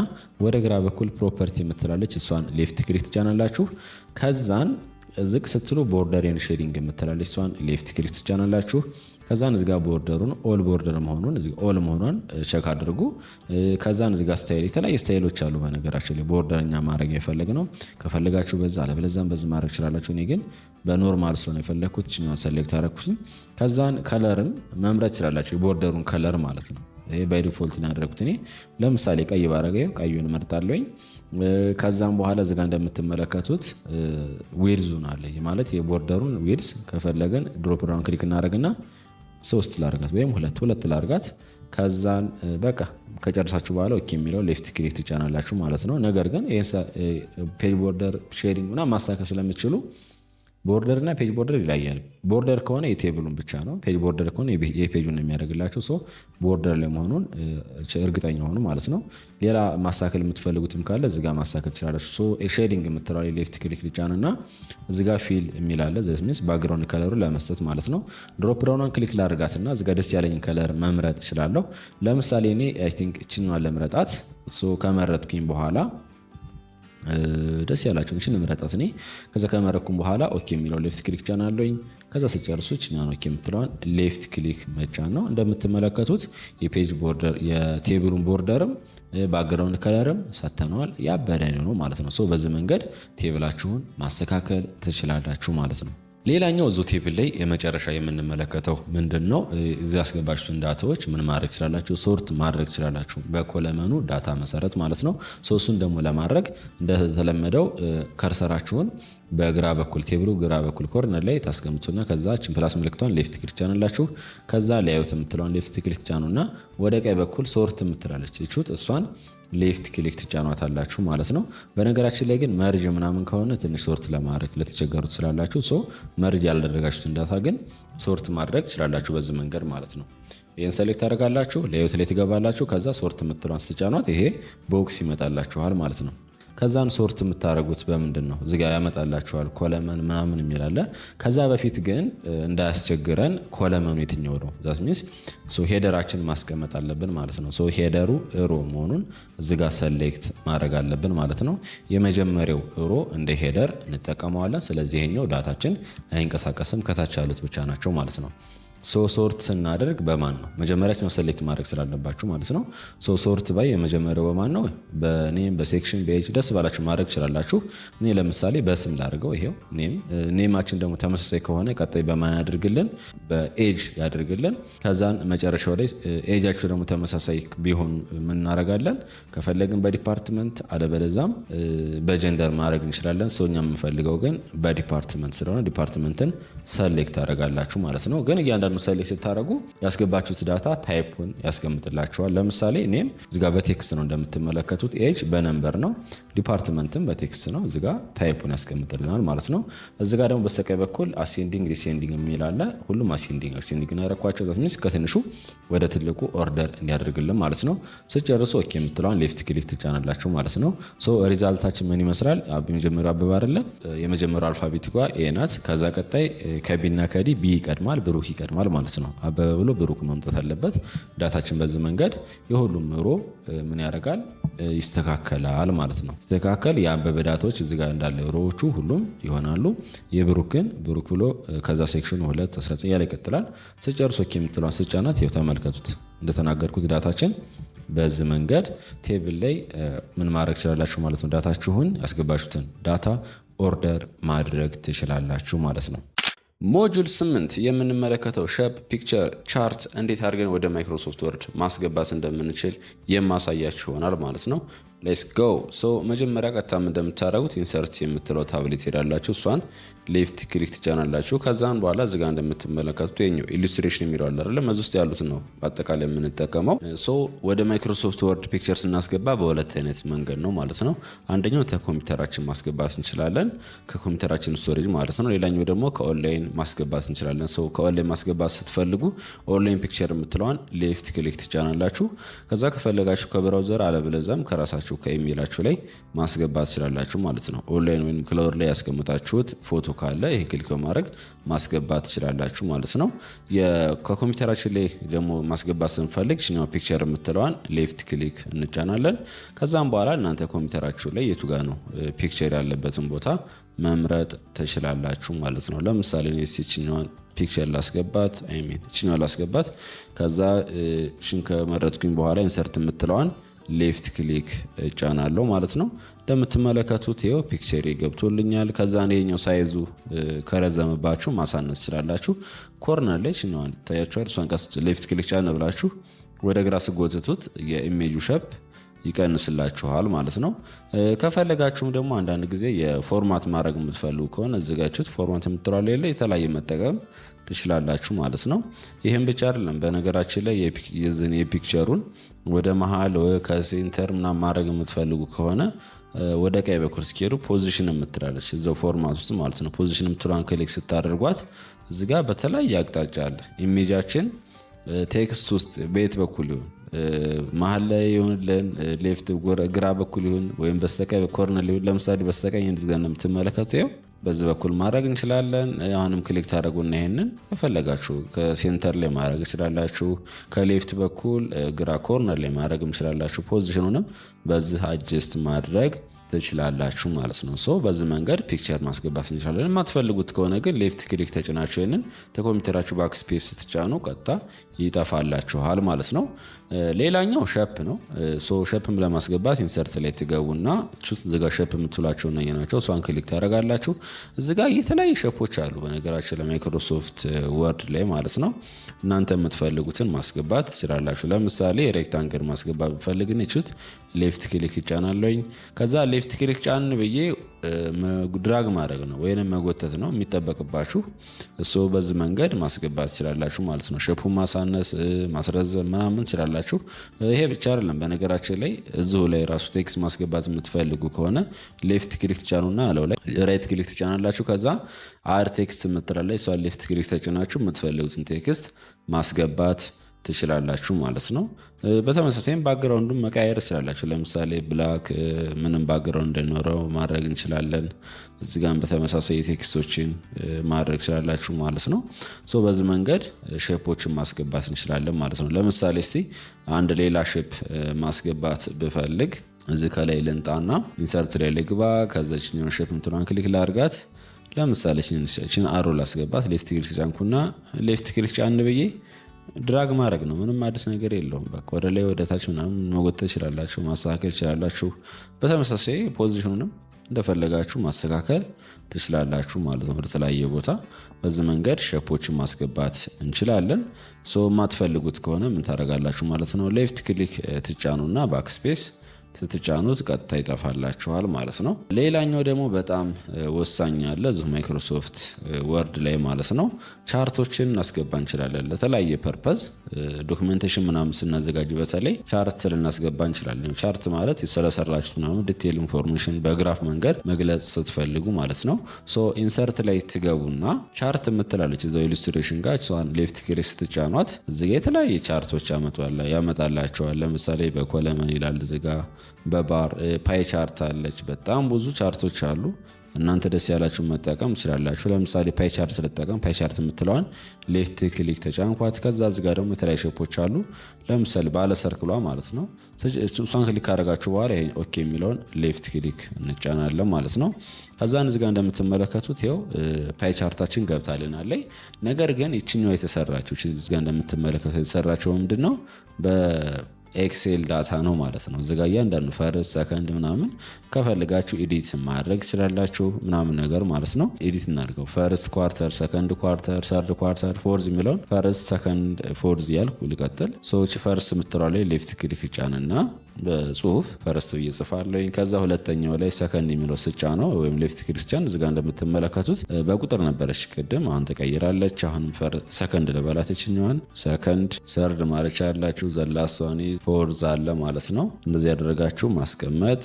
ወደ ግራ በኩል ፕሮፐርቲ የምትላለች እሷን ሌፍት ክሊክ ትጫናላችሁ። ከዛን ዝቅ ስትሉ ቦርደር ኤንድ ሼዲንግ የምትላለች እሷን ሌፍት ክሊክ ትጫናላችሁ። ከዛን እዚጋ ቦርደሩን ኦል ቦርደር መሆኑን ኦል መሆኗን ቸክ አድርጉ። ከዛን እዚጋ ስታይል የተለያየ ስታይሎች አሉ። በነገራችን ላይ ቦርደርኛ ማድረግ የፈለግ ነው። ከፈለጋችሁ በዛ አለበለዛም በዚህ ማድረግ ይችላላችሁ። እኔ ግን በኖርማል ስለሆነ የፈለግኩት ችኛውን ሰሌክት አደረኩኝ። ከዛን ከለርን መምረጥ ይችላላችሁ፣ የቦርደሩን ከለር ማለት ነው። ይሄ ባይ ዲፎልት ያደረኩት እኔ ለምሳሌ ቀይ ባረገው ቀዩን መርጣለሁኝ። ከዛም በኋላ እዚጋ እንደምትመለከቱት ዊድዙን አለ ማለት የቦርደሩን ዊድዝ ከፈለገን ድሮፕ ዳውን ክሊክ እናደርግና 3 ላርጋት ወይም 2 ላርጋት። ከዛን በቃ ከጨረሳችሁ በኋላ ኦኬ የሚለው ሌፍት ክሊክ ትጫናላችሁ ማለት ነው። ነገር ግን ፔጅ ቦርደር ሼዲንግ ምናምን ማስተካከል ስለምትችሉ ቦርደር እና ፔጅ ቦርደር ይለያል። ቦርደር ከሆነ የቴብሉን ብቻ ነው። ፔጅ ቦርደር ከሆነ የፔጁን የሚያደርግላችሁ ሰው ቦርደር ላይ መሆኑን እርግጠኛ ሆኑ ማለት ነው። ሌላ ማስተካከል የምትፈልጉትም ካለ እዚጋ ማስተካከል ትችላላችሁ። ሼዲንግ የምትለው ሌፍት ክሊክ ሊጫን እና እዚጋ ፊል የሚላለ ዘስሚንስ ባክግራውንድ ከለሩ ለመስጠት ማለት ነው። ድሮፕ ዳውኗን ክሊክ ላርጋት እና እዚጋ ደስ ያለኝ ከለር መምረጥ እችላለሁ። ለምሳሌ እኔ አይ ቲንክ እችኛዋን ለምረጣት ከመረጥኩኝ በኋላ ደስ ያላችሁ እሺ እንምረጣት። እኔ ከዛ ከመረኩም በኋላ ኦኬ የሚለው ሌፍት ክሊክ ጫናለሁኝ። ከዛ ሲጨርሱ እኛን ኦኬ የምትለዋን ሌፍት ክሊክ መጫን ነው። እንደምትመለከቱት የፔጅ ቦርደር የቴብሉን ቦርደርም ባክግራውንድ ከለርም ሰተነዋል። ያበደ ነው ማለት ነው። በዚህ መንገድ ቴብላችሁን ማስተካከል ትችላላችሁ ማለት ነው። ሌላኛው እዚሁ ቴብል ላይ የመጨረሻ የምንመለከተው ምንድን ነው? እዚህ ያስገባችሁትን ዳታዎች ምን ማድረግ ትችላላችሁ? ሶርት ማድረግ ትችላላችሁ በኮለመኑ ዳታ መሰረት ማለት ነው። እሱን ደግሞ ለማድረግ እንደተለመደው ከርሰራችሁን በግራ በኩል ቴብሉ ግራ በኩል ኮርነር ላይ ታስቀምጡና ከዛ ፕላስ ምልክቷን ሌፍት ክሊክ ጫናላችሁ። ከዛ ላይአውት የምትለውን ሌፍት ክሊክ ጫኑና ወደ ቀኝ በኩል ሶርት የምትላለች እሷን ሌፍት ክሊክ ትጫኗታላችሁ ማለት ነው። በነገራችን ላይ ግን መርጅ ምናምን ከሆነ ትንሽ ሶርት ለማድረግ ለተቸገሩት ስላላችሁ መርጅ ያልደረጋችሁትን ዳታ ግን ሶርት ማድረግ ትችላላችሁ በዚህ መንገድ ማለት ነው። ይህን ሰሌክት ታደርጋላችሁ፣ ሌአውት ላይ ትገባላችሁ። ከዛ ሶርት የምትለውን ስትጫኗት ይሄ ቦክስ ይመጣላችኋል ማለት ነው። ከዛን ሶርት የምታደርጉት በምንድን ነው? እዚጋ ያመጣላችኋል ኮለመን ምናምን የሚላለ። ከዛ በፊት ግን እንዳያስቸግረን ኮለመኑ የትኛው ነው ዛት ሚንስ ሄደራችን ማስቀመጥ አለብን ማለት ነው። ሄደሩ ሮ መሆኑን እዚጋ ሰሌክት ማድረግ አለብን ማለት ነው። የመጀመሪያው ሮ እንደ ሄደር እንጠቀመዋለን። ስለዚህ ይሄኛው ዳታችን አይንቀሳቀስም፣ ከታች ያሉት ብቻ ናቸው ማለት ነው። ሶርት ስናደርግ በማን ነው መጀመሪያችን ሴሌክት ማድረግ ስላለባችሁ ማለት ነው። ሶርት ባይ የመጀመሪያው በማን ነው? በኔም በሴክሽን በኤጅ ደስ ባላችሁ ማድረግ ትችላላችሁ። እኔ ለምሳሌ በስም ላድርገው። ይሄው ኔማችን ደግሞ ተመሳሳይ ከሆነ ቀጣይ በማን ያድርግልን? በኤጅ ያድርግልን። ከዛን መጨረሻው ላይ ኤጃችሁ ደግሞ ተመሳሳይ ቢሆን ምን እናደርጋለን? ከፈለግን በዲፓርትመንት አለበለዛም በጀንደር ማድረግ እንችላለን። ሰውኛ የምንፈልገው ግን በዲፓርትመንት ስለሆነ ዲፓርትመንትን ሰሌክት ታደርጋላችሁ ማለት ነው። ግን እያንዳንዱ ሰሌክት ስታደርጉ ያስገባችሁት ዳታ ታይፑን ያስቀምጥላችኋል። ለምሳሌ እኔም እዚጋ በቴክስት ነው እንደምትመለከቱት፣ ኤጅ በነምበር ነው፣ ዲፓርትመንትም በቴክስት ነው። እዚጋ ታይፑን ያስቀምጥልናል ማለት ነው። እዚጋ ደግሞ በስተቀኝ በኩል አሴንዲንግ ዲሴንዲንግ የሚል አለ። ሁሉም አሴንዲንግ ያረኳቸው ሚስ ከትንሹ ወደ ትልቁ ኦርደር እንዲያደርግልን ማለት ነው። ስጨርሱ ኦኬ የምትለዋን ሌፍት ክሊክ ትጫናላችሁ ማለት ነው። ሪዛልታችን ምን ይመስላል? የመጀመሪያው አበባ አይደለ? የመጀመሪያው አልፋቤቲኳ ኤ ናት። ከዛ ቀጣይ ከቢና ከዲ ቢ ይቀድማል፣ ብሩክ ይቀድማል ማለት ነው። አበበ ብሎ ብሩክ መምጣት አለበት። ዳታችን በዚህ መንገድ የሁሉም ሮ ምን ያደርጋል? ይስተካከላል ማለት ነው። ሲስተካከል የአበበ ዳታዎች እዚህ ጋር እንዳለ ሮዎቹ ሁሉም ይሆናሉ። የብሩክን ብሩክ ብሎ ከዛ ሴክሽኑ 2 19 ያለ ይቀጥላል። ስጨርሶ የምትለዋን ስጫናት ይኸው ተመልከቱት። እንደተናገርኩት ዳታችን በዚህ መንገድ ቴብል ላይ ምን ማድረግ ትችላላችሁ ማለት ነው። ዳታችሁን ያስገባችሁትን ዳታ ኦርደር ማድረግ ትችላላችሁ ማለት ነው። ሞጁል 8 የምንመለከተው ሼፕ ፒክቸር ቻርት እንዴት አድርገን ወደ ማይክሮሶፍት ወርድ ማስገባት እንደምንችል የማሳያችሁ ይሆናል ማለት ነው። ሌትስ ጎ። መጀመሪያ ቀጥታም እንደምታደርጉት ኢንሰርት የምትለው ታብሌት ሄዳላችሁ። እሷን ሌፍት ክሊክ ትጫናላችሁ። ከዛን በኋላ እዚጋ እንደምትመለከቱት የኛው ኢሉስትሬሽን የሚለው አለ አይደል? እዚህ ውስጥ ያሉት ነው በአጠቃላይ የምንጠቀመው። ወደ ማይክሮሶፍት ወርድ ፒክቸር ስናስገባ በሁለት አይነት መንገድ ነው ማለት ነው። አንደኛው ከኮምፒውተራችን ማስገባት እንችላለን፣ ከኮምፒውተራችን ስቶሬጅ ማለት ነው። ሌላኛው ደግሞ ከኦንላይን ማስገባት እንችላለን። ከኦንላይን ማስገባት ስትፈልጉ ኦንላይን ፒክቸር የምትለዋን ሌፍት ክሊክ ትጫናላችሁ። ከዛ ከፈለጋችሁ ከብራውዘር አለበለዛም ከራሳችሁ ከኢሜይላችሁ ላይ ማስገባት ትችላላችሁ ማለት ነው። ኦንላይን ወይም ክላውድ ላይ ያስቀምጣችሁት ፎቶ ካለ ይሄ ክሊክ በማድረግ ማስገባት ትችላላችሁ ማለት ነው። ከኮምፒውተራችን ላይ ደግሞ ማስገባት ስንፈልግ ሽኛው ፒክቸር የምትለዋን ሌፍት ክሊክ እንጫናለን። ከዛም በኋላ እናንተ ኮምፒውተራችሁ ላይ የቱ ጋር ነው ፒክቸር ያለበትን ቦታ መምረጥ ትችላላችሁ ማለት ነው። ለምሳሌ እኔ እቺኛዋን ፒክቸር ላስገባት እቺኛዋን ላስገባት። ከዛ ሽን ከመረጥኩኝ በኋላ ኢንሰርት የምትለዋን ሌፍት ክሊክ ጫናለው ማለት ነው። እንደምትመለከቱት ይኸው ፒክቸር ገብቶልኛል። ከዛ ነው ሳይዙ ከረዘመባችሁ ማሳነስ ስላላችሁ ኮርነር ላይ ሽናውን ታያችኋል። እሷን ቀስ ሌፍት ክሊክ ጫና ብላችሁ ወደ ግራ ስጎትቱት የኢሜጁ ሼፕ ይቀንስላችኋል ማለት ነው። ከፈለጋችሁም ደግሞ አንዳንድ ጊዜ የፎርማት ማድረግ የምትፈልጉ ከሆነ እዚጋችሁት ፎርማት የምትሏል የለ የተለያየ መጠቀም ትችላላችሁ ማለት ነው። ይህም ብቻ አይደለም። በነገራችን ላይ የፒክቸሩን ወደ መሀል ከሴንተር ምናምን ማድረግ የምትፈልጉ ከሆነ ወደ ቀኝ በኩል ሲሄዱ ፖዚሽን የምትላለች እዛው ፎርማት ውስጥ ማለት ነው። ፖዚሽን የምትሏን ክሊክ ስታደርጓት እዚጋ በተለያየ አቅጣጫ አለ ኢሜጃችን ቴክስት ውስጥ በየት በኩል ይሁን መሀል ላይ ይሁንልን ሌፍት ግራ በኩል ይሁን ወይም በስተቀኝ ኮርነር ይሁን። ለምሳሌ በስተቀኝ እንደዚህ የምትመለከቱ ይኸው በዚህ በኩል ማድረግ እንችላለን። አሁንም ክሊክ ታደርጉና ይሄንን ከፈለጋችሁ ከሴንተር ላይ ማድረግ ትችላላችሁ። ከሌፍት በኩል ግራ ኮርነር ላይ ማድረግ ትችላላችሁ። ፖዚሽኑንም በዚህ አጀስት ማድረግ ትችላላችሁ ማለት ነው። በዚህ መንገድ ፒክቸር ማስገባት እንችላለን። የማትፈልጉት ከሆነ ግን ሌፍት ክሊክ ተጭናችሁ ይሄንን ተኮምፒውተራችሁ ባክስፔስ ስትጫኑ ቀጥታ ይጠፋላችኋል ማለት ነው። ሌላኛው ሼፕ ነው። ሼፕም ለማስገባት ኢንሰርት ላይ ትገቡና እዚጋ ሼፕ የምትሏቸው ናቸው። እሷን ክሊክ ታደርጋላችሁ። እዚጋ የተለያዩ ሼፖች አሉ በነገራችን ለማይክሮሶፍት ወርድ ላይ ማለት ነው። እናንተ የምትፈልጉትን ማስገባት ትችላላችሁ። ለምሳሌ ሬክታንግል ማስገባት ብፈልግን እቹት ሌፍት ክሊክ ይጫናለኝ። ከዛ ሌፍት ክሊክ ጫን ብዬ ድራግ ማድረግ ነው ወይንም መጎተት ነው የሚጠበቅባችሁ። በዚህ መንገድ ማስገባት ትችላላችሁ ማለት ነው። ሼፑን ማሳነስ ማስረዘም ምናምን ትችላላችሁ። ይሄ ብቻ አይደለም በነገራችን ላይ እዚሁ ላይ ራሱ ቴክስት ማስገባት የምትፈልጉ ከሆነ ሌፍት ክሊክ ትጫኑና አለው ላይ ራይት ክሊክ ትጫናላችሁ። ከዛ አድ ቴክስት የምትላለች እሷን ሌፍት ክሊክ ተጭናችሁ የምትፈልጉትን ቴክስት ማስገባት ትችላላችሁ ማለት ነው። በተመሳሳይም ባክግራውንዱን መቀየር ትችላላችሁ። ለምሳሌ ብላክ ምንም ባክግራውንድ እንዳይኖረው ማድረግ እንችላለን። እዚህ ጋር በተመሳሳይ ቴክስቶችን ማድረግ ትችላላችሁ ማለት ነው። በዚህ መንገድ ሼፖችን ማስገባት እንችላለን ማለት ነው። ለምሳሌ እስቲ አንድ ሌላ ሼፕ ማስገባት ብፈልግ እዚህ ከላይ ልንጣና ኢንሰርት ላይ ልግባ። ከዛችኛው ሼፕ ምትሏን ክሊክ ላድርጋት። ለምሳሌ እችን አሮ ላስገባት ሌፍት ክሊክ ጫንኩና ሌፍት ክሊክ ጫን ብዬ ድራግ ማድረግ ነው። ምንም አዲስ ነገር የለውም። በቃ ወደ ላይ ወደ ታች ምናምን መጎተት ትችላላችሁ፣ ማስተካከል ትችላላችሁ። በተመሳሳይ ፖዚሽኑንም እንደፈለጋችሁ ማስተካከል ትችላላችሁ ማለት ነው፣ ወደ ተለያየ ቦታ። በዚህ መንገድ ሼፖችን ማስገባት እንችላለን። የማትፈልጉት ከሆነ ምን ታደርጋላችሁ ማለት ነው፣ ሌፍት ክሊክ ትጫኑና ባክስፔስ ስትጫኑት ቀጥታ ይጠፋላችኋል ማለት ነው። ሌላኛው ደግሞ በጣም ወሳኝ አለ እዚሁ ማይክሮሶፍት ወርድ ላይ ማለት ነው። ቻርቶችን እናስገባ እንችላለን ለተለያየ ፐርፐዝ። ዶክመንቴሽን ምናምን ስናዘጋጅ በተለይ ቻርት ልናስገባ እንችላለን። ቻርት ማለት ስለሰራችሁት ምናምን ዲቴል ኢንፎርሜሽን በግራፍ መንገድ መግለጽ ስትፈልጉ ማለት ነው። ኢንሰርት ላይ ትገቡና ቻርት የምትላለች እዛው ኢሉስትሬሽን ጋር እሷን ሌፍት ክሊክ ስትጫኗት እዚጋ የተለያየ ቻርቶች ያመጣላቸዋል። ለምሳሌ በኮለመን ይላል እዚጋ፣ በባር ፓይ ቻርት አለች። በጣም ብዙ ቻርቶች አሉ። እናንተ ደስ ያላችሁ መጠቀም ትችላላችሁ። ለምሳሌ ፓይ ቻርት ልጠቀም። ፓይ ቻርት የምትለዋን ሌፍት ክሊክ ተጫንኳት። ከዛ እዚህ ጋር ደግሞ የተለያዩ ሼፖች አሉ። ለምሳሌ ባለ ሰርክሏ ማለት ነው። እሷን ክሊክ ካደረጋችሁ በኋላ ይሄ ኦኬ የሚለውን ሌፍት ክሊክ እንጫናለን ማለት ነው። ከዛን እዚህ ጋር እንደምትመለከቱት ይኸው ፓይ ቻርታችን ገብታልናለች። ነገር ግን ይችኛው የተሰራችው እዚህ ጋር እንደምትመለከቱት የተሰራችው ምንድን ነው ኤክሴል ዳታ ነው ማለት ነው። እዚጋ እያንዳንዱ ፈርስት ሰከንድ ምናምን ከፈልጋችሁ ኤዲት ማድረግ ትችላላችሁ ምናምን ነገር ማለት ነው። ኤዲት እናድርገው። ፈርስት ኳርተር፣ ሰከንድ ኳርተር፣ ሰርድ ኳርተር፣ ፎርዝ የሚለውን ፈርስት ሰከንድ ፎርዝ እያልኩ ልቀጥል። ሰዎች ፈርስት የምትለው ላይ ሌፍት ክሊክ ጫንና በጽሁፍ ፈርስት ብዬ ጽፋለሁ። ከዛ ሁለተኛው ላይ ሰከንድ የሚለው ስጫ ነው ወይም ሌፍት ክሊክ ጫን። እዚጋ እንደምትመለከቱት በቁጥር ነበረች ቅድም፣ አሁን ተቀይራለች። አሁንም ሰከንድ ልበላት ይችኛዋን። ሰከንድ ሰርድ ማለቻ ያላችሁ ዘላሷኒ ፎርዝ አለ ማለት ነው። እንደዚህ ያደረጋችሁ ማስቀመጥ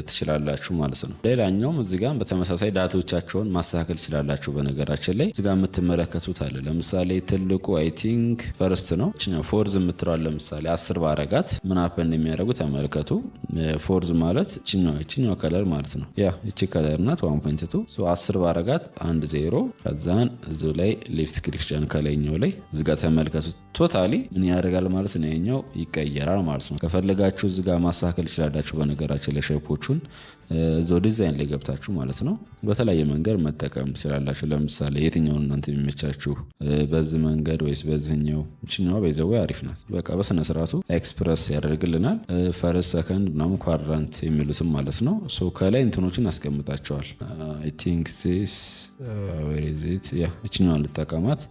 ትችላላችሁ ማለት ነው። ሌላኛውም እዚህ ጋር በተመሳሳይ ዳታዎቻቸውን ማስተካከል ትችላላችሁ። በነገራችን ላይ እዚህ ጋር የምትመለከቱት አለ። ለምሳሌ ትልቁ አይ ቲንክ ፈርስት ነው። ፎርዝ የምትለዋል ለምሳሌ 10 ባረጋት ምን አፕ እንደሚያደርጉ ተመልከቱ። ፎርዝ ማለት እችኛዋ ከለር ማለት ነው። ያ እቺ ከለር ናት 1.2 10 ባረጋት 1.0 ከዛን እዚሁ ላይ ሌፍት ክሊክ ጫን ከላይኛው ላይ እዚህ ጋር ተመልከቱ። ቶታሊ ምን ያደርጋል ማለት ነው፣ ይሄኛው ይቀየራል ማለት ነው። ከፈለጋችሁ እዚህ ጋር ማስተካከል ይችላላችሁ። በነገራችን ላይ ሼፖቹን እዛው ዲዛይን ላይ ገብታችሁ ማለት ነው በተለያየ መንገድ መጠቀም ትችላላችሁ። ለምሳሌ የትኛውን እናንተ የሚመቻችሁ በዚህ መንገድ ወይስ በዚህኛው። እችኛዋ በይዘው አሪፍ ናት። በቃ በስነ ስርዓቱ ኤክስፕረስ ያደርግልናል። ፈርስት ሰከንድ ምናምን ኳድራንት የሚሉትም ማለት ነው። ከላይ እንትኖችን አስቀምጣቸዋል። አይ ቲንክ ዚስ ዌር ኢዝ ኢት ያ እችኛዋን ልጠቀማት።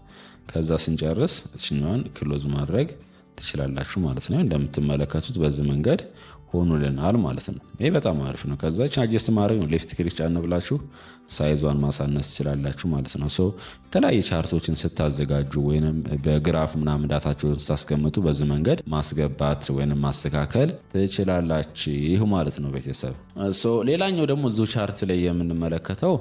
ከዛ ስንጨርስ እችኛዋን ክሎዝ ማድረግ ትችላላችሁ ማለት ነው። እንደምትመለከቱት በዚህ መንገድ ሆኖልናል ማለት ነው። ይሄ በጣም አሪፍ ነው። ከዛ አጀስት ማድረግ ነው። ሌፍት ክሊክ ጫን ብላችሁ ሳይዟን ማሳነስ ትችላላችሁ ማለት ነው። የተለያየ ቻርቶችን ስታዘጋጁ ወይም በግራፍ ምናምን ዳታቸውን ስታስቀምጡ በዚህ መንገድ ማስገባት ወይም ማስተካከል ትችላላችሁ ማለት ነው ቤተሰብ። ሌላኛው ደግሞ እዚሁ ቻርት ላይ የምንመለከተው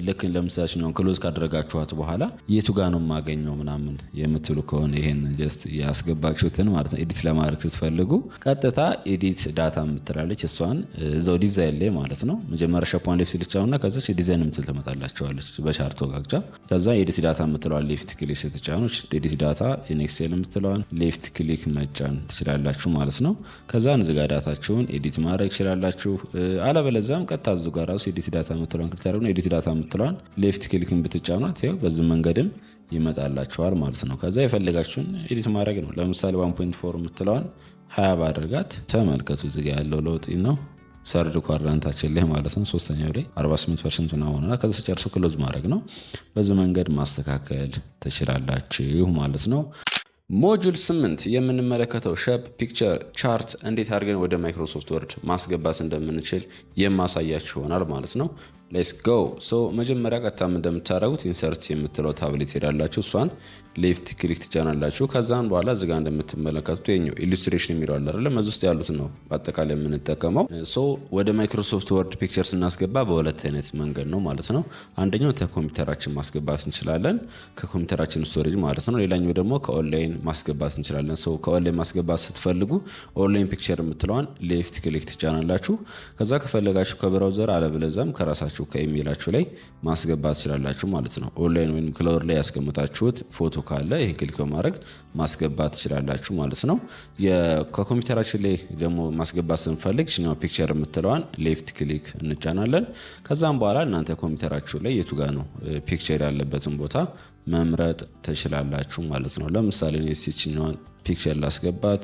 ልክ ለምሳሌ ክሎዝ ካደረጋችኋት በኋላ የቱ ጋ ነው የማገኘው ምናምን የምትሉ ከሆነ ይሄን ጀስት ያስገባችሁትን ማለት ነው ኤዲት ለማድረግ ስትፈልጉ ቀጥታ ኤዲት ዳታ የምትላለች እሷን እዛው ዲዛይን ላይ ማለት ነው መጀመሪያ ሸፖን ሌፍት ልጫውና ከዛች ዲዛይን የምትል ትመጣላችኋለች በቻርቶ ጋግጫ። ከዛ ኤዲት ዳታ የምትለዋን ሌፍት ክሊክ ስትጫኑች ኤዲት ዳታ ኢንኤክሴል የምትለዋን ሌፍት ክሊክ መጫን ትችላላችሁ ማለት ነው። ከዛ እዚህ ጋር ዳታችሁን ኤዲት ማድረግ ትችላላችሁ። አለበለዚያም ቀጥታ እዚሁ ጋር ራሱ ኤዲት ዳታ የምትለዋን ክሊክ ታደርጉ ኤዲት ዳታ የምትለዋን ሌፍት ክሊክን ብትጫኗት ይኸው በዚህ መንገድም ይመጣላችኋል ማለት ነው። ከዛ የፈለጋችሁን ኤዲት ማድረግ ነው። ለምሳሌ 1.4 የምትለዋን 20 ባደርጋት ተመልከቱ። እዚህ ጋር ያለው ለውጥ ነው። ሰርድ ኳድራንታችን ላይ ማለት ነው ሶስተኛው ላይ 48% ሆነና ከዛ ሲጨርሱ ክሎዝ ማድረግ ነው። በዚህ መንገድ ማስተካከል ትችላላችሁ ማለት ነው። ሞጁል 8 የምንመለከተው ሼፕ፣ ፒክቸር፣ ቻርት እንዴት አድርገን ወደ ማይክሮሶፍት ወርድ ማስገባት እንደምንችል የማሳያችሁ ይሆናል ማለት ነው። ሌትስ ጎ። መጀመሪያ ቀጥታም እንደምታደርጉት ኢንሰርት የምትለው ታብሌት ሄዳላችሁ። እሷን ሌፍት ክሊክ ትጫናላችሁ። ከዛን በኋላ እዚጋ እንደምትመለከቱት የኛው ኢሉስትሬሽን የሚለው አለ አይደል? እዚህ ውስጥ ያሉት ነው በአጠቃላይ የምንጠቀመው። ወደ ማይክሮሶፍት ወርድ ፒክቸር ስናስገባ በሁለት አይነት መንገድ ነው ማለት ነው። አንደኛው ከኮምፒውተራችን ማስገባት እንችላለን፣ ከኮምፒውተራችን ስቶሬጅ ማለት ነው። ሌላኛው ደግሞ ከኦንላይን ማስገባት እንችላለን። ከኦንላይን ማስገባት ስትፈልጉ ኦንላይን ፒክቸር የምትለዋን ሌፍት ክሊክ ትጫናላችሁ። ከዛ ከፈለጋችሁ ከብራውዘር አለበለዚያም ከራሳችሁ ከፈለጋችሁ ከኢሜይላችሁ ላይ ማስገባት ትችላላችሁ ማለት ነው። ኦንላይን ወይም ክላውድ ላይ ያስቀምጣችሁት ፎቶ ካለ ይህን ክሊክ በማድረግ ማስገባት ትችላላችሁ ማለት ነው። ከኮምፒውተራችን ላይ ደግሞ ማስገባት ስንፈልግ ችኛው ፒክቸር የምትለዋን ሌፍት ክሊክ እንጫናለን። ከዛም በኋላ እናንተ ኮምፒውተራችሁ ላይ የቱ ጋር ነው ፒክቸር ያለበትን ቦታ መምረጥ ትችላላችሁ ማለት ነው። ለምሳሌ ችኛዋን ፒክቸር ላስገባት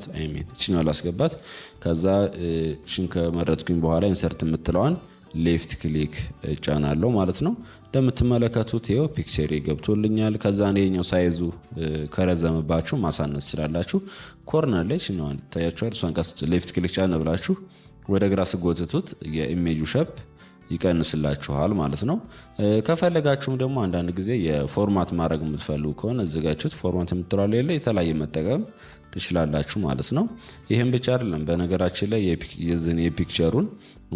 ችኛዋን ላስገባት። ከዛ ሽን ከመረጥኩኝ በኋላ ኢንሰርት የምትለዋን ሌፍት ክሊክ እጫናለሁ ማለት ነው። እንደምትመለከቱት ይኸው ፒክቸር ገብቶልኛል። ከዛ የኛው ሳይዙ ከረዘመባችሁ ማሳነስ ትችላላችሁ። ኮርነር ላይ ችኛዋን ታያችኋል። እሷን ሌፍት ክሊክ ጫን ብላችሁ ወደ ግራ ስጎትቱት የኢሜጁ ሸፕ ይቀንስላችኋል ማለት ነው። ከፈለጋችሁም ደግሞ አንዳንድ ጊዜ የፎርማት ማድረግ የምትፈልጉ ከሆነ እዚጋችሁት ፎርማት የምትሏል የለ የተለያየ መጠቀም ትችላላችሁ ማለት ነው። ይህም ብቻ አይደለም። በነገራችን ላይ የዚህን የፒክቸሩን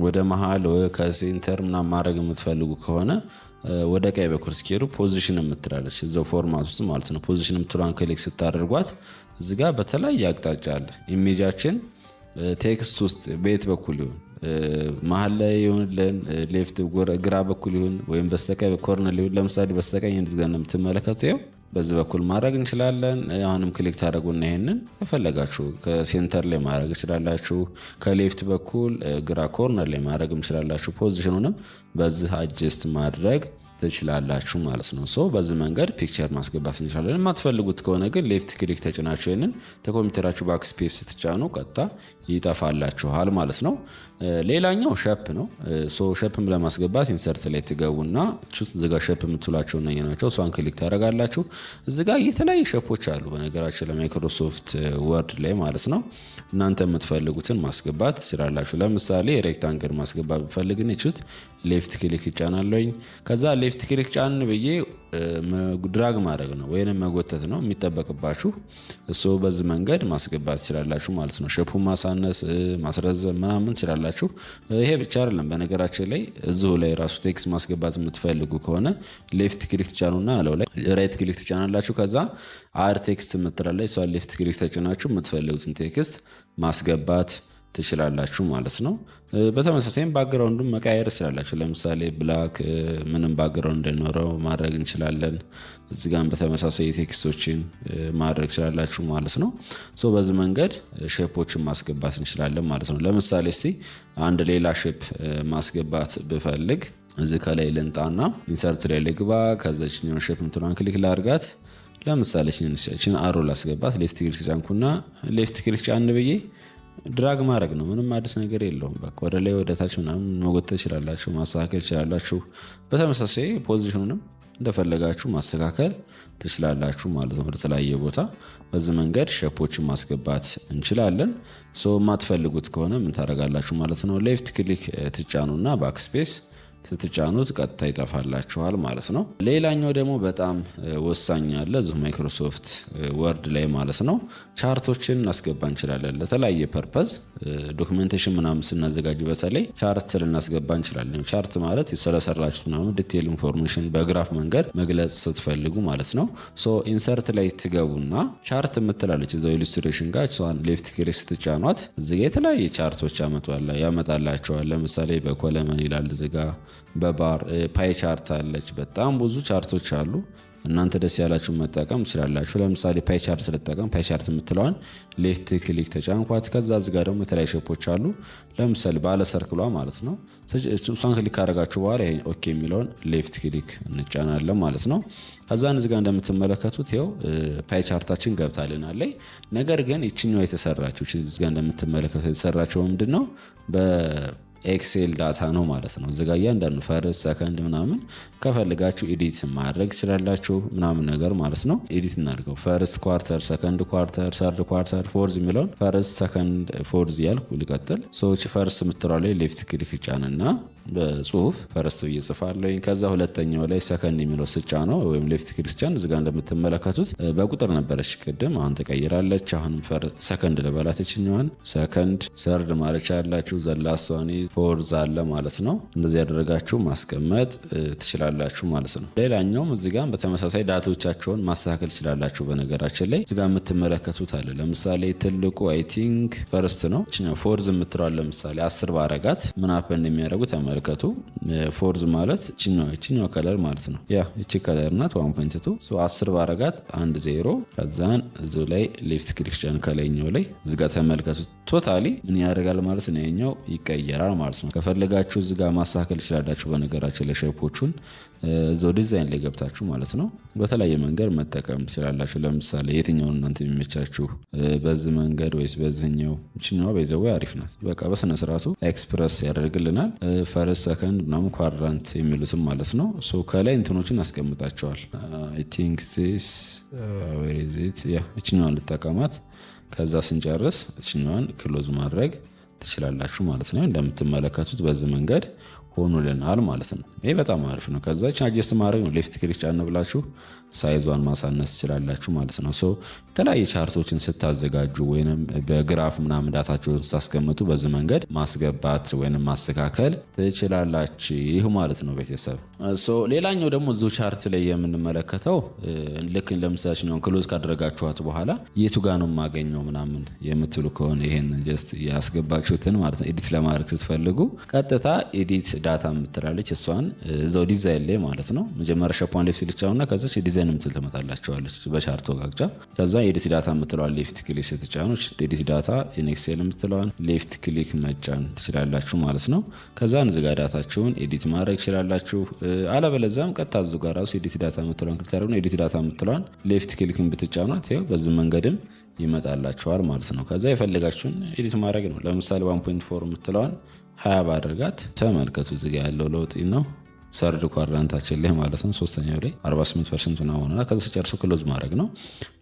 ወደ መሀል ከሴንተር ምናምን ማድረግ የምትፈልጉ ከሆነ ወደ ቀኝ በኩል ሲሄዱ ፖዚሽን የምትላለች እዛው ፎርማት ውስጥ ማለት ነው። ፖዚሽን የምትሏን ክሊክ ስታደርጓት እዚጋ በተለያየ አቅጣጫ አለ ኢሜጃችን ቴክስት ውስጥ በየት በኩል ይሁን መሀል ላይ ይሁንልን ሌፍት ግራ በኩል ይሁን ወይም በስተቀኝ ኮርነር ይሁን። ለምሳሌ በስተቀኝ እንደዚህ የምትመለከቱ ይኸው በዚህ በኩል ማድረግ እንችላለን። አሁንም ክሊክ ታደርጉና ይሄንን ከፈለጋችሁ ከሴንተር ላይ ማድረግ እንችላላችሁ። ከሌፍት በኩል ግራ ኮርነር ላይ ማድረግ እንችላላችሁ። ፖዚሽኑንም በዚህ አጀስት ማድረግ ትችላላችሁ ማለት ነው። በዚህ መንገድ ፒክቸር ማስገባት እንችላለን። የማትፈልጉት ከሆነ ግን ሌፍት ክሊክ ተጭናችሁ ይሄንን ከኮምፒውተራችሁ ባክስፔስ ስትጫኑ ቀጥታ ይጠፋላችኋል ማለት ነው። ሌላኛው ሸፕ ነው። ሸፕም ለማስገባት ኢንሰርት ላይ ትገቡና እዚጋ ሸፕ የምትሏቸው ናቸው። እሷን ክሊክ ታደርጋላችሁ። እዚጋ የተለያዩ ሸፖች አሉ በነገራችን ለማይክሮሶፍት ወርድ ላይ ማለት ነው። እናንተ የምትፈልጉትን ማስገባት ትችላላችሁ። ለምሳሌ ሬክታንግል ማስገባት ብፈልግ ችት ሌፍት ክሊክ ይጫናለኝ። ከዛ ሌፍት ክሊክ ጫን ብዬ ድራግ ማድረግ ነው ወይንም መጎተት ነው የሚጠበቅባችሁ። በዚህ መንገድ ማስገባት ትችላላችሁ ማለት ነው። ሸፑ ማሳነስ ማስረዘም ምናምን ትችላላችሁ። ይሄ ብቻ አይደለም። በነገራችን ላይ እዚሁ ላይ ራሱ ቴክስት ማስገባት የምትፈልጉ ከሆነ ሌፍት ክሊክ ትጫኑና አለው ላይ ራይት ክሊክ ትጫናላችሁ። ከዛ አድ ቴክስት የምትላለች እሷ ሌፍት ክሊክ ተጭናችሁ የምትፈልጉትን ቴክስት ማስገባት ትችላላችሁ ማለት ነው። በተመሳሳይም ባክግራውንዱን መቀየር ትችላላችሁ። ለምሳሌ ብላክ ምንም ባክግራውንድ እንዳይኖረው ማድረግ እንችላለን። እዚህ ጋር በተመሳሳይ ቴክስቶችን ማድረግ ትችላላችሁ ማለት ነው። በዚህ መንገድ ሼፖችን ማስገባት እንችላለን ማለት ነው። ለምሳሌ እስቲ አንድ ሌላ ሼፕ ማስገባት ብፈልግ እዚህ ከላይ ልንጣና ኢንሰርት ላይ ልግባ። ከዛችኛውን ሼፕ ምትሏን ክሊክ ላድርጋት። ለምሳሌ ችን አሮ ላስገባት። ሌፍት ክሊክ ጫንኩና ሌፍት ክሊክ ጫን ብዬ ድራግ ማድረግ ነው። ምንም አዲስ ነገር የለውም። በቃ ወደ ላይ ወደ ታች ምናምን መጎተት ትችላላችሁ፣ ማስተካከል ትችላላችሁ። በተመሳሳይ ፖዚሽኑንም እንደፈለጋችሁ ማስተካከል ትችላላችሁ ማለት ነው። ወደ ተለያየ ቦታ በዚህ መንገድ ሼፖችን ማስገባት እንችላለን። የማትፈልጉት ከሆነ ምን ታደርጋላችሁ ማለት ነው። ሌፍት ክሊክ ትጫኑና ባክስፔስ ስትጫኑት ቀጥታ ይጠፋላችኋል ማለት ነው። ሌላኛው ደግሞ በጣም ወሳኝ አለ እዚሁ ማይክሮሶፍት ወርድ ላይ ማለት ነው። ቻርቶችን እናስገባ እንችላለን ለተለያየ ፐርፐዝ ዶክመንቴሽን ምናምን ስናዘጋጅ በተለይ ቻርት ልናስገባ እንችላለን። ቻርት ማለት ስለሰራችሁት ምናምን ዲቴይል ኢንፎርሜሽን በግራፍ መንገድ መግለጽ ስትፈልጉ ማለት ነው። ኢንሰርት ላይ ትገቡና ቻርት የምትላለች እዛው ኢሉስትሬሽን ጋር እሷን ሌፍት ክሊክ ስትጫኗት እዚጋ የተለያየ ቻርቶች ያመጣላቸዋል። ለምሳሌ በኮለመን ይላል እዚጋ በባር ፓይ ቻርት አለች። በጣም ብዙ ቻርቶች አሉ። እናንተ ደስ ያላችሁን መጠቀም ትችላላችሁ። ለምሳሌ ፓይ ቻርት ልጠቀም። ፓይ ቻርት የምትለዋን ሌፍት ክሊክ ተጫንኳት። ከዛ እዚጋ ደግሞ የተለያዩ ሼፖች አሉ። ለምሳሌ ባለ ሰርክሏ ማለት ነው። እሷን ክሊክ ካደረጋችሁ በኋላ ይሄ ኦኬ የሚለውን ሌፍት ክሊክ እንጫናለን ማለት ነው። ከዛን እዚጋ እንደምትመለከቱት ይኸው ፓይ ቻርታችን ገብታልናለች። ነገር ግን ይችኛው የተሰራችው እዚጋ እንደምትመለከቱት የተሰራችው ምንድን ነው ኤክሴል ዳታ ነው ማለት ነው። እዚጋ እያንዳንዱ ፈርስት ሰከንድ ምናምን ከፈልጋችሁ ኤዲት ማድረግ ትችላላችሁ ምናምን ነገር ማለት ነው። ኤዲት እናድርገው። ፈርስት ኳርተር፣ ሰከንድ ኳርተር፣ ሰርድ ኳርተር፣ ፎርዝ የሚለውን ፈርስት ሰከንድ ፎርዝ ያልኩ ልቀጥል። ሰዎች ፈርስት የምትለው ላይ ሌፍት ክሊክ ጫንና በጽሁፍ ፈርስት ብዬ ጽፋለኝ። ከዛ ሁለተኛው ላይ ሰከንድ የሚለው ስጫ ነው ወይም ሌፍት ክሊክ ጫን። እዚጋ እንደምትመለከቱት በቁጥር ነበረች ቅድም፣ አሁን ተቀይራለች። አሁን ሰከንድ ልበላት ይችኛዋን ሰከንድ። ሰርድ ማለት ያላችሁ ዘላስዋኒ ፎርዝ አለ ማለት ነው። እንደዚህ ያደረጋችሁ ማስቀመጥ ትችላላችሁ ማለት ነው። ሌላኛውም እዚጋ በተመሳሳይ ዳቶቻቸውን ማስተካከል ትችላላችሁ። በነገራችን ላይ እዚጋ የምትመለከቱት አለ። ለምሳሌ ትልቁ አይ ቲንክ ፈርስት ነው። ፎርዝ የምትለዋል ለምሳሌ 10 ባረጋት ምን አፕ እንደሚያደርጉ ተመልከቱ። ፎርዝ ማለት እችኛዋ ከለር ማለት ነው። ያ እቺ ከለር ናት 1.2 10 ባረጋት 10 ከዛን እዚ ላይ ሌፍት ክሊክ ጫን ከላይኛው ላይ እዚጋ ተመልከቱ። ቶታሊ ምን ያደርጋል ማለት ነው? ይሄኛው ይቀየራል ማለት ነው። ከፈለጋችሁ እዚጋ ማስተካከል ይችላላችሁ። በነገራችን ላይ ሼፖቹን እዛው ዲዛይን ላይ ገብታችሁ ማለት ነው በተለያየ መንገድ መጠቀም ትችላላችሁ። ለምሳሌ የትኛውን እናንተ የሚመቻችሁ በዚህ መንገድ ወይስ በዚህኛው? እችኛዋ በይዘው አሪፍ ናት። በቃ በስነ ስርዓቱ ኤክስፕረስ ያደርግልናል። ፈርስት ሰከንድ ምናምን ኳድራንት የሚሉትም ማለት ነው። ሶ ከላይ እንትኖችን አስቀምጣቸዋል። አይ ቲንክ ዚስ ዌር ኢዝ ኢት ያ እችኛዋን ልጠቀማት። ከዛ ስንጨርስ እችኛዋን ክሎዝ ማድረግ ትችላላችሁ ማለት ነው። እንደምትመለከቱት በዚህ መንገድ ሆኖልናል ማለት ነው። ይሄ በጣም አሪፍ ነው። ከዛ አጀስት ማድረግ ነው። ሌፍት ክሊክ ጫን ብላችሁ ሳይዟን ማሳነስ ትችላላችሁ ማለት ነው። ሶ የተለያየ ቻርቶችን ስታዘጋጁ ወይንም በግራፍ ምናምን ዳታችሁን ስታስቀምጡ በዚህ መንገድ ማስገባት ወይንም ማስተካከል ትችላላችሁ ማለት ነው ቤተሰብ። ሶ ሌላኛው ደግሞ እዚሁ ቻርት ላይ የምንመለከተው ልክ ለምሳሌ ነው ክሎዝ ካደረጋችኋት በኋላ የቱ ጋር ነው የማገኘው ምናምን የምትሉ ከሆነ ይሄን ጀስት ያስገባችሁትን ማለት ነው ኤዲት ለማድረግ ስትፈልጉ ቀጥታ ኤዲት ዳታ የምትላለች እሷን እዛው ዲዛይን ላይ ማለት ነው መጀመሪያ ሸፖን ሌፍት ልጫውና ከዛች ዲዛይን የምትል ትመጣላችኋለች በቻርቶ ጋግጫ። ከዛ ኤዲት ዳታ የምትለዋን ሌፍት ክሊክ ስትጫኑች ኤዲት ዳታ ኢንኤክሴል የምትለዋን ሌፍት ክሊክ መጫን ትችላላችሁ ማለት ነው። ከዛ እዚህ ጋር ዳታችሁን ኤዲት ማድረግ ትችላላችሁ። አለበለዚያም ቀጥታ እዚሁ ጋር ራሱ ኤዲት ዳታ የምትለዋን ክሊክ ታደርጉና ኤዲት ዳታ የምትለዋን ሌፍት ክሊክን ብትጫኗት ይኸው በዚህ መንገድም ይመጣላችኋል ማለት ነው። ከዛ የፈለጋችሁን ኤዲት ማድረግ ነው። ለምሳሌ 1.4 የምትለዋን 20 ባደርጋት ተመልከቱ። እዚህ ጋር ያለው ለውጥ ነው። ሰርድ ኳድራንታችን ላይ ማለት ነው ሶስተኛው ላይ 48% ሆነና ከዛ ሲጨርሱ ክሎዝ ማድረግ ነው።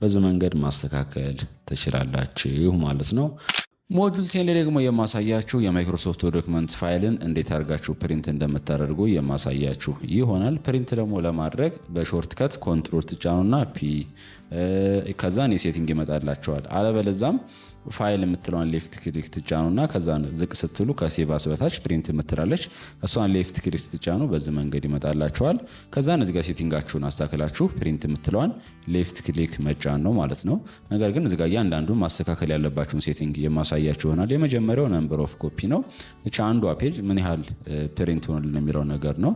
በዚህ መንገድ ማስተካከል ትችላላችሁ ማለት ነው። ሞጁል 10 ላይ ደግሞ የማሳያችሁ የማይክሮሶፍት ዶክመንት ፋይልን እንዴት አድርጋችሁ ፕሪንት እንደምታደርጉ የማሳያችሁ ይሆናል። ፕሪንት ደግሞ ለማድረግ በሾርት ከት ኮንትሮል ትጫኑና ፒ ከዛን የሴቲንግ ይመጣላችኋል። አለበለዛም ፋይል የምትለዋን ሌፍት ክሊክ ትጫኑና ከዛ ዝቅ ስትሉ ከሴቭ አስ በታች ፕሪንት የምትላለች እሷን ሌፍት ክሊክ ትጫኑ በዚህ መንገድ ይመጣላችኋል። ከዛ እዚህ ጋር ሴቲንጋችሁን አስተካክላችሁ ፕሪንት የምትለዋን ሌፍት ክሊክ መጫን ነው ማለት ነው። ነገር ግን እዚህ ጋር እያንዳንዱን ማስተካከል ያለባችሁን ሴቲንግ የማሳያችሁ ይሆናል። የመጀመሪያው ነምበር ኦፍ ኮፒ ነው። እቺ አንዷ ፔጅ ምን ያህል ፕሪንት ሆነልን የሚለው ነገር ነው።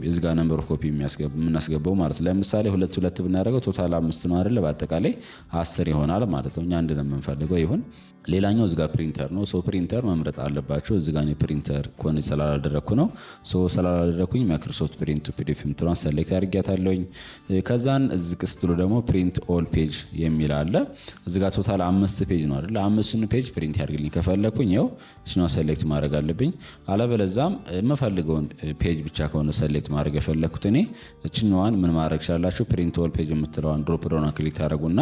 እዚህ ጋር ነምበር ኦፍ ኮፒ የምናስገባው ማለት ለምሳሌ 2 ብናደርገው ቶታል 5 ነው አይደለ? በአጠቃላይ 10 ይሆናል ማለት ነው። እኛ አንድ ነው የምንፈልገው ይሁን። ሌላኛው እዚጋ ፕሪንተር ነው። ሶ ፕሪንተር መምረጥ አለባችሁ። እዚጋ ነው ፕሪንተር ኮን ስላላደረኩ ነው። ሶ ስላላደረኩኝ ማይክሮሶፍት ፕሪንት ቱ ፒዲኤፍ የምትለዋን ሰሌክት አድርጊያታለሁኝ። ከዛን እዚህ ቅስትሉ ደግሞ ፕሪንት ኦል ፔጅ የሚል አለ። እዚጋ ቶታል 5 ፔጅ ነው አይደል? 5ቱን ፔጅ ፕሪንት ያድርግልኝ ከፈለኩኝ ያው እችኛዋ ሰሌክት ማድረግ አለብኝ። አለበለዛም የምፈልገውን ፔጅ ብቻ ከሆነ ሰሌክት ማድረግ የፈለኩት እኔ እችኛዋን ምን ማድረግ ይችላላችሁ? ፕሪንት ኦል ፔጅ የምትለዋን ድሮፕ ዳውን ክሊክ ታደርጉና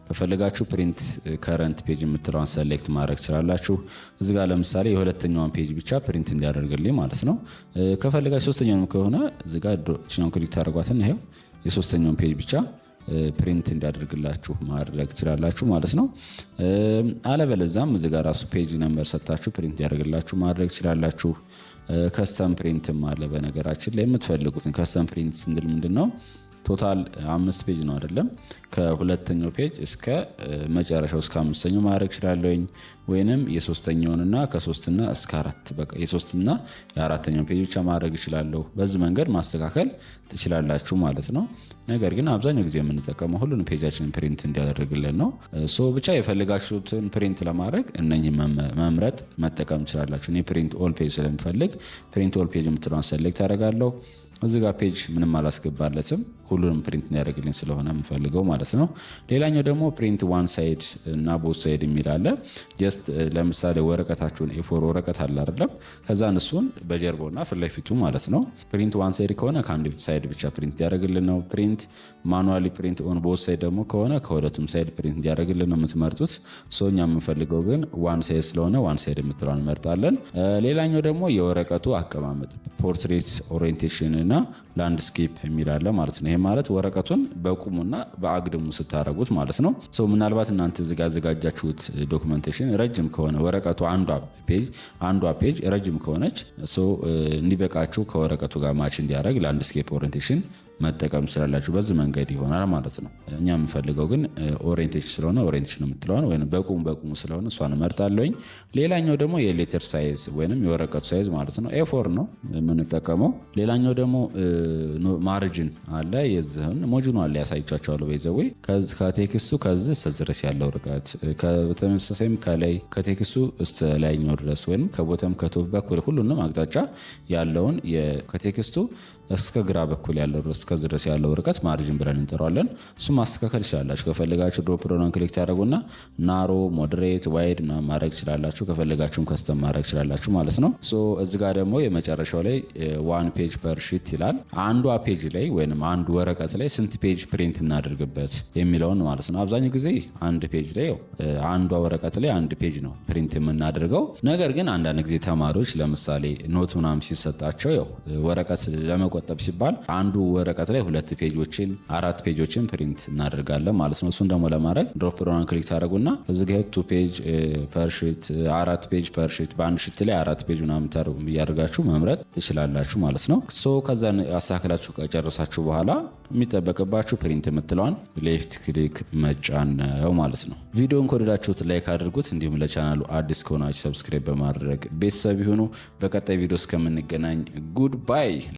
ከፈለጋችሁ ፕሪንት ከረንት ፔጅ የምትለዋን ሰሌክት ማድረግ ትችላላችሁ። እዚህ ጋር ለምሳሌ የሁለተኛውን ፔጅ ብቻ ፕሪንት እንዲያደርግልኝ ማለት ነው። ከፈለጋችሁ ሶስተኛውን ከሆነ እዚህ ጋር እችኛውን ክሊክ ታደርጓትና ይሄው የሶስተኛውን ፔጅ ብቻ ፕሪንት እንዲያደርግላችሁ ማድረግ ትችላላችሁ ማለት ነው። አለበለዛም እዚህ ጋር ራሱ ፔጅ ነምበር ሰጣችሁ ፕሪንት እንዲያደርግላችሁ ማድረግ ትችላላችሁ። ከስተም ፕሪንትም አለ። በነገራችን ላይ የምትፈልጉትን ከስተም ፕሪንት ስንል ምንድነው? ቶታል 5 ፔጅ ነው አይደለም? ከሁለተኛው ፔጅ እስከ መጨረሻው እስከ 5ኛው ማድረግ ይችላልኝ ወይንም የሶስተኛውንና ከ3ና እስከ 4 በቃ የሶስትና የአራተኛው ፔጅ ብቻ ማድረግ ይችላልው። በዚህ መንገድ ማስተካከል ትችላላችሁ ማለት ነው። ነገር ግን አብዛኛው ጊዜ የምንጠቀመው ሁሉንም ፔጃችንን ፕሪንት እንዲያደርግልን ነው። ሶ ብቻ የፈልጋችሁትን ፕሪንት ለማድረግ እነኚህ መምረጥ መጠቀም ትችላላችሁ። እኔ ፕሪንት ኦል ፔጅ ስለምፈልግ ፕሪንት ኦል ፔጅ የምትለውን ሰሌክት አደርጋለሁ። እዚህ ጋር ፔጅ ምንም አላስገባለትም ሁሉንም ፕሪንት እንዲያደርግልኝ ስለሆነ የምፈልገው ማለት ነው። ሌላኛው ደግሞ ፕሪንት ዋን ሳይድ እና ቦት ሳይድ የሚል አለ። ጀስት ለምሳሌ ወረቀታችሁን ኤፎር ወረቀት አለ አይደለም? ከዛ እሱን በጀርባውና ፊት ለፊቱ ማለት ነው። ፕሪንት ዋን ሳይድ ከሆነ ከአንድ ሳይድ ብቻ ፕሪንት እንዲያደርግልን ነው። ፕሪንት ማኑዋሊ ፕሪንት ኦን ቦት ሳይድ ደግሞ ከሆነ ከሁለቱም ሳይድ ፕሪንት እንዲያደርግልን ነው የምትመርጡት። እኛ የምንፈልገው ግን ዋን ሳይድ ስለሆነ ዋን ሳይድ የምትለውን እንመርጣለን። ሌላኛው ደግሞ የወረቀቱ አቀማመጥ ፖርትሬት ኦሪየንቴሽን እና ላንድስኬፕ የሚል አለ ማለት ነው። ይሄ ማለት ወረቀቱን በቁሙና በአግድሙ ስታረጉት ማለት ነው። ምናልባት እናንተ እዚህ ጋር አዘጋጃችሁት ዶክመንቴሽን ረጅም ከሆነ ወረቀቱ አንዷ ፔጅ ረጅም ከሆነች እንዲበቃችሁ ከወረቀቱ ጋር ማች እንዲያደርግ ላንድስኬፕ ኦሪየንቴሽን መጠቀም ትችላላችሁ። በዚህ መንገድ ይሆናል ማለት ነው። እኛ የምፈልገው ግን ኦሪየንቴሽን ስለሆነ ኦሪየንቴሽን የምትለዋን ወይም በቁሙ ስለሆነ እሷን እመርጣለሁኝ። ሌላኛው ደግሞ የሌተር ሳይዝ ወይም የወረቀቱ ሳይዝ ማለት ነው ኤ4 ነው የምንጠቀመው። ሌላኛው ደግሞ ማርጅን አለ። የዚህን ሞጁኑ አለ ያሳይቻቸዋለሁ። በይዘዌ ከቴክስቱ ከዚህ እስከ ድረስ ያለው ርቀት፣ በተመሳሳይም ከላይ ከቴክስቱ እስከ ላይኛው ድረስ ወይም ከቦተም ከቶፕ በኩል ሁሉንም አቅጣጫ ያለውን ከቴክስቱ እስከ ግራ በኩል ያለው እስከዚህ ድረስ ያለው ርቀት ማርጅን ብለን እንጠራዋለን። እሱም ማስተካከል ይችላላችሁ። ከፈለጋችሁ ድሮፕ ዳውን ክሊክ ታደርጉና ናሮ፣ ሞዴሬት፣ ዋይድ ማድረግ ይችላላችሁ። ከፈለጋችሁም ከስተም ማድረግ ይችላላችሁ ማለት ነው። እዚህ ጋር ደግሞ የመጨረሻው ላይ ዋን ፔጅ ፐር ሺት ይላል። አንዷ ፔጅ ላይ ወይም አንዱ ወረቀት ላይ ስንት ፔጅ ፕሪንት እናደርግበት የሚለውን ማለት ነው። አብዛኛው ጊዜ አንድ ፔጅ ላይ አንዷ ወረቀት ላይ አንድ ፔጅ ነው ፕሪንት የምናደርገው። ነገር ግን አንዳንድ ጊዜ ተማሪዎች ለምሳሌ ኖት ምናምን ሲሰጣቸው ወረቀት ለመቆጠብ ሲባል አንዱ ወረቀት ላይ 2 ፔጆችን 4 ፔጆችን ፕሪንት እናደርጋለን ማለት ነው። እሱን ደግሞ ለማድረግ ድሮፕ ዳውን ክሊክ ታደርጉና እዚህ ጋር 2 ፔጅ ፐር ሺት 4 ፔጅ ፐር ሺት በአንድ ሺት ላይ 4 ፔጅ ምናምን እያደርጋችሁ መምረጥ ትችላላችሁ ማለት ነው። ከዛን አስተካክላችሁ ከጨረሳችሁ በኋላ የሚጠበቅባችሁ ፕሪንት የምትለዋን ሌፍት ክሊክ መጫን ነው ማለት ነው። ቪዲዮን ከወደዳችሁት ላይክ አድርጉት። እንዲሁም ለቻናሉ አዲስ ከሆናችሁ ሰብስክራይብ በማድረግ ቤተሰብ ይሁኑ። በቀጣይ ቪዲዮ እስከምንገናኝ ጉድ ባይ።